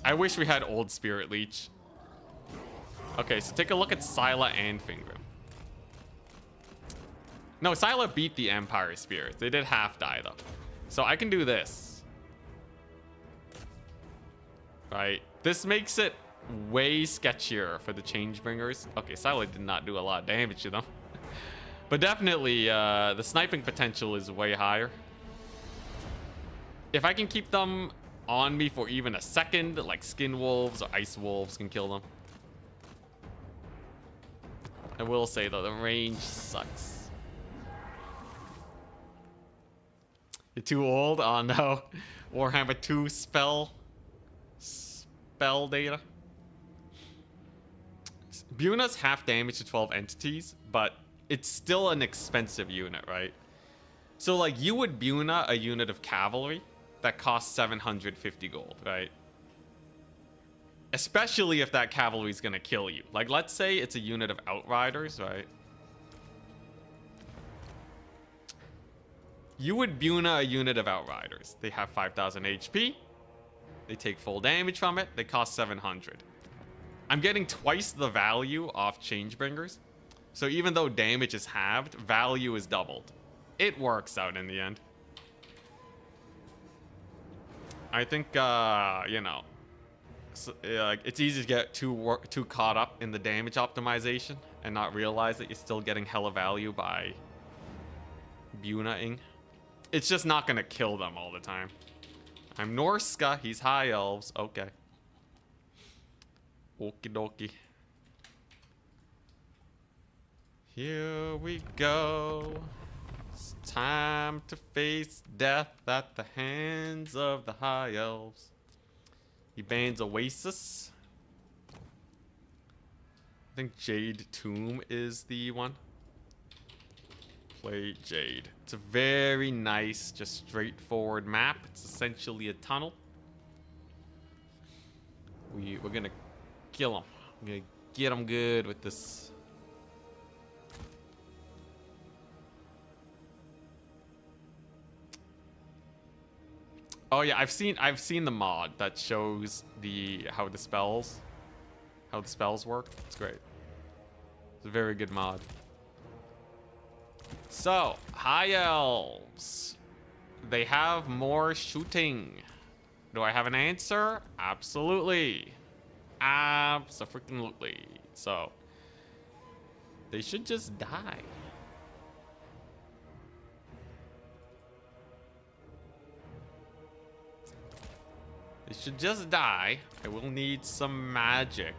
I wish we had old Spirit Leech. Okay, so take a look at Syla and Fingrim. No, Syla beat the Empire Spirits. They did half die, though. So I can do this. Right? This makes it way sketchier for the Changebringers. Okay, Syla did not do a lot of damage to them. But definitely, the sniping potential is way higher. If I can keep them on me for even a second, like Skin Wolves or Ice Wolves can kill them. I will say, though, the range sucks. You're too old? Oh, no. Warhammer 2 spell data. Buna's half damage to 12 entities, but it's still an expensive unit, right? So, like, you would Buna a unit of cavalry that costs 750 gold, right? Especially if that cavalry is going to kill you. Like, let's say it's a unit of Outriders, right? You would Buna a unit of Outriders. They have 5,000 HP. They take full damage from it. They cost 700. I'm getting twice the value off Changebringers. So even though damage is halved, value is doubled. It works out in the end. I think, you know, so, like, it's easy to get too caught up in the damage optimization and not realize that you're still getting hella value by Buna-ing. It's just not going to kill them all the time. I'm Norska. He's High Elves. Okay. Okie dokie. Here we go. It's time to face death at the hands of the High Elves. He bans Oasis. I think Jade Tomb is the one. Play Jade. It's a very nice, just straightforward map. It's essentially a tunnel. We're gonna kill him. We're gonna get him good with this. Oh yeah, I've seen the mod that shows how the spells work. It's great. It's a very good mod. So, High Elves. They have more shooting. Do I have an answer? Absolutely. Abso-freaking-lutely. So, they should just die. They should just die. I will need some magic.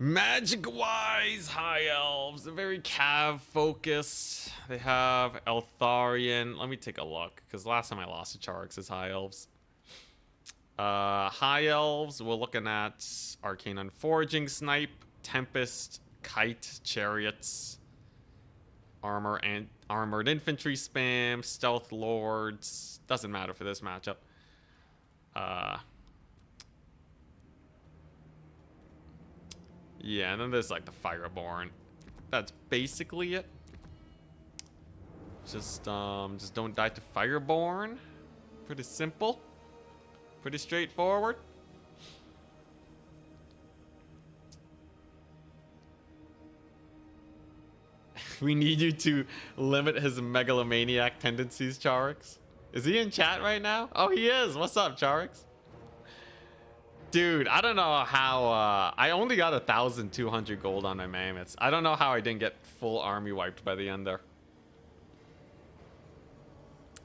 Magic-wise, High Elves. They're very cav-focused. They have Eltharion. Let me take a look, because last time I lost to Charix is High Elves. High Elves, we're looking at Arcane Unforging Snipe, Tempest, Kite, Chariots, Armor and Armored Infantry Spam, Stealth Lords. Doesn't matter for this matchup. Yeah, and then there's like the Fireborn. That's basically it. Just don't die to Fireborn. Pretty simple. Pretty straightforward. We need you to limit his megalomaniac tendencies, Charix. Is he in chat right now? Oh, he is. What's up, Charix? Dude, I don't know how, I only got 1,200 gold on my mammoths. I don't know how I didn't get full army wiped by the end there.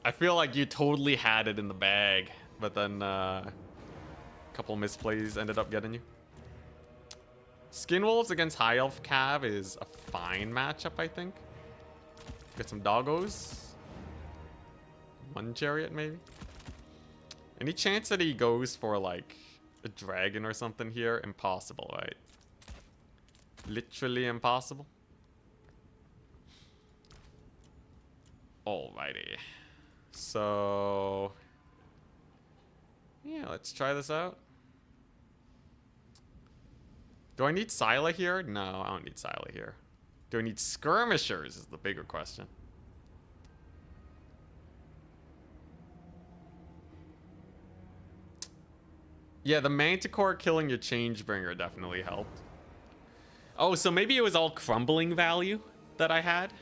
I feel like you totally had it in the bag, but then a couple misplays ended up getting you. Skinwolves against High Elf Cav is a fine matchup, I think. Get some doggos. One chariot, maybe. Any chance that he goes for, like, a dragon or something here? Impossible, right? Literally impossible. Alrighty. So... yeah, let's try this out. Do I need Scylla here? No, I don't need Scylla here. Do I need skirmishers is the bigger question. Yeah, the Manticore killing your Changebringer definitely helped. Oh, so maybe it was all crumbling value that I had?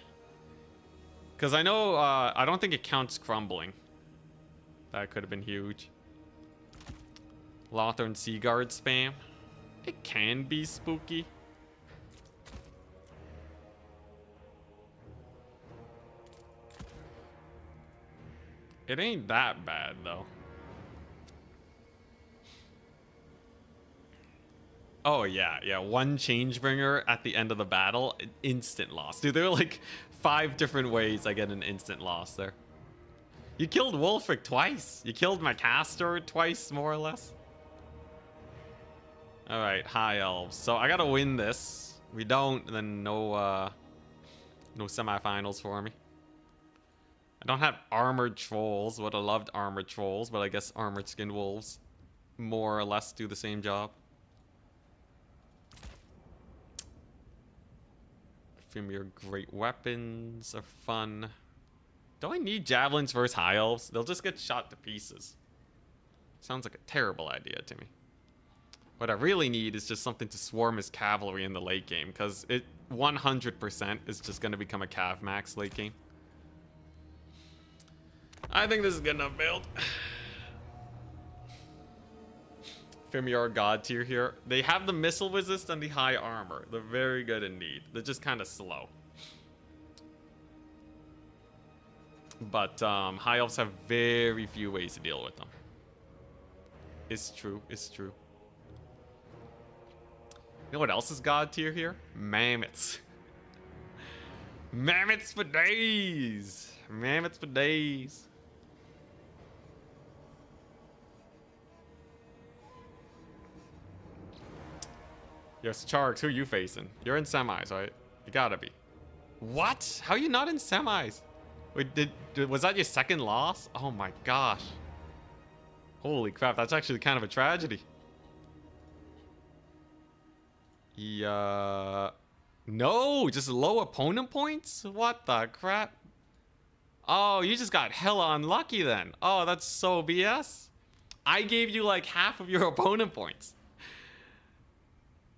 Because I know, I don't think it counts crumbling. That could have been huge. Lothern Seaguard spam. It can be spooky. It ain't that bad, though. Oh, yeah. One Changebringer at the end of the battle, instant loss. Dude, there are like 5 different ways I get an instant loss there. You killed Wulfric twice. You killed my Castor twice, more or less. Alright, High Elves. So I gotta win this. We don't, then no semifinals for me. I don't have Armored Trolls. Would have loved Armored Trolls, but I guess Armored Skinned Wolves more or less do the same job. Your great weapons are fun. Do I need javelins versus High Elves? They'll just get shot to pieces. Sounds like a terrible idea to me. What I really need is just something to swarm his cavalry in the late game, because it 100% is just going to become a Cav Max late game. I think this is good enough build. Fimiar God tier here. They have the missile resist and the high armor. They're very good indeed. They're just kind of slow. But High Elves have very few ways to deal with them. It's true. It's true. You know what else is God tier here? Mammoths. Mammoths for days. Mammoths for days. Yes, Charix, who are you facing? You're in semis, right? You gotta be. What? How are you not in semis? Wait, was that your second loss? Oh my gosh. Holy crap, that's actually kind of a tragedy. Yeah. No, just low opponent points? What the crap? Oh, you just got hella unlucky then. Oh, that's so BS. I gave you like half of your opponent points.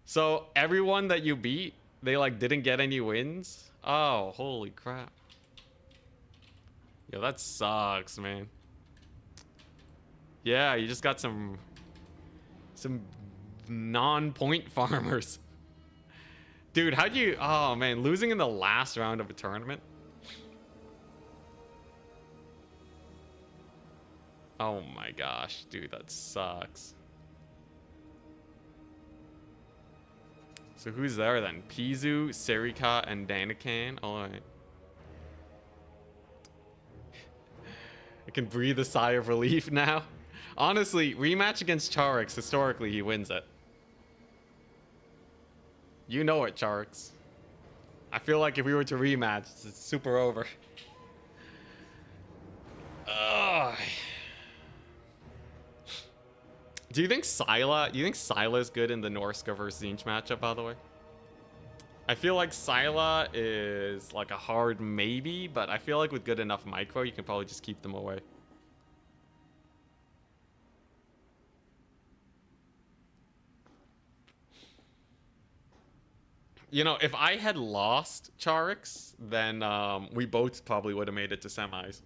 So everyone that you beat, they like didn't get any wins? Oh, holy crap. Yo, that sucks, man. Yeah, you just got some non-point farmers. Dude, how'd you... oh, man. Losing in the last round of a tournament? Oh, my gosh. Dude, that sucks. So who's there, then? Pizu, Serika, and Danican? All right. I can breathe a sigh of relief now. Honestly, rematch against Charix, historically, he wins it. You know it, Charix. I feel like if we were to rematch, it's super over. Ugh. Do you think Scylla is good in the Norska versus Zinch matchup, by the way? I feel like Scylla is like a hard maybe, but I feel like with good enough micro, you can probably just keep them away. You know, if I had lost Charix, then we both probably would have made it to semis.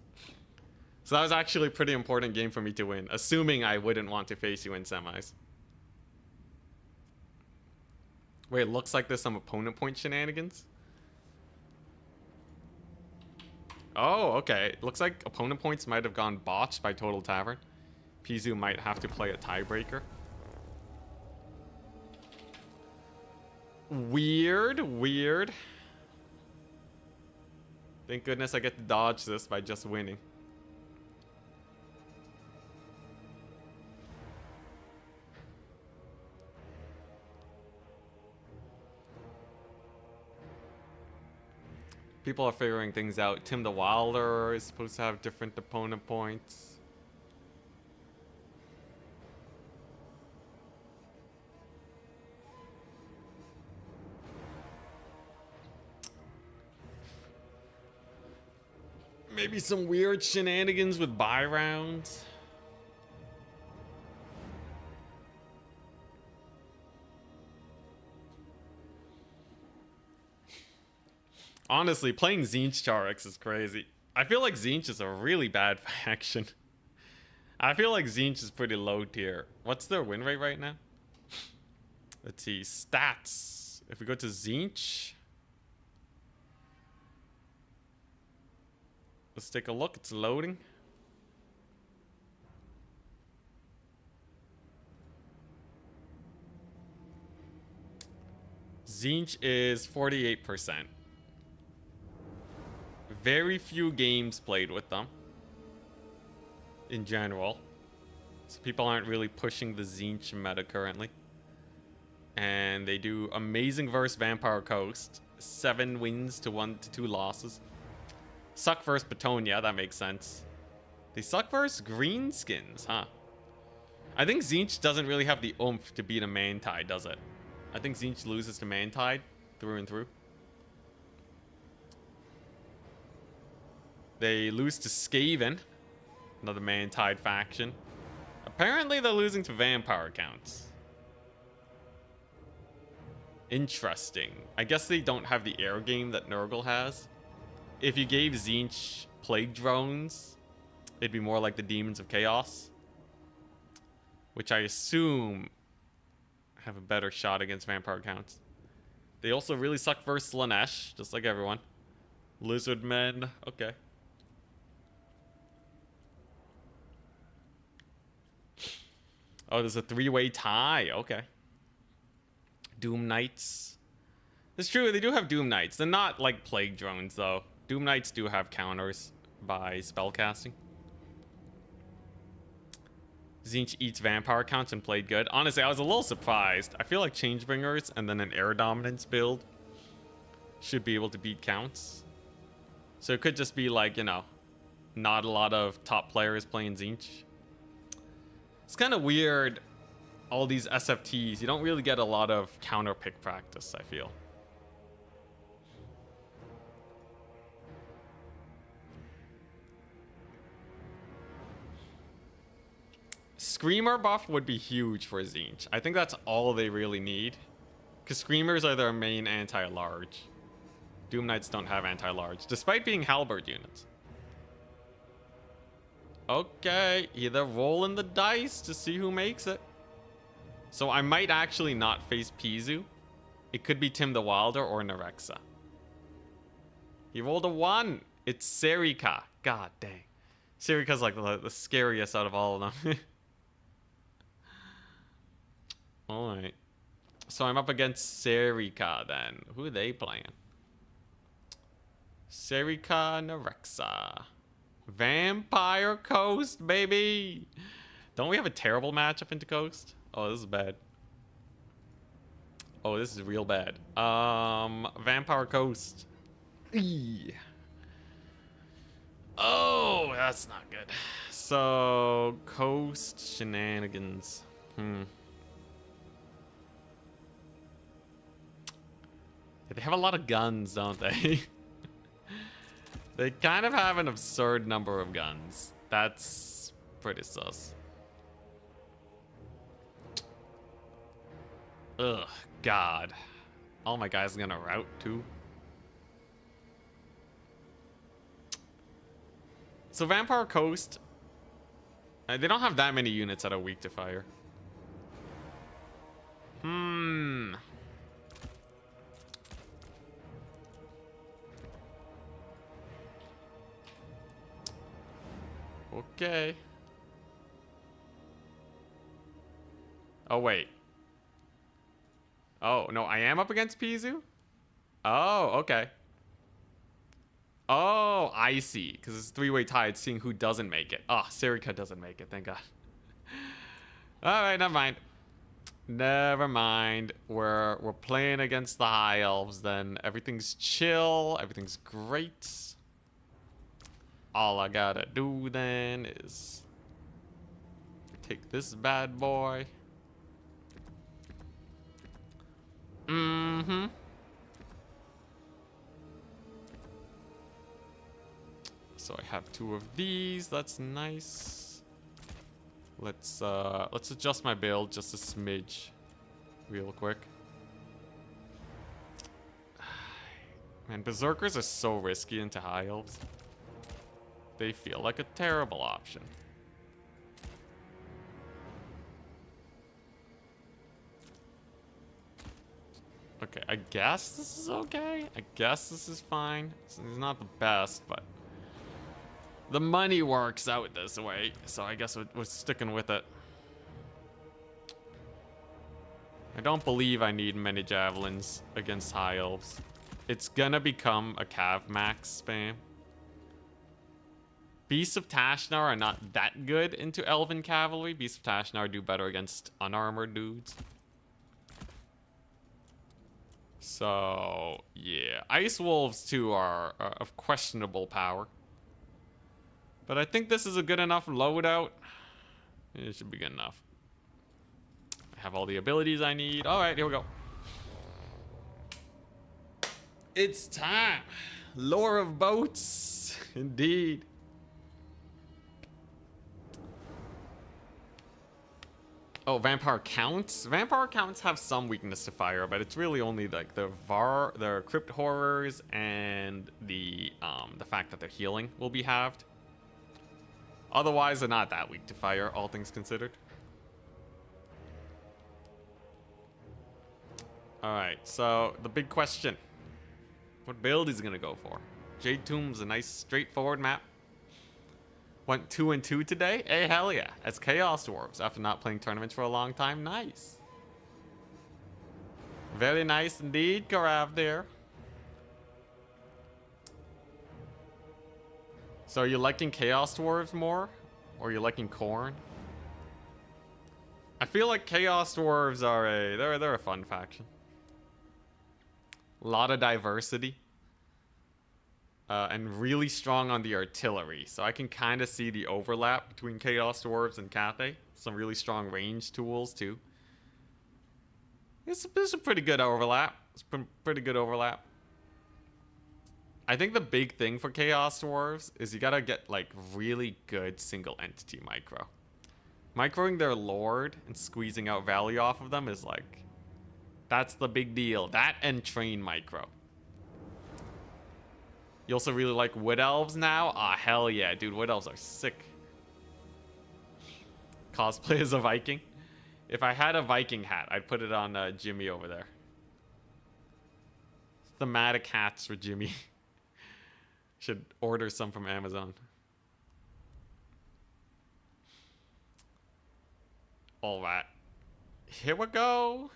So that was actually a pretty important game for me to win, assuming I wouldn't want to face you in semis. Wait, it looks like there's some opponent point shenanigans. Oh, okay. Looks like opponent points might have gone botched by Total Tavern. Pizu might have to play a tiebreaker. Weird, weird. Thank goodness I get to dodge this by just winning. People are figuring things out. Tim the Wilder is supposed to have different opponent points. Maybe some weird shenanigans with buy rounds. Honestly, playing Zinch Charix is crazy. I feel like Zinch is a really bad faction. I feel like Zinch is pretty low tier. What's their win rate right now? Let's see. Stats. If we go to Zinch. Let's take a look. It's loading. Zinch is 48%. Very few games played with them. In general. So people aren't really pushing the Zinch meta currently. And they do amazing versus Vampire Coast. 7 wins to 1 to 2 losses. Suck versus Betonia, that makes sense. They suck versus Greenskins, huh? I think Zinch doesn't really have the oomph to beat a Mantide, does it? I think Zinch loses to Mantide through and through. They lose to Skaven, another Mantide faction. Apparently they're losing to Vampire accounts. Interesting. I guess they don't have the air game that Nurgle has. If you gave Zinch Plague Drones, it'd be more like the Demons of Chaos. Which I assume have a better shot against Vampire accounts. They also really suck versus Slanesh, just like everyone. Lizardmen, okay. Oh, there's a 3-way tie, okay. Doom Knights. It's true, they do have Doom Knights. They're not like Plague Drones, though. Doom Knights do have counters by spellcasting. Zinch eats Vampire accounts and played good. Honestly, I was a little surprised. I feel like Changebringers and then an Air Dominance build should be able to beat counts. So it could just be like, you know, not a lot of top players playing Zinch. It's kind of weird, all these SFTs. You don't really get a lot of counter pick practice, I feel. Screamer buff would be huge for Zinch. I think that's all they really need. Because Screamers are their main anti-large. Doom Knights don't have anti-large, despite being Halberd units. Okay, either rolling the dice to see who makes it. So I might actually not face Pizu. It could be Tim the Wilder or Nerexa. He rolled a 1. It's Serika. God dang. Serika's like the scariest out of all of them. Alright. So I'm up against Serika then. Who are they playing? Serika Nerexa. Vampire Coast, baby! Don't we have a terrible matchup into Coast? Oh, this is bad. Oh, this is real bad. Vampire Coast. Eee. Oh, that's not good. So, Coast shenanigans. They have a lot of guns, don't they? They kind of have an absurd number of guns. That's pretty sus. Ugh, God. All my guys are gonna rout too. So Vampire Coast, they don't have that many units that are weak to fire. Okay. Oh, wait. Oh, no, I am up against Pizu? Oh, okay. Oh, I see. Because it's three-way tie. It's seeing who doesn't make it. Oh, Serica doesn't make it. Thank God. All right, never mind. Never mind. We're playing against the High Elves then. Everything's chill. Everything's great. All I gotta do then is take this bad boy. Mm-hmm. So I have 2 of these. That's nice. Let's adjust my build just a smidge, real quick. Man, Berserkers are so risky into High Elves. They feel like a terrible option. Okay, I guess this is okay. I guess this is fine. It's not the best, but the money works out this way, so I guess we're sticking with it. I don't believe I need many javelins against High Elves. It's gonna become a Cav Max spam. Beasts of Tashnar are not that good into Elven Cavalry. Beasts of Tashnar do better against unarmored dudes. So, yeah. Ice Wolves, too, are of questionable power. But I think this is a good enough loadout. It should be good enough. I have all the abilities I need. Alright, here we go. It's time. Lore of Boats. Indeed. Oh, Vampire Counts? Vampire Counts have some weakness to fire, but it's really only like the Crypt Horrors and the fact that they're healing will be halved. Otherwise, they're not that weak to fire, all things considered. Alright, so the big question. What build is he gonna go for? Jade Tomb's a nice straightforward map. Went 2-2 today? Hey, hell yeah. As Chaos Dwarves after not playing tournaments for a long time. Nice. Very nice indeed, Karav there. So are you liking Chaos Dwarves more? Or are you liking Khorne? I feel like Chaos Dwarves are they're a fun faction. A lot of diversity. And really strong on the artillery. So I can kind of see the overlap between Chaos Dwarves and Cathay. Some really strong range tools, too. It's a pretty good overlap. It's pretty good overlap. I think the big thing for Chaos Dwarves is you gotta get, like, really good single entity micro. Microing their Lord and squeezing out value off of them is, like, that's the big deal. That and train micro. You also really like Wood Elves now? Ah, hell yeah, dude. Wood Elves are sick. Cosplay as a Viking. If I had a Viking hat, I'd put it on Jimmy over there. Thematic hats for Jimmy. Should order some from Amazon. All right. Here we go.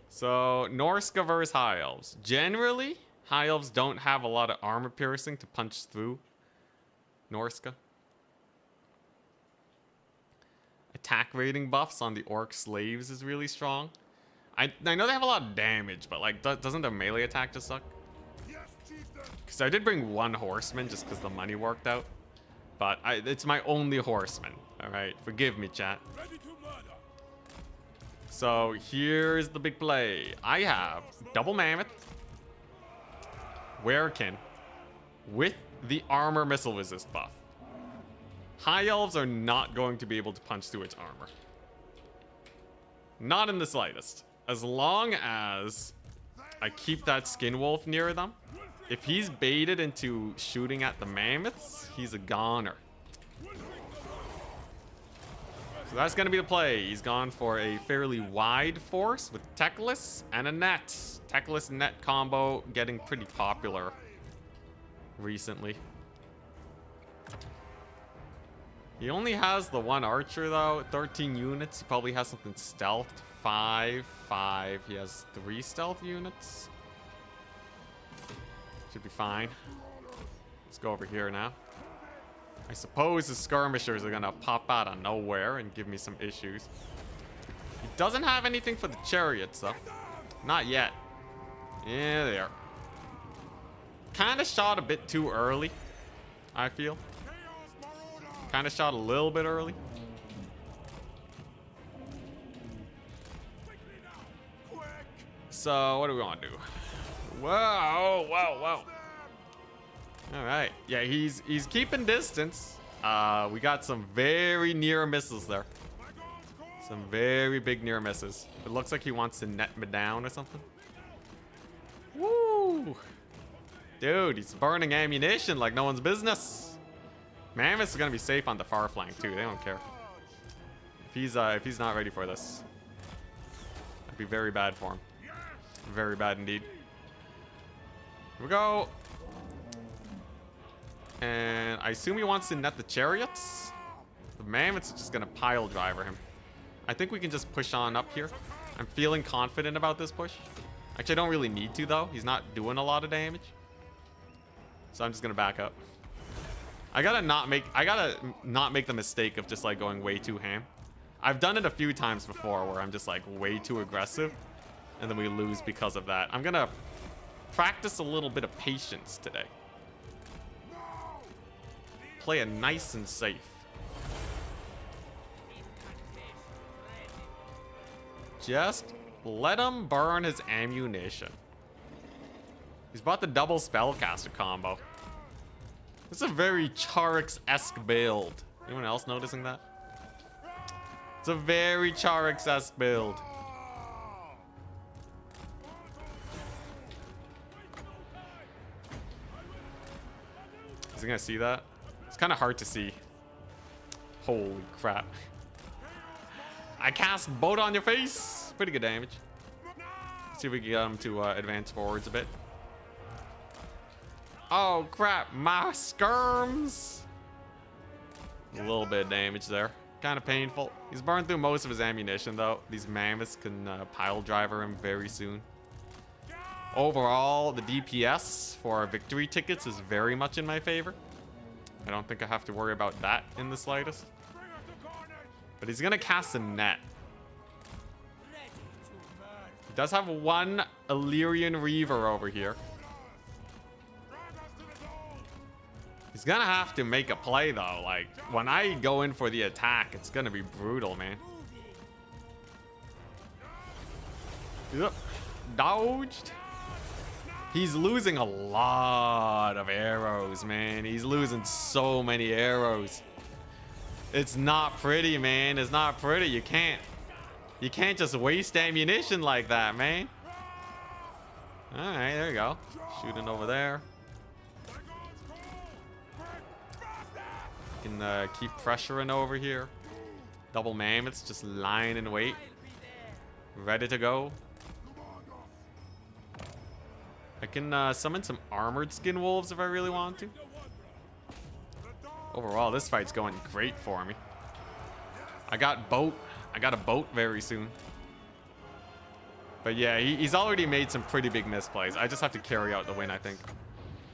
So, Norska versus High Elves. Generally, High Elves don't have a lot of armor piercing to punch through Norska. Attack rating buffs on the Orc Slaves is really strong. I know they have a lot of damage, but like, doesn't their melee attack just suck? Because I did bring 1 horseman just because the money worked out. But it's my only horseman, alright? Forgive me, chat. So here's the big play. I have double Mammoth, Werekin, with the armor missile resist buff. High elves are not going to be able to punch through its armor. Not in the slightest. As long as I keep that skin wolf near them. If he's baited into shooting at the mammoths, he's a goner. So that's going to be the play. He's gone for a fairly wide force with Techless and a net. Techless net combo getting pretty popular recently. He only has the one archer though, 13 units. He probably has something stealthed. 5. He has 3 stealth units. Should be fine. Let's go over here now. I suppose the skirmishers are gonna pop out of nowhere and give me some issues. He doesn't have anything for the chariots though. Not yet. Yeah, they are. Kind of shot a bit too early, I feel. Kind of shot a little bit early. So, what do we want to do? Whoa. All right. Yeah, he's keeping distance. We got some very near misses there. Some very big near misses. It looks like he wants to net me down or something. Woo! Dude, he's burning ammunition like no one's business. Mammoth is gonna be safe on the far flank too. They don't care. If he's not ready for this, that'd be very bad for him. Very bad indeed. Here we go. And I assume he wants to net the chariots. The mammoths are just gonna pile driver him. I think we can just push on up here. I'm feeling confident about this push. Actually, I don't really need to though. He's not doing a lot of damage. So I'm just gonna back up. I gotta not make the mistake of just like going way too ham. I've done it a few times before where I'm just like way too aggressive and then we lose because of that. I'm gonna practice a little bit of patience today. Play it nice and safe. Just let him burn his ammunition. He's brought the double spellcaster combo. This is a very Charix-esque build. Anyone else noticing that? It's a very Charix-esque build. Is he gonna see that? It's kind of hard to see. Holy crap. I cast boat on your face. Pretty good damage. Let's see if we can get him to advance forwards a bit. Oh crap, my skirms. A little bit of damage there. Kind of painful. He's burned through most of his ammunition though. These mammoths can pile driver him very soon. Overall, the DPS for our victory tickets is very much in my favor. I don't think I have to worry about that in the slightest. But he's gonna cast a net. He does have one Illyrian Reaver over here. He's gonna have to make a play though. Like, when I go in for the attack, it's gonna be brutal, man. Yep. Dodged. He's losing a lot of arrows, man. He's losing so many arrows. It's not pretty, man. It's not pretty. You can't just waste ammunition like that, man. All right, there you go. Shooting over there. Can keep pressuring over here. Double mammoths just lying in wait. Ready to go. I can summon some armored skin wolves if I really want to. Overall, this fight's going great for me. I got a boat very soon. But yeah, he's already made some pretty big misplays. I just have to carry out the win, I think.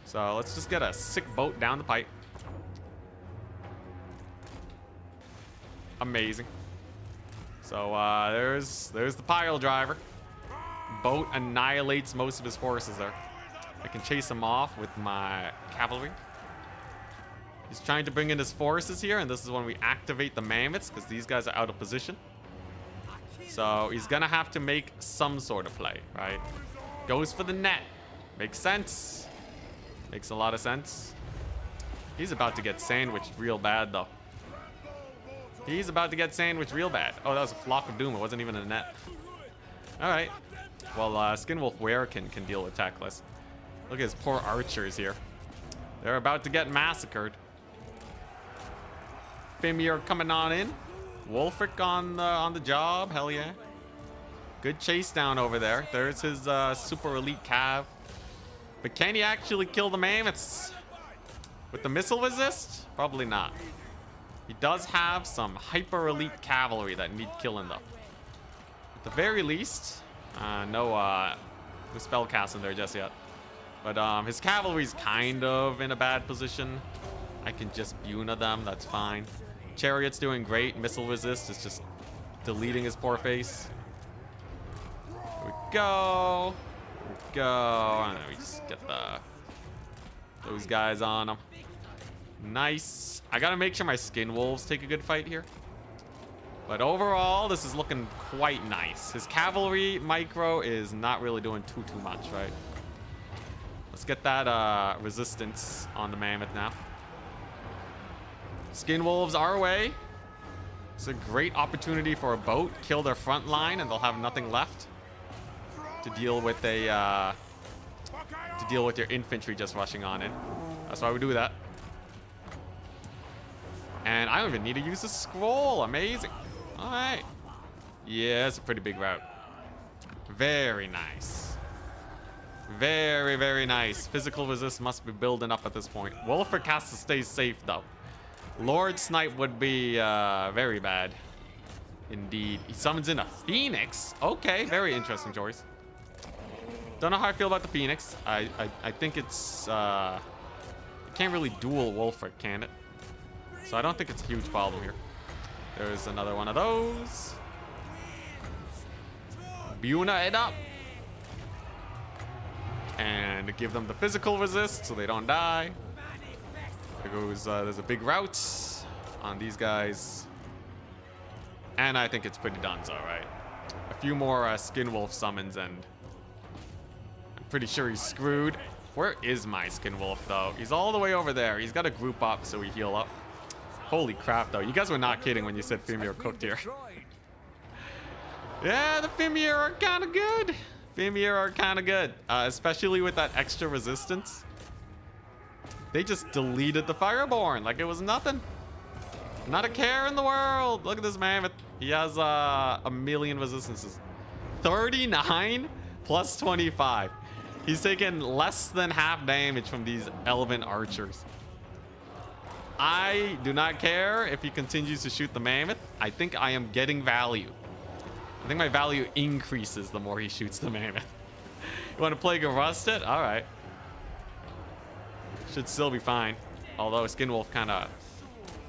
So let's just get a sick boat down the pipe. Amazing. So there's the pile driver. Boat annihilates most of his forces there. I can chase him off with my cavalry. He's trying to bring in his forces here, and this is when we activate the mammoths because these guys are out of position. So he's gonna have to make some sort of play, right? Goes for the net. Makes sense. Makes a lot of sense. He's about to get sandwiched real bad, though. He's about to get sandwiched real bad. Oh, that was a flock of doom. It wasn't even a net. All right. Well, Skinwolf Werekin can deal with Teclis. Look at his poor archers here. They're about to get massacred. Fimir coming on in. Wolfric on the job. Hell yeah. Good chase down over there. There's his super elite cav. But can he actually kill the mammoths? With the missile resist? Probably not. He does have some hyper elite cavalry that need killing though. At the very least, no spell casting there just yet. But his cavalry's kind of in a bad position. I can just Buna them, that's fine. Chariot's doing great. Missile resist is just deleting his poor face. Here we go. Here we go. And then we just get those guys on him. Nice. I gotta make sure my skin wolves take a good fight here. But overall, this is looking quite nice. His cavalry micro is not really doing too much, right? Let's get that resistance on the mammoth now. Skin wolves our way. It's a great opportunity for a boat. Kill their front line, and they'll have nothing left to deal with your infantry just rushing on in. That's why we do that. And I don't even need to use a scroll. Amazing. All right. Yeah, it's a pretty big route. Very nice. Very, very nice. Physical resist must be building up at this point. Wolfric has to stay safe, though. Lord Snipe would be very bad. Indeed. He summons in a Phoenix. Okay, very interesting choice. Don't know how I feel about the Phoenix. I think it's... it can't really duel Wolfric, can it? So I don't think it's a huge problem here. There's another one of those. Buna it up. And give them the physical resist so they don't die. There goes, there's a big route on these guys. And I think it's pretty done, so, right? A few more Skinwolf summons and I'm pretty sure he's screwed. Where is my Skinwolf, though? He's all the way over there. He's got to group up so we heal up. Holy crap, though. You guys were not kidding when you said Fimir cooked here. Yeah, the Fimir are kind of good. Fimir are kind of good. Especially with that extra resistance. They just deleted the Fireborn like it was nothing. Not a care in the world. Look at this mammoth. He has a million resistances. 39 plus 25. He's taking less than half damage from these elven archers. I do not care if he continues to shoot the mammoth. I think I am getting value. I think my value increases the more he shoots the mammoth. You want to Plague of Rusted? All right. Should still be fine. Although Skinwolf kind of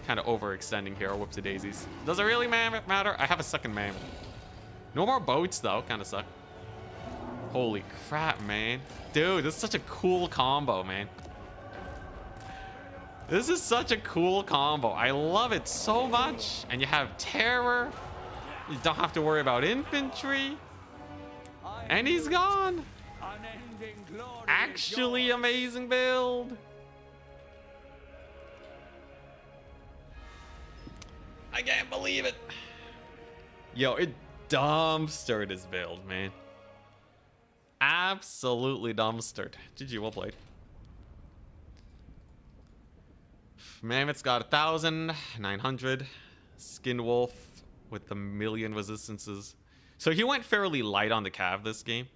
overextending here. Whoopsie daisies. Does it really matter? I have a second mammoth. No more boats though. Kind of suck. Holy crap, man. Dude, this is such a cool combo, man. This is such a cool combo. I love it so much. And you have terror. You don't have to worry about infantry. And he's gone. Actually amazing build. I can't believe it. Yo, it dumpstered his build, man. Absolutely dumpstered. GG, well played. Mammoth's got 1,900. Skinwolf with the million resistances. So he went fairly light on the cav this game.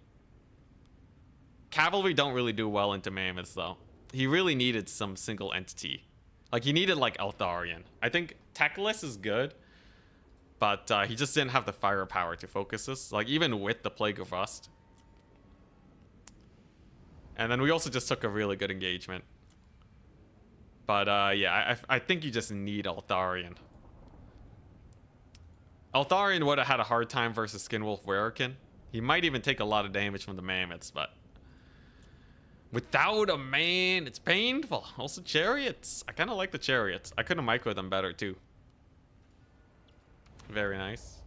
Cavalry don't really do well into mammoths, though. He really needed some single entity. Like, he needed, like, Eltharion. I think Teclis is good, but he just didn't have the firepower to focus this. Like, even with the Plague of Rust. And then we also just took a really good engagement. But, yeah, I think you just need Eltharion. Eltharion would have had a hard time versus Skinwolf Werekin. He might even take a lot of damage from the mammoths, but... without a man, it's painful. Also, chariots. I kind of like the chariots. I could have micro them better, too. Very nice.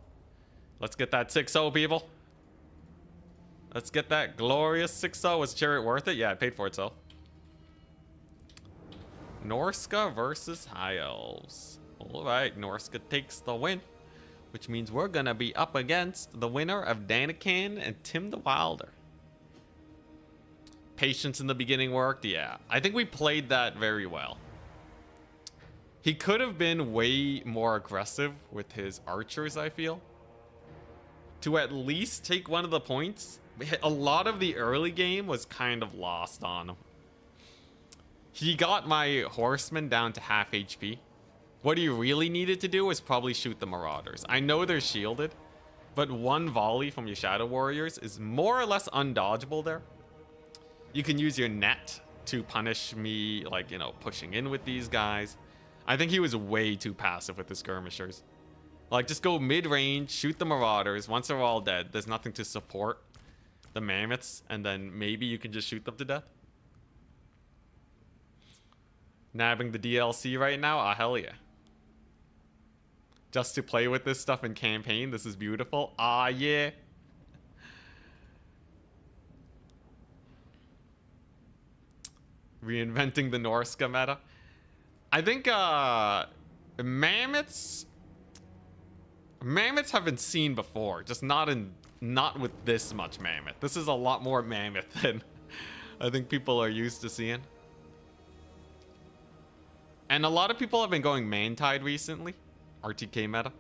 Let's get that 6-0, people. Let's get that glorious 6-0. Was Chariot worth it? Yeah, it paid for itself. Norska versus High Elves. Alright, Norska takes the win. Which means we're gonna be up against the winner of Danican and Tim the Wilder. Patience in the beginning worked, yeah. I think we played that very well. He could have been way more aggressive with his archers, I feel. To at least take one of the points. A lot of the early game was kind of lost on him. He got my horsemen down to half HP. What he really needed to do was probably shoot the marauders. I know they're shielded, but one volley from your shadow warriors is more or less undodgeable there. You can use your net to punish me, like, you know, pushing in with these guys. I think he was way too passive with the skirmishers. Like, just go mid-range, shoot the marauders. Once they're all dead, there's nothing to support the mammoths, and then maybe you can just shoot them to death. Nabbing the DLC right now? Ah, hell yeah. Just to play with this stuff in campaign, this is beautiful. Ah, yeah. Reinventing the Norska meta. I think mammoths have been seen before, just not with this much mammoth. This is a lot more mammoth than I think people are used to seeing. And a lot of people have been going man-tide recently, RTK meta.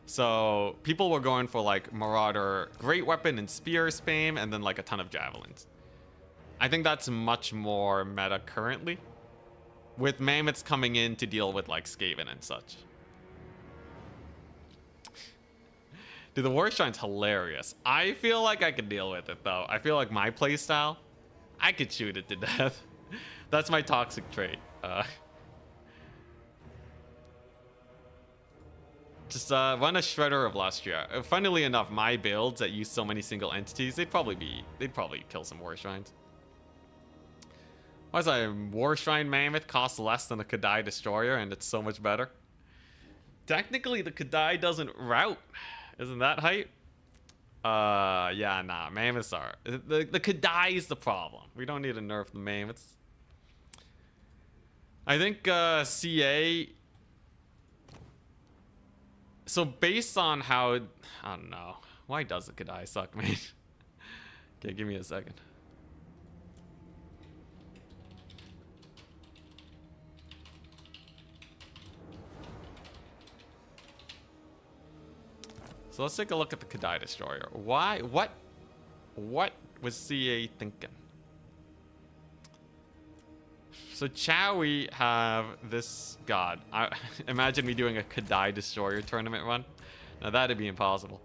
So people were going for like Marauder great weapon and spear spam and then like a ton of javelins. I think that's much more meta currently, with mammoths coming in to deal with like Skaven and such. Dude, the war shrine's hilarious. I feel like I could deal with it though. I feel like my playstyle, I could shoot it to death. That's my toxic trait. Just run a Shredder of Lustria. Funnily enough, my builds that use so many single entities, they'd probably kill some war shrines. Why is a war shrine mammoth costs less than a Kadai destroyer and it's so much better? Technically, the Kadai doesn't route. Isn't that hype? Yeah, nah, mammoths are. The Kadai is the problem. We don't need to nerf the mammoths. I think CA. So based on how, I don't know. Why does the Kadai suck, man? Okay, give me a second. So let's take a look at the Kadai Destroyer. Why? What was CA thinking? So Chowie have this god. Imagine me doing a Kadai Destroyer tournament run. Now that'd be impossible.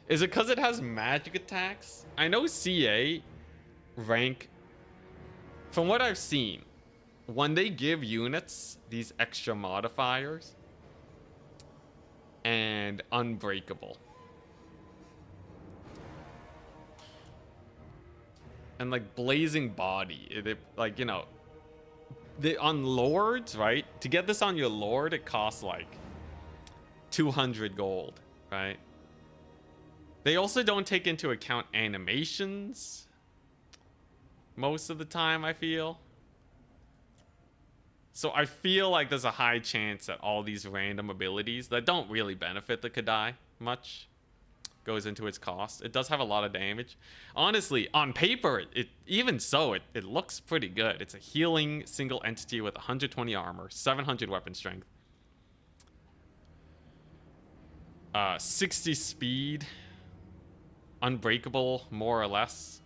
Is it because it has magic attacks? I know CA rank, from what I've seen, when they give units these extra modifiers and unbreakable and like blazing body, like, you know, on lords, right? To get this on your lord, it costs like 200 gold, right? They also don't take into account animations most of the time, I feel. So I feel like there's a high chance that all these random abilities that don't really benefit the Kadai much goes into its cost. It does have a lot of damage. Honestly, on paper, it looks pretty good. It's a healing single entity with 120 armor, 700 weapon strength, 60 speed, unbreakable more or less.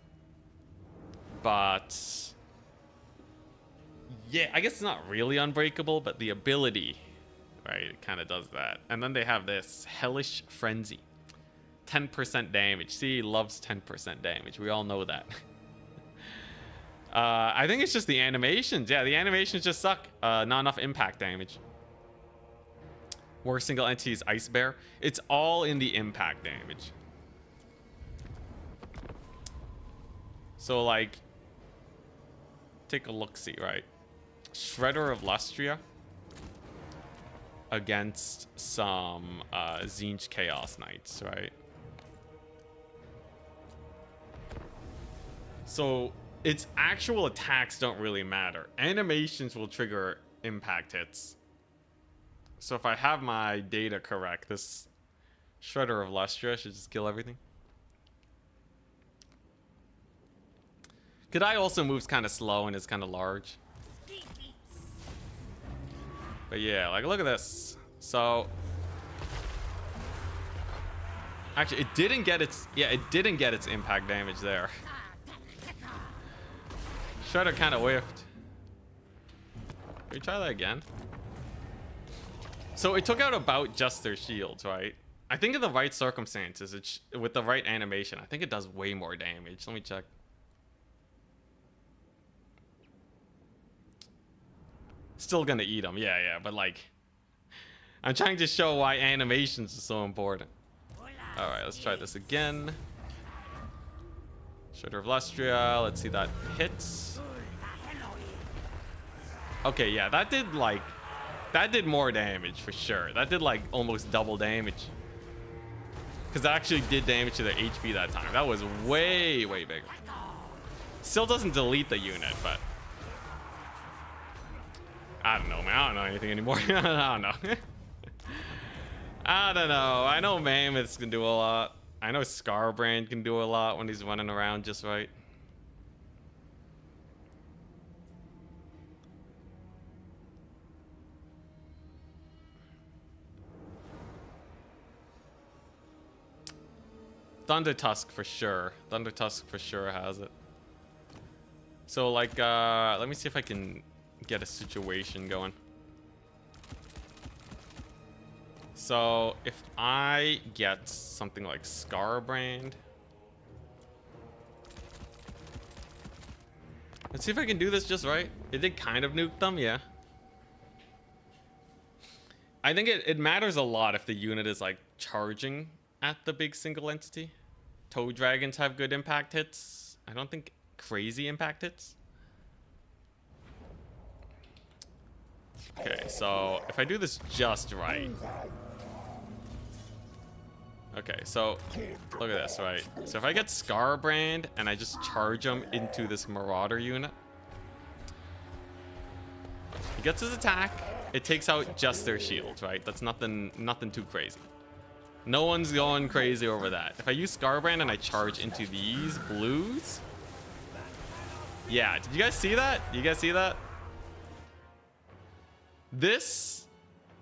But yeah, I guess it's not really unbreakable, but the ability, right, it kind of does that. And then they have this Hellish Frenzy. 10% damage. See, loves 10% damage. We all know that. I think it's just the animations. Yeah, the animations just suck. Not enough impact damage. Worst single entity is Ice Bear. It's all in the impact damage. So, like, take a look-see, right? Shredder of Lustria against some Tzeentch Chaos Knights, right? So its actual attacks don't really matter. Animations will trigger impact hits. So if I have my data correct, this Shredder of Lustria should just kill everything. Kadai also moves kind of slow and is kind of large. But yeah, like look at this. So actually it didn't get its impact damage there. Shredder kind of whiffed. Can we try that again? So it took out about just their shields, right? I think in the right circumstances, with the right animation, I think it does way more damage. Let me check. Still gonna eat them, yeah, but like, I'm trying to show why animations are so important. All right, let's try this again. Shredder of Lustria, let's see that hits. Okay, yeah, that did more damage for sure. That did like almost double damage. Because that actually did damage to their HP that time. That was way, way bigger. Still doesn't delete the unit, but I don't know, man. I don't know anything anymore. I don't know. I don't know. I know Mammoths can do a lot. I know Scarbrand can do a lot when he's running around just right. Thunder Tusk for sure. Thunder Tusk for sure has it. So like, let me see if I can get a situation going. So if I get something like Scarbrand, let's see if I can do this just right. It did kind of nuke them, yeah. I think it matters a lot if the unit is like charging at the big single entity. Toad Dragons have good impact hits. I don't think crazy impact hits. Okay, so if I do this just right. Okay, so look at this, right? So if I get Scarbrand and I just charge him into this Marauder unit, he gets his attack. It takes out just their shields, right? That's nothing too crazy. No one's going crazy over that. If I use Scarbrand and I charge into these blues, yeah. Did you guys see that? You guys see that? This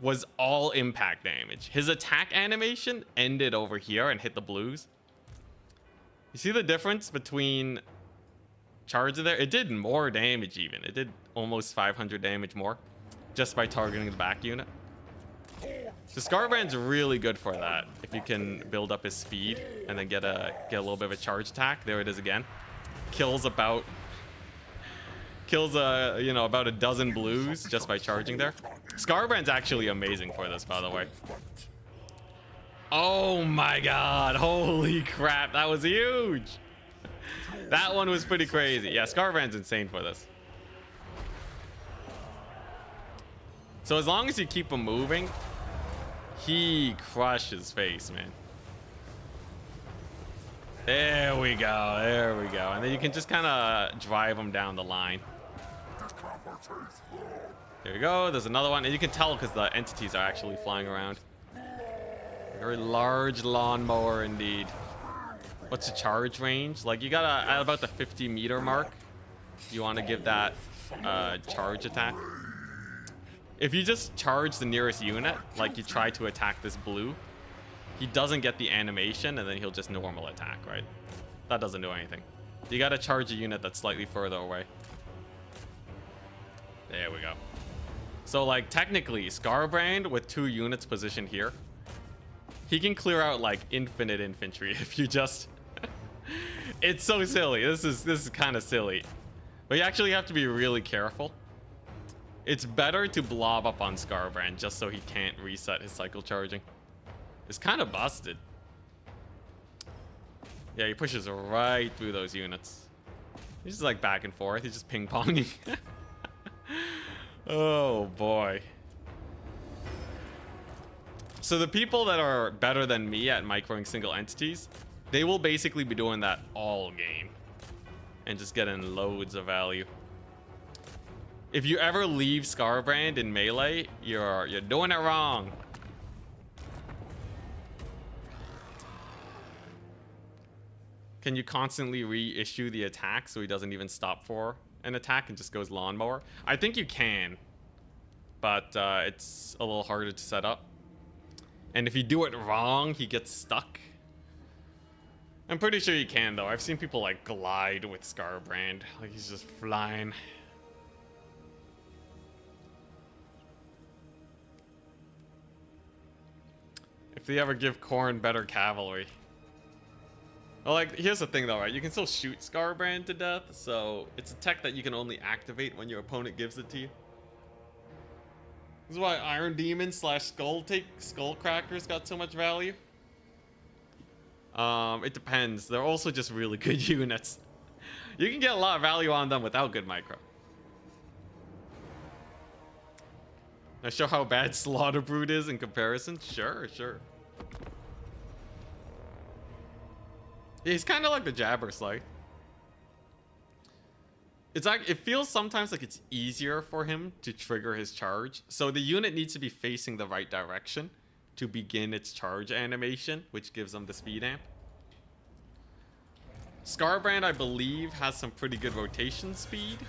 was all impact damage. His attack animation ended over here and hit the blues. You see the difference between charge there? It did more damage even. It did almost 500 damage more just by targeting the back unit. So Scarbrand's really good for that. If you can build up his speed and then get a little bit of a charge attack. There it is again. Kills about a dozen blues just by charging there. Scarbrand's actually amazing for this, by the way. Oh my god, holy crap, that was huge. That one was pretty crazy. Yeah, Scarbrand's insane for this. So as long as you keep him moving, he crushes face, man. There we go, there we go. And then you can just kind of drive him down the line. There we go, there's another one. And you can tell because the entities are actually flying around. Very large lawnmower indeed. What's the charge range? Like, you gotta, at about the 50-meter mark, you want to give that charge attack. If you just charge the nearest unit, like you try to attack this blue, he doesn't get the animation and then he'll just normal attack, right? That doesn't do anything. You gotta charge a unit that's slightly further away. There we go. So like technically Scarbrand with 2 units positioned here, he can clear out like infinite infantry if you just it's so silly. This is kind of silly. But you actually have to be really careful. It's better to blob up on Scarbrand just so he can't reset his cycle charging. It's kind of busted. Yeah, he pushes right through those units. He's just like back and forth. He's just ping-ponging. Oh boy. So the people that are better than me at microing single entities, they will basically be doing that all game. and just getting loads of value. If you ever leave Scarbrand in melee, you're doing it wrong. Can you constantly reissue the attack so he doesn't even stop for an attack and just goes lawnmower? I think you can, but it's a little harder to set up. And if you do it wrong, he gets stuck. I'm pretty sure you can, though. I've seen people like glide with Scarbrand, like he's just flying. If they ever give Corn better cavalry. Well, like, here's the thing though, right? You can still shoot Scarbrand to death, so it's a tech that you can only activate when your opponent gives it to you. This is why Iron Demon / Skullcrackers got so much value. It depends. They're also just really good units. You can get a lot of value on them without good micro. Now show how bad Slaughter Brood is in comparison? Sure, sure. Yeah, he's kind of like the Jabber Slight. It's like, it feels sometimes like it's easier for him to trigger his charge. So the unit needs to be facing the right direction to begin its charge animation, which gives them the speed amp. Scarbrand, I believe, has some pretty good rotation speed.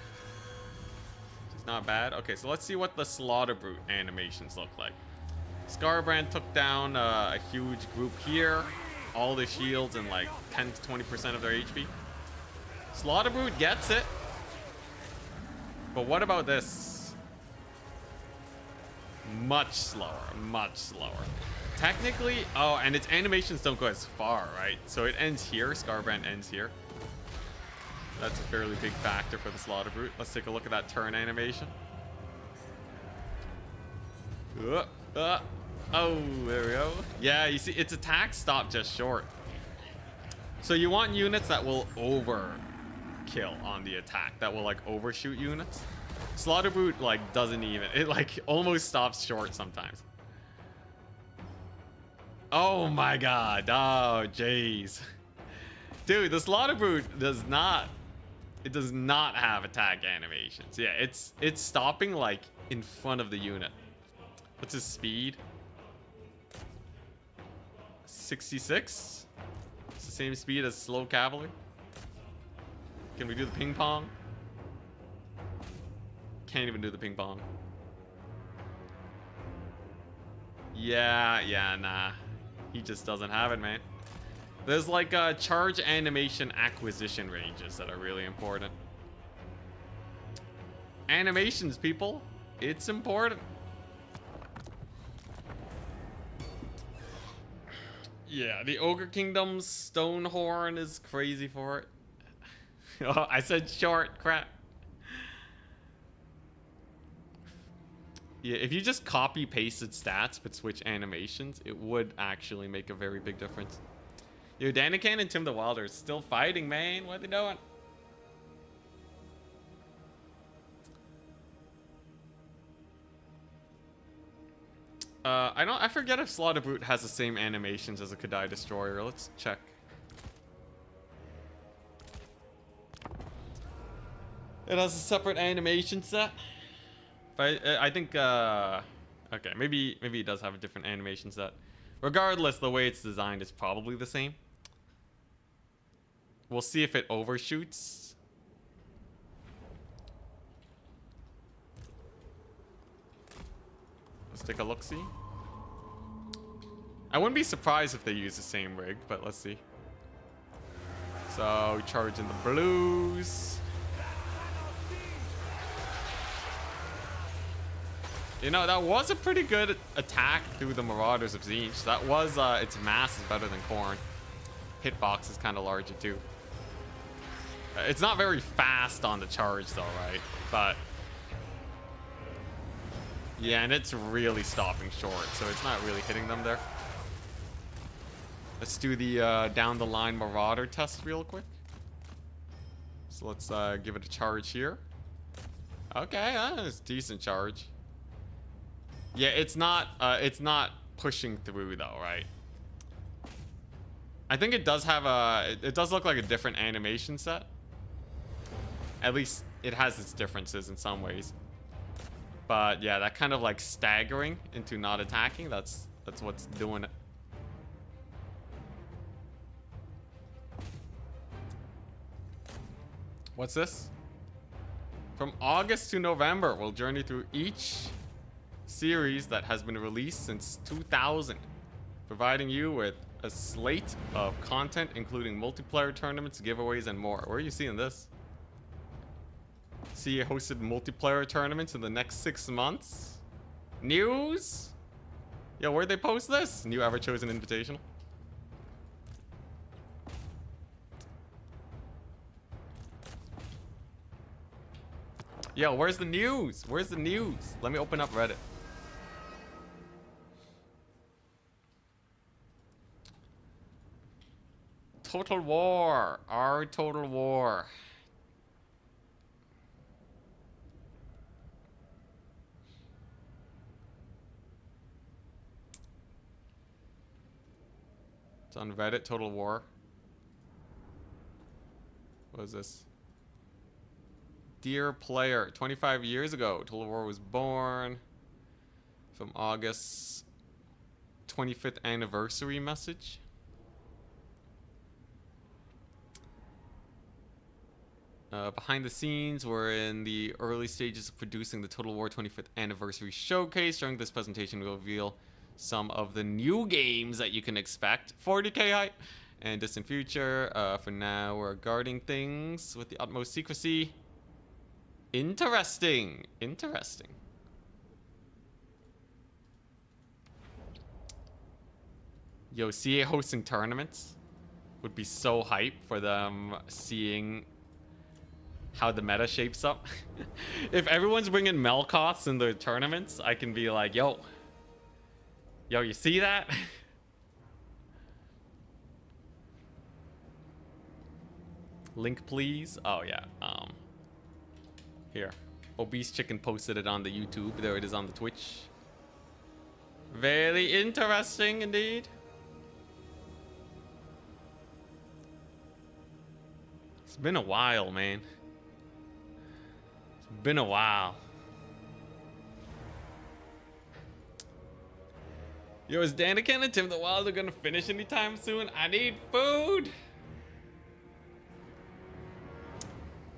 It's not bad. Okay, so let's see what the Slaughter Brute animations look like. Scarbrand took down a huge group here. All the shields and like 10 to 20% of their HP. Slaughter Brute gets it. But what about this? Much slower, much slower. Technically, oh, and its animations don't go as far, right? So it ends here, Scarbrand ends here. That's a fairly big factor for the Slaughter Brute. Let's take a look at that turn animation. Oh, there we go. Yeah, you see, its attack stopped just short. So you want units that will overkill on the attack, that will like overshoot units. Slaughter Brute like doesn't even, it like almost stops short sometimes. Oh my god. Oh jeez, dude, the Slaughter Brute does not have attack animations. Yeah, it's stopping like in front of the unit. What's his speed? 66. It's the same speed as slow cavalry. Can we do the ping pong? Can't even do the ping pong. Yeah, nah. He just doesn't have it, man. There's like charge animation acquisition ranges that are really important. Animations, people. It's important. Yeah, the Ogre Kingdom's Stonehorn is crazy for it. Oh, I said short, crap. Yeah, if you just copy pasted stats but switch animations, it would actually make a very big difference. Yo, Danican and Tim the Wilder is still fighting, man. What are they doing? I forget if Slaughter Brute has the same animations as a Kadai Destroyer. Let's check. It has a separate animation set. But I think, okay, maybe it does have a different animation set. Regardless, the way it's designed is probably the same. We'll see if it overshoots. Let's take a look-see. I wouldn't be surprised if they use the same rig, but let's see. So, charging the blues. You know, that was a pretty good attack through the Marauders of Tzeentch. That was, its mass is better than Khorne. Hitbox is kind of larger too. It's not very fast on the charge though, right? But yeah, and it's really stopping short, so it's not really hitting them there. Let's do the down the line Marauder test real quick. So let's give it a charge here. Okay, it's a decent charge. Yeah, it's not pushing through though, right? I think it does have it does look like a different animation set. At least it has its differences in some ways. But yeah, that kind of like staggering into not attacking, that's what's doing it. What's this? From August to November, we'll journey through each series that has been released since 2000, providing you with a slate of content including multiplayer tournaments, giveaways, and more. Where are you seeing this? See, hosted multiplayer tournaments in the next 6 months? News? Yo, where'd they post this? New Ever Chosen Invitational. Yo, where's the news? Where's the news? Let me open up Reddit. Total War. Our Total War. It's on Reddit, Total War. What is this? Dear player, 25 years ago, Total War was born. From August 25th anniversary message. Behind the scenes, we're in the early stages of producing the Total War 25th anniversary showcase. During this presentation, we'll reveal some of the new games that you can expect. 40k hype and distant future. For now, we're guarding things with the utmost secrecy. Interesting. Interesting. Yo, CA hosting tournaments would be so hype for them seeing how the meta shapes up. If everyone's bringing Melkoths in their tournaments, I can be like, yo, you see that? Link, please. Oh, yeah. Here. Obese Chicken posted it on the YouTube. There it is on the Twitch. Very interesting indeed. It's been a while, man. It's been a while. Yo, is Daniken and Tim the Wilder gonna finish anytime soon? I need food.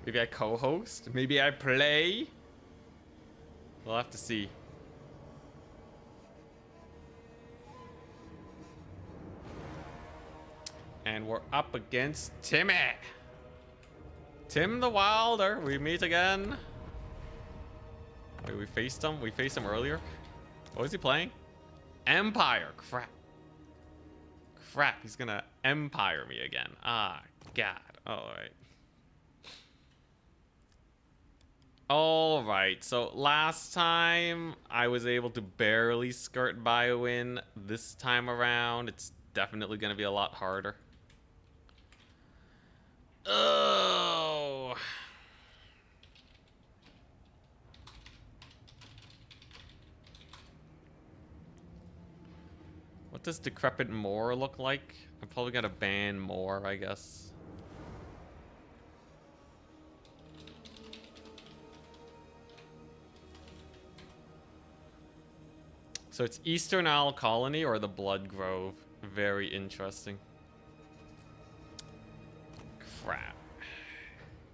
Maybe I co-host. Maybe I play. We'll have to see. And we're up against Timmy. Tim the Wilder. We meet again. Wait, we faced him? We faced him earlier? What was he playing? Empire. Crap. Crap. He's gonna Empire me again. Ah, God. Alright. Alright, so last time I was able to barely skirt by a win. This time around, it's definitely going to be a lot harder. Oh. What does Decrepit Moor look like? I'm probably going to ban Moor, I guess. So it's Eastern Isle Colony or the Blood Grove. Very interesting. Crap.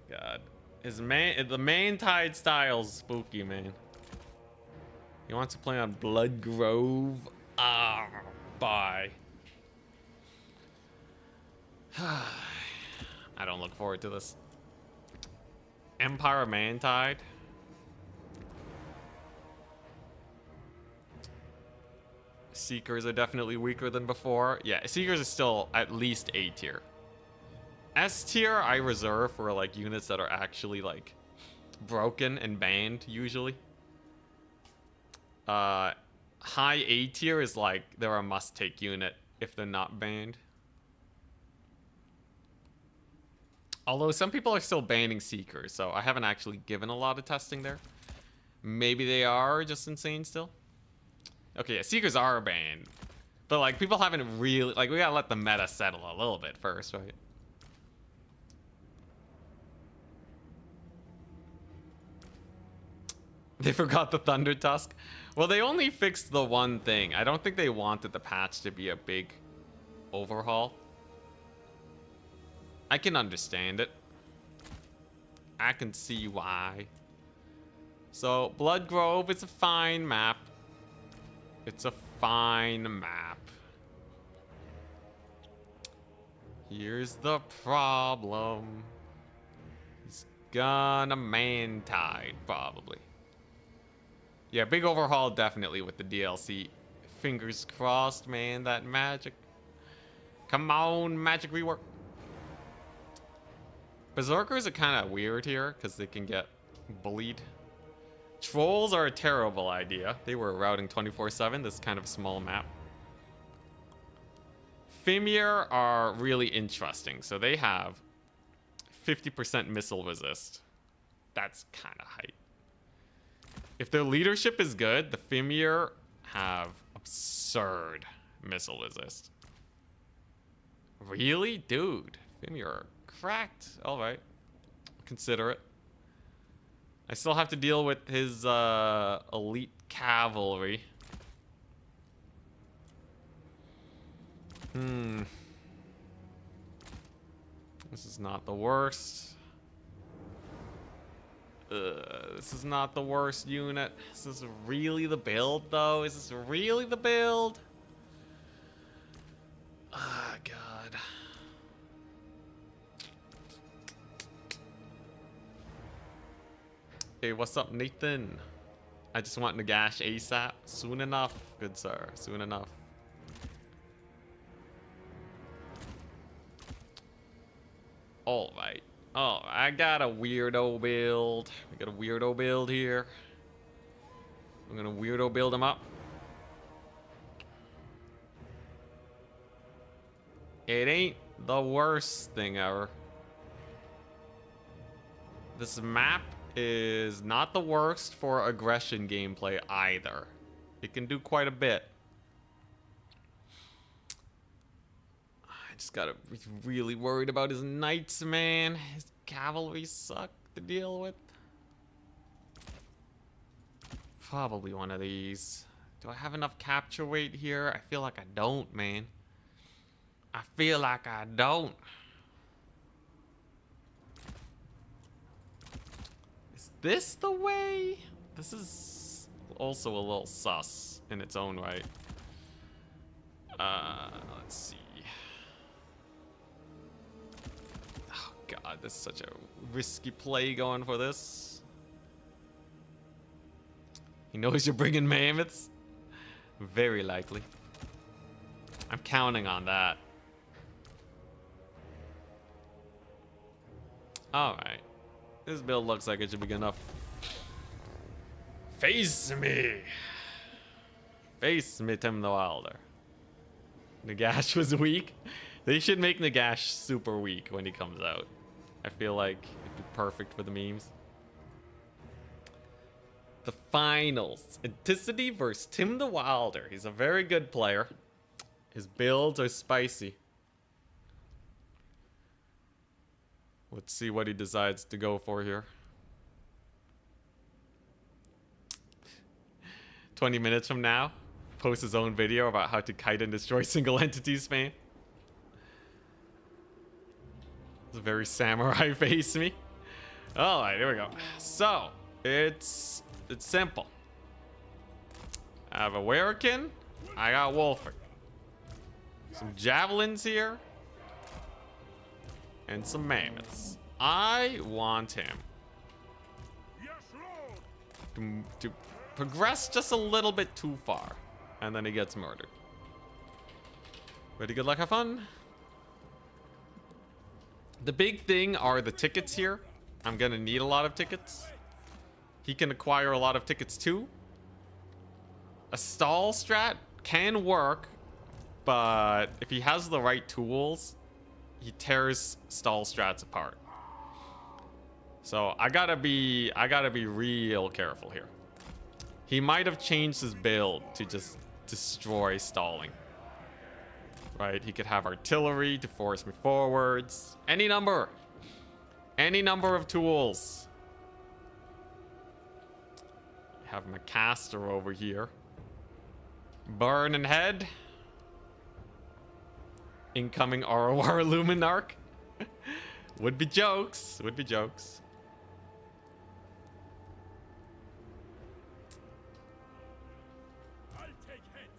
God. The main tide style's spooky, man. He wants to play on Blood Grove. Ah, bye. I don't look forward to this. Empire Mantide. Seekers are definitely weaker than before. Yeah, Seekers are still at least A tier. S tier I reserve for like units that are actually like broken and banned usually. High A tier is like they're a must-take unit if they're not banned. Although some people are still banning Seekers, so I haven't actually given a lot of testing there. Maybe they are just insane still. Okay, yeah, Seekers are banned. But, like, people haven't really... Like, we gotta let the meta settle a little bit first, right? They forgot the Thunder Tusk. Well, they only fixed the one thing. I don't think they wanted the patch to be a big overhaul. I can understand it. I can see why. So, Blood Grove is a fine map. It's a fine map. Here's the problem. He's gonna man-tide, probably. Yeah, big overhaul definitely with the DLC. Fingers crossed, man, that magic. Come on, magic rework. Berserkers are kind of weird here because they can get bullied. Trolls are a terrible idea. They were routing 24/7, this kind of small map. Fimir are really interesting. So they have 50% missile resist. That's kind of hype. If their leadership is good, the Fimir have absurd missile resist. Really? Dude, Fimir are cracked. All right. Consider it. I still have to deal with his elite cavalry. This is not the worst. This is not the worst unit. Is this really the build, though? Is this really the build? Ah, God. Hey, what's up, Nathan? I just want Nagash ASAP. Soon enough, good sir. Soon enough. All right. Oh, I got a weirdo build. We got a weirdo build here. I'm gonna weirdo build him up. It ain't the worst thing ever. This map is not the worst for aggression gameplay either. It can do quite a bit. I just gotta be really worried about his knights, man. His cavalry suck to deal with. Probably one of these. Do I have enough capture weight here? I feel like I don't, man. I feel like I don't. Is this the way? This is also a little sus in its own right. Let's see. Oh God, this is such a risky play going for this. He knows you're bringing mammoths. Very likely. I'm counting on that. Alright. This build looks like it should be good enough. Face me! Face me, Tim the Wilder. Nagash was weak. They should make Nagash super weak when he comes out. I feel like it'd be perfect for the memes. The finals. Anticity versus Tim the Wilder. He's a very good player. His builds are spicy. Let's see what he decides to go for here. 20 minutes from now, post his own video about how to kite and destroy single entity spam. It's a very samurai face me. Alright, here we go. So, it's simple. I have a Werrican. I got Wolfert. Some javelins here. And some mammoths. I want him to progress just a little bit too far. And then he gets murdered. Ready, good luck, have fun. The big thing are the tickets here. I'm gonna need a lot of tickets. He can acquire a lot of tickets too. A stall strat can work, but if he has the right tools, he tears stall strats apart. So I gotta be real careful here. He might have changed his build to just destroy stalling. Right? He could have artillery to force me forwards. Any number of tools. Have my caster over here. Burning head. Incoming ROR Luminarch. Would be jokes. Would be jokes. I'll take heads.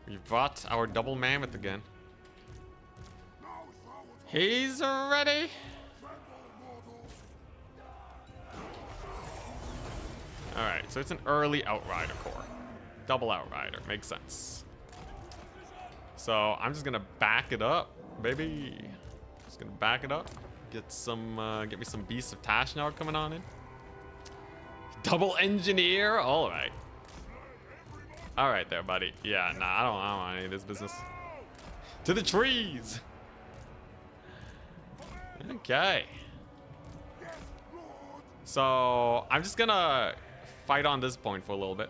We've brought our double mammoth again. Now forward. He's ready. Alright, so it's an early Outrider core. Double Outrider. Makes sense. So I'm just gonna back it up, baby. Just gonna back it up. Get me some Beasts of Tashnard coming on in. Double Engineer. Alright. Alright there, buddy. Yeah, nah, I don't want any of this business. To the trees! Okay. So I'm just gonna fight on this point for a little bit.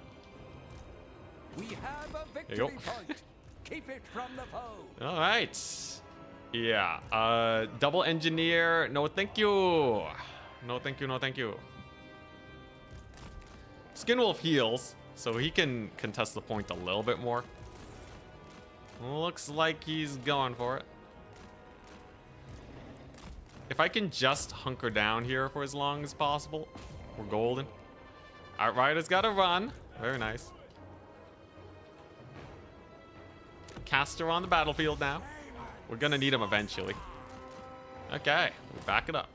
We have a There you victory go. point. Keep it from the foe. All right. Yeah. Double engineer. No, thank you. No, thank you. No, thank you. Skinwolf heals, so he can contest the point a little bit more. Looks like he's going for it. If I can just hunker down here for as long as possible, we're golden. Outrider's got to run. Very nice. Caster on the battlefield now. We're gonna need him eventually. Okay, we back it up.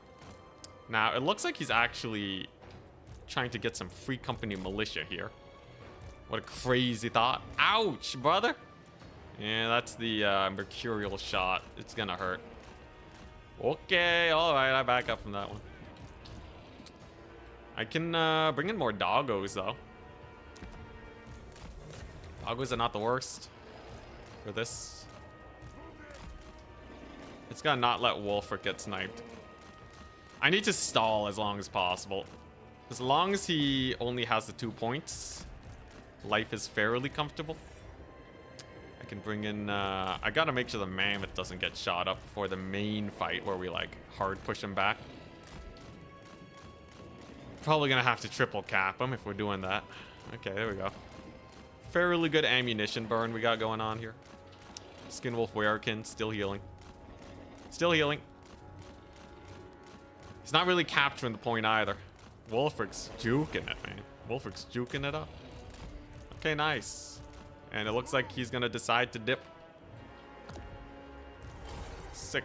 Now, it looks like he's actually trying to get some free company militia here. What a crazy thought. Ouch, brother. Yeah, that's the mercurial shot. It's gonna hurt. Okay, alright, I back up from that one. I can bring in more doggos, though. Doggos are not the worst for this. It's gotta not let Wolfric get sniped. I need to stall as long as possible. As long as he only has the 2 points, life is fairly comfortable. I can bring in, I gotta make sure the Mammoth doesn't get shot up before the main fight where we like hard push him back. Probably gonna have to triple cap him if we're doing that. Okay, there we go. Fairly good ammunition burn we got going on here. Skinwolf Werekin, still healing. Still healing. He's not really capturing the point either. Wolfric's juking it, man. Wolfric's juking it up. Okay, nice. And it looks like he's gonna decide to dip. Sick.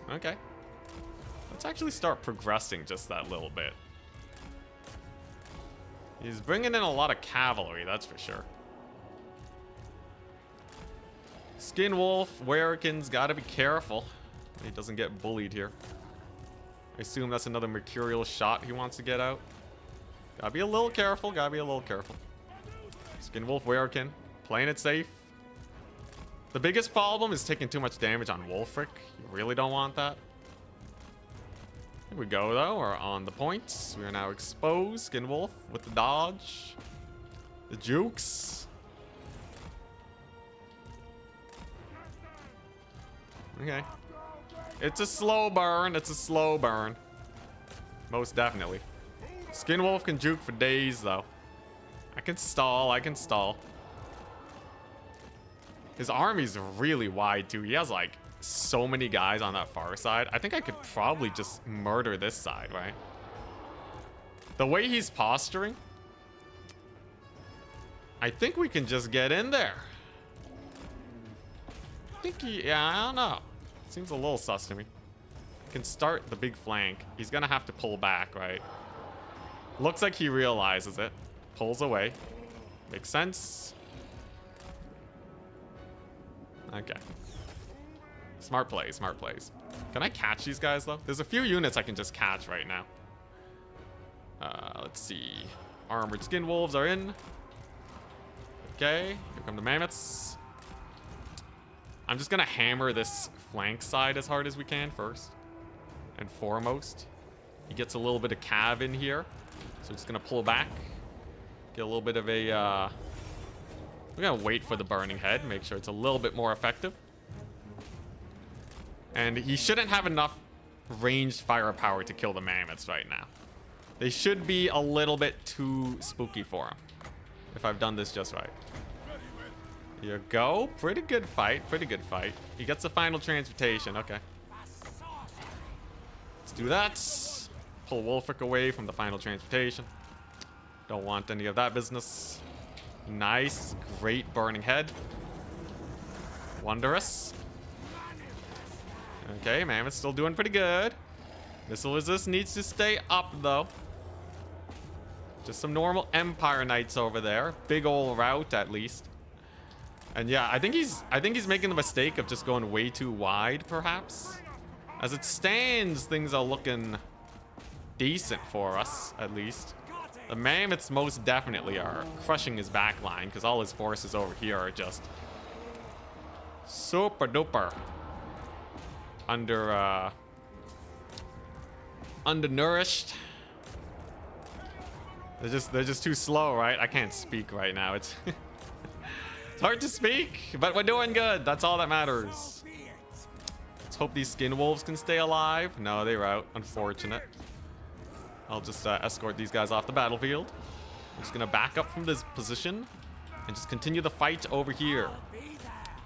Okay. Let's actually start progressing just that little bit. He's bringing in a lot of cavalry, that's for sure. Skinwolf, Werekin's gotta be careful. He doesn't get bullied here. I assume that's another mercurial shot he wants to get out. Gotta be a little careful, gotta be a little careful. Skinwolf, Werekin, playing it safe. The biggest problem is taking too much damage on Wolfric. You really don't want that. Here we go, though. We're on the points. We are now exposed. Skinwolf with the dodge. The jukes. Okay. It's a slow burn. It's a slow burn. Most definitely. Skinwolf can juke for days, though. I can stall. I can stall. His army's really wide, too. He has, like, so many guys on that far side. I think I could probably just murder this side, right? The way he's posturing, I think we can just get in there. I think yeah, I don't know. Seems a little sus to me. Can start the big flank. He's gonna have to pull back, right? Looks like he realizes it. Pulls away. Makes sense. Okay. Smart plays, smart plays. Can I catch these guys, though? There's a few units I can just catch right now. Let's see. Armored skin wolves are in. Okay, here come the mammoths. I'm just gonna hammer this flank side as hard as we can first and foremost. He gets a little bit of cav in here, so just gonna pull back. Get a little bit of a, we're gonna wait for the burning head, make sure it's a little bit more effective. And he shouldn't have enough ranged firepower to kill the mammoths right now. They should be a little bit too spooky for him, if I've done this just right. Here you go. Pretty good fight. Pretty good fight. He gets the final transmutation. Okay. Let's do that. Pull Wolfric away from the final transmutation. Don't want any of that business. Nice. Great burning head. Wondrous. Okay, Mammoth's still doing pretty good. Missile resist needs to stay up, though. Just some normal Empire Knights over there. Big ol' route, at least. And yeah, I think he's making the mistake of just going way too wide, perhaps. As it stands, things are looking decent for us, at least. The Mammoths most definitely are crushing his back line, because all his forces over here are just super duper undernourished. They're just too slow, right? I can't speak right now. It's it's hard to speak, but we're doing good. That's all that matters. Let's hope these skin wolves can stay alive. No, they're out. Unfortunate. I'll just escort these guys off the battlefield. I'm just gonna back up from this position and just continue the fight over here,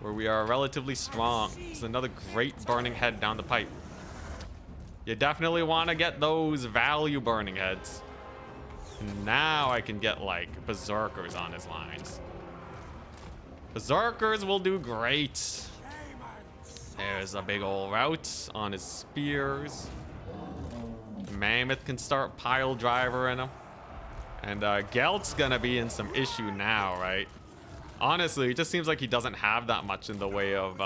where we are relatively strong. It's another great burning head down the pipe. You definitely want to get those value burning heads. Now I can get like berserkers on his lines. Berserkers will do great. There's a big old route on his spears. Mammoth can start pile driver in him. And Gelt's gonna be in some issue now, right? Honestly, it just seems like he doesn't have that much in the way of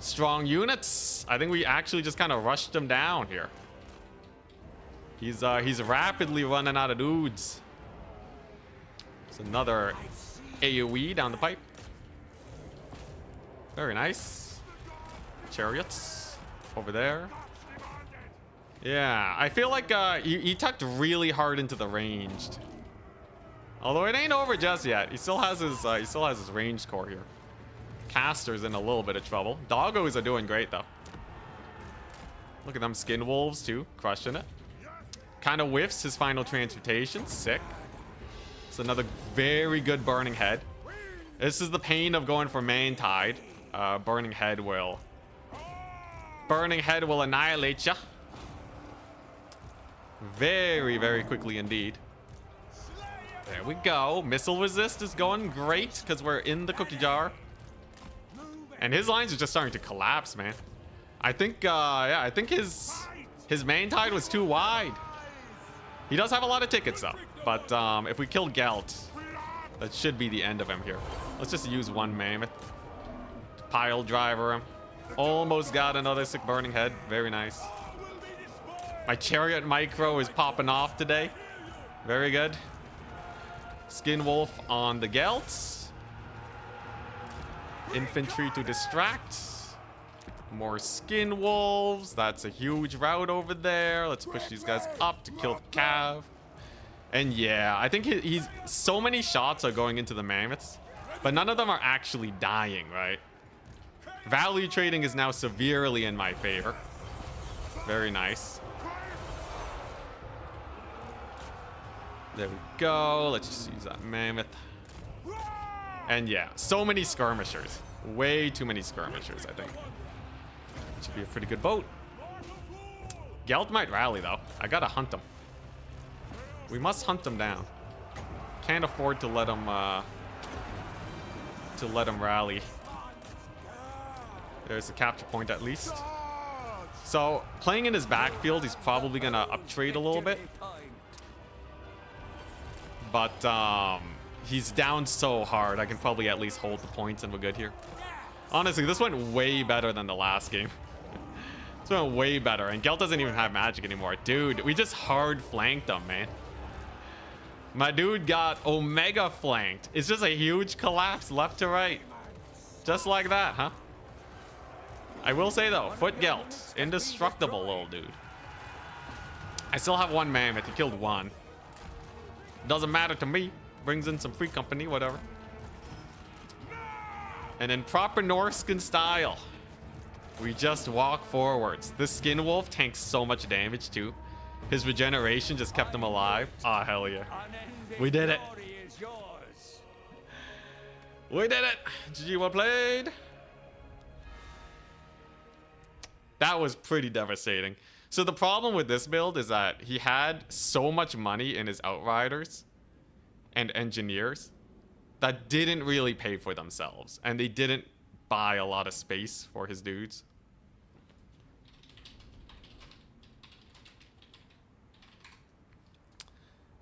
strong units. I think we actually just kind of rushed him down here. He's rapidly running out of dudes. It's another AoE down the pipe. Very nice. Chariots over there. Yeah, I feel like he tucked really hard into the ranged. Although it ain't over just yet. He still has his ranged core here. Caster's in a little bit of trouble. Doggos are doing great though. Look at them skin wolves too, crushing it. Kind of whiffs his final transmutation. Sick. It's another very good burning head. This is the pain of going for main tide. Burning head will annihilate ya. Very, very quickly indeed. There we go. Missile resist is going great because we're in the cookie jar. And his lines are just starting to collapse, man. I think, yeah, I think his main tide was too wide. He does have a lot of tickets though. But if we kill Gelt, that should be the end of him here. Let's just use one Mammoth. Pile driver him. Almost got another sick burning head. Very nice. My chariot micro is popping off today. Very good. Skin wolf on the Gelts. Infantry to distract. More skin wolves. That's a huge route over there. Let's push these guys up to kill the Cav. And yeah, I think he's so many shots are going into the Mammoths, but none of them are actually dying, right? Value trading is now severely in my favor. Very nice. There we go. Let's just use that Mammoth. And yeah, so many skirmishers. Way too many skirmishers, I think. Should be a pretty good boat. Gelt might rally, though. I gotta hunt him. We must hunt him down. Can't afford to let him rally. There's the capture point, at least. So, playing in his backfield, he's probably gonna uptrade a little bit. But he's down so hard, I can probably at least hold the points and we're good here. Honestly, this went way better than the last game. This went way better, and Gelt doesn't even have magic anymore. Dude, we just hard flanked him, man. My dude got Omega flanked. It's just a huge collapse left to right. Just like that, huh? I will say though, Foot Gelt, indestructible little dude. I still have one Mammoth, he killed one. Doesn't matter to me. Brings in some free company, whatever. And in proper Norscan style, we just walk forwards. This skin wolf tanks so much damage too. His regeneration just kept him alive. Oh, hell yeah. Unending We did it. glory is yours. We did it. GG, well played. That was pretty devastating. So the problem with this build is that he had so much money in his Outriders and Engineers that didn't really pay for themselves. And they didn't buy a lot of space for his dudes.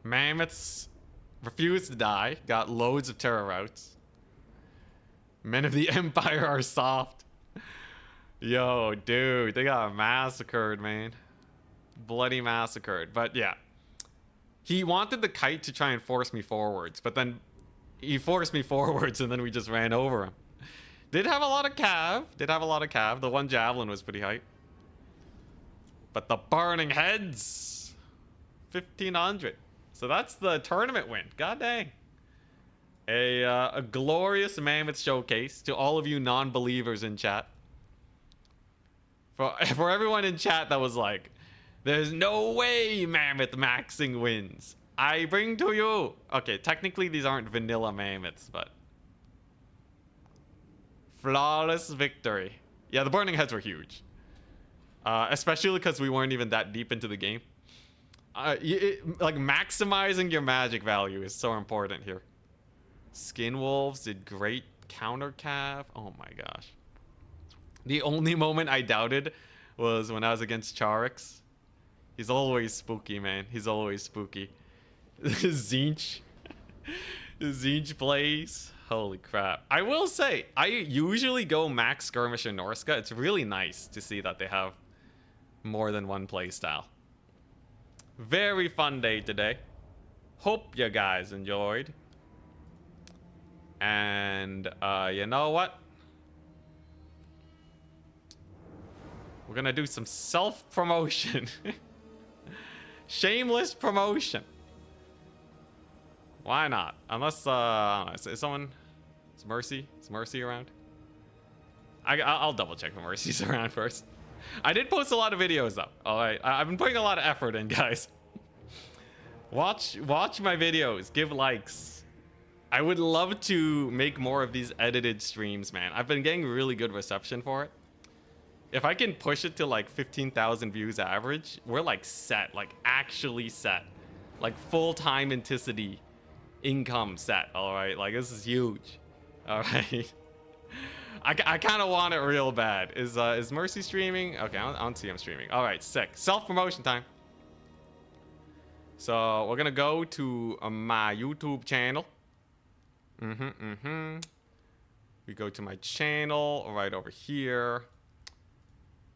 Mammoths refused to die. Got loads of terror routes. Men of the Empire are soft. Yo, dude, they got massacred, man. Bloody massacred. But yeah. He wanted the kite to try and force me forwards, but then he forced me forwards and then we just ran over him. Did have a lot of cav. Did have a lot of cav. The one javelin was pretty hype. But the burning heads. 1,500. So that's the tournament win. God dang. A glorious Mammoth showcase to all of you non-believers in chat. For everyone in chat that was like, there's no way Mammoth maxing wins. I bring to you. Okay, technically these aren't vanilla Mammoths, but flawless victory. Yeah, the burning heads were huge. Especially because we weren't even that deep into the game. Like maximizing your magic value is so important here. Skin Wolves did great counter cav. Oh my gosh. The only moment I doubted was when I was against Charix. He's always spooky, man. He's always spooky. Zinch. Zinch plays. Holy crap. I will say, I usually go max Skirmish and Norska. It's really nice to see that they have more than one playstyle. Very fun day today. Hope you guys enjoyed. And you know what? We're gonna do some self-promotion. Shameless promotion. Why not? Unless I don't know, is someone, is Mercy around? I'll double check if Mercy's around first. I did post a lot of videos though. All right, I've been putting a lot of effort in, guys. Watch my videos, give likes. I would love to make more of these edited streams, man. I've been getting really good reception for it. If I can push it to like 15,000 views average, we're like set, like actually set. Like full-time Inticity income set, all right? Like this is huge, all right? I kind of want it real bad. Is Mercy streaming? Okay, I don't see him streaming. All right, sick. Self-promotion time. So we're gonna go to my YouTube channel. We go to my channel right over here.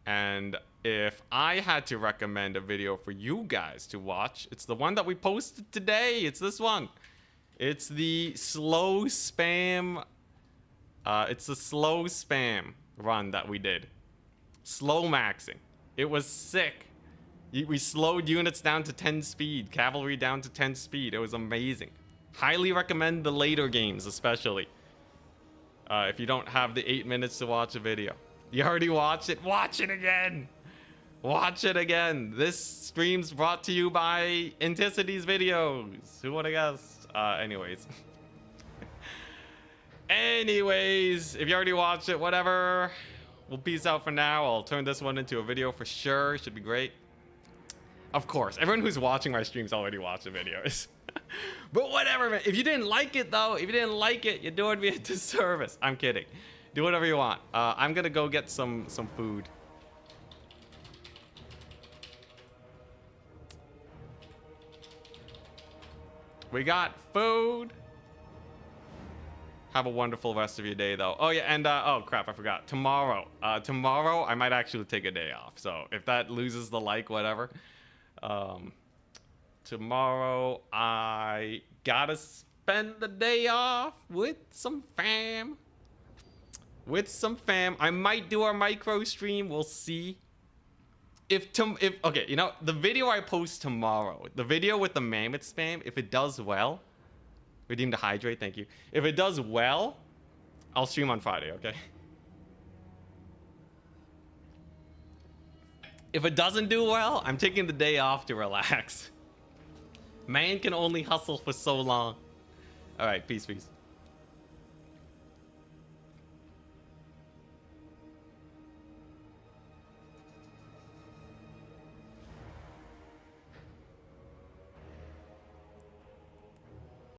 And if I had to recommend a video for you guys to watch, it's the one that we posted today. It's this one. It's the slow spam. It's the slow spam run that we did. Slow maxing. It was sick. We slowed units down to 10 speed. Cavalry down to 10 speed. It was amazing. Highly recommend the later games, especially. If you don't have the 8 minutes to watch a video. You already watched it? Watch it again! Watch it again! This stream's brought to you by Inticity's videos. Who would've guessed? Anyways. Anyways, if you already watched it, whatever. We'll peace out for now. I'll turn this one into a video for sure. Should be great. Of course, everyone who's watching my streams already watched the videos. But whatever, man. If you didn't like it, though, if you didn't like it, you're doing me a disservice. I'm kidding. Do whatever you want. I'm gonna go get some food. We got food. Have a wonderful rest of your day, though. Oh, yeah, and, oh, crap, I forgot. Tomorrow. Tomorrow, I might actually take a day off. So, if that loses the like, whatever. Tomorrow, I gotta spend the day off with some fam. I might do our micro stream. We'll see. Okay, you know, the video I post tomorrow, the video with the mammoth spam, if it does well, redeem to hydrate, thank you. If it does well, I'll stream on Friday, okay? If it doesn't do well, I'm taking the day off to relax. Man can only hustle for so long. All right, peace, peace.